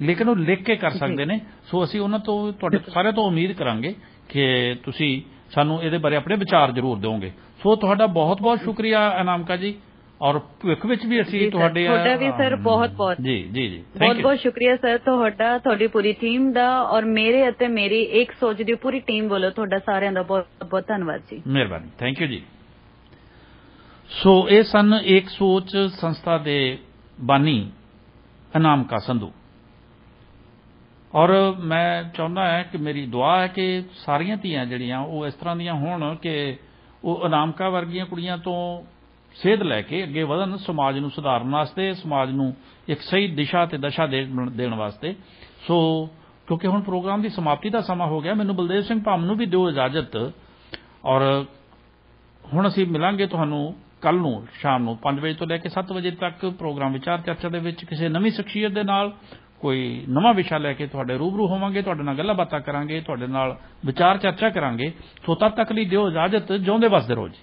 Speaker 1: ਲੇਕਿਨ ਉਹ ਲਿਖ ਕੇ ਕਰ ਸਕਦੇ ਨੇ। ਸੋ ਅਸੀਂ ਉਹਨਾਂ ਤੋਂ ਤੁਹਾਡੇ ਸਾਰਿਆਂ ਤੋਂ ਉਮੀਦ ਕਰਾਂਗੇ ਕਿ ਤੁਸੀਂ ਸਾਨੂੰ ਇਹਦੇ ਬਾਰੇ ਆਪਣੇ ਵਿਚਾਰ ਜ਼ਰੂਰ ਦਿਓਗੇ। ਸੋ ਤੁਹਾਡਾ ਬਹੁਤ ਬਹੁਤ ਸ਼ੁਕਰੀਆ ਅਨਾਮਿਕਾ ਜੀ ਔਰ ਭਵਿੱਖ ਵਿੱਚ ਵੀ ਅਸੀਂ
Speaker 2: ਤੁਹਾਡਾ ਵੀ ਸਰ ਬਹੁਤ ਬਹੁਤ ਬਹੁਤ ਸ਼ੁਕਰੀਆ ਸਰ ਤੁਹਾਡਾ, ਤੁਹਾਡੀ ਪੂਰੀ ਟੀਮ ਦਾ ਔਰ ਮੇਰੇ ਅਤੇ ਮੇਰੀ ਇੱਕ ਸੋਚ ਦੀ ਪੂਰੀ ਟੀਮ ਵੱਲੋਂ ਤੁਹਾਡਾ ਸਾਰਿਆਂ ਦਾ ਬਹੁਤ ਬਹੁਤ ਧੰਨਵਾਦ ਜੀ।
Speaker 1: ਮਿਹਰਬਾਨੀ, ਥੈਂਕ ਯੂ ਜੀ। ਸੋ ਇਹ ਸਨ ਏਕ ਸੋਚ ਸੰਸਥਾ ਦੇ ਬਾਨੀ ਅਨਾਮਿਕਾ ਸੰਧੂ ਔਰ ਮੈਂ ਚਾਹੁੰਦਾ ਹਾਂ ਕਿ ਮੇਰੀ ਦੁਆ ਹੈ ਕਿ ਸਾਰੀਆਂ ਧੀਆਂ ਜਿਹੜੀਆਂ ਉਹ ਇਸ ਤਰ੍ਹਾਂ ਦੀਆਂ ਹੋਣ ਕਿ ਉਹ ਅਨਾਮਿਕਾ ਵਰਗੀਆਂ ਕੁੜੀਆਂ ਤੋਂ ਸੇਧ ਲੈ ਕੇ ਅੱਗੇ ਵਧਣ, ਸਮਾਜ ਨੂੰ ਸੁਧਾਰਨ ਵਾਸਤੇ, ਸਮਾਜ ਨੂੰ ਇੱਕ ਸਹੀ ਦਿਸ਼ਾ ਤੇ ਦਸ਼ਾ ਦੇਣ ਵਾਸਤੇ। ਸੋ ਕਿਉਂਕਿ ਹੁਣ ਪ੍ਰੋਗਰਾਮ ਦੀ ਸਮਾਪਤੀ ਦਾ ਸਮਾਂ ਹੋ ਗਿਆ। ਮੈਨੂੰ ਬਲਦੇਵ ਸਿੰਘ ਭਾਮ ਨੂੰ ਵੀ ਦਿਓ ਇਜਾਜ਼ਤ, ਔਰ ਹੁਣ ਅਸੀਂ ਮਿਲਾਂਗੇ ਤੁਹਾਨੂੰ ਕੱਲ ਨੂੰ ਸ਼ਾਮ ਨੂੰ 5 ਵਜੇ ਤੋਂ ਲੈ ਕੇ 7 ਵਜੇ ਤੱਕ ਪ੍ਰੋਗਰਾਮ ਵਿਚਾਰ ਚਰਚਾ ਦੇ ਵਿੱਚ ਕਿਸੇ ਨਵੀਂ ਸ਼ਖਸੀਅਤ ਦੇ ਨਾਲ ਕੋਈ ਨਵਾਂ ਵਿਸ਼ਾ ਲੈ ਕੇ ਤੁਹਾਡੇ ਰੂਬਰੂ ਹੋਵਾਂਗੇ, ਤੁਹਾਡੇ ਨਾਲ ਗੱਲਾਂ ਬਾਤਾਂ ਕਰਾਂਗੇ, ਤੁਹਾਡੇ ਨਾਲ ਵਿਚਾਰ ਚਰਚਾ ਕਰਾਂਗੇ। ਸੋ ਤਦ ਤੱਕ ਲਈ ਦਿਓ ਇਜਾਜ਼ਤ, ਜਿਉਂਦੇ ਵਸਦੇ ਰਹੋ ਜੀ।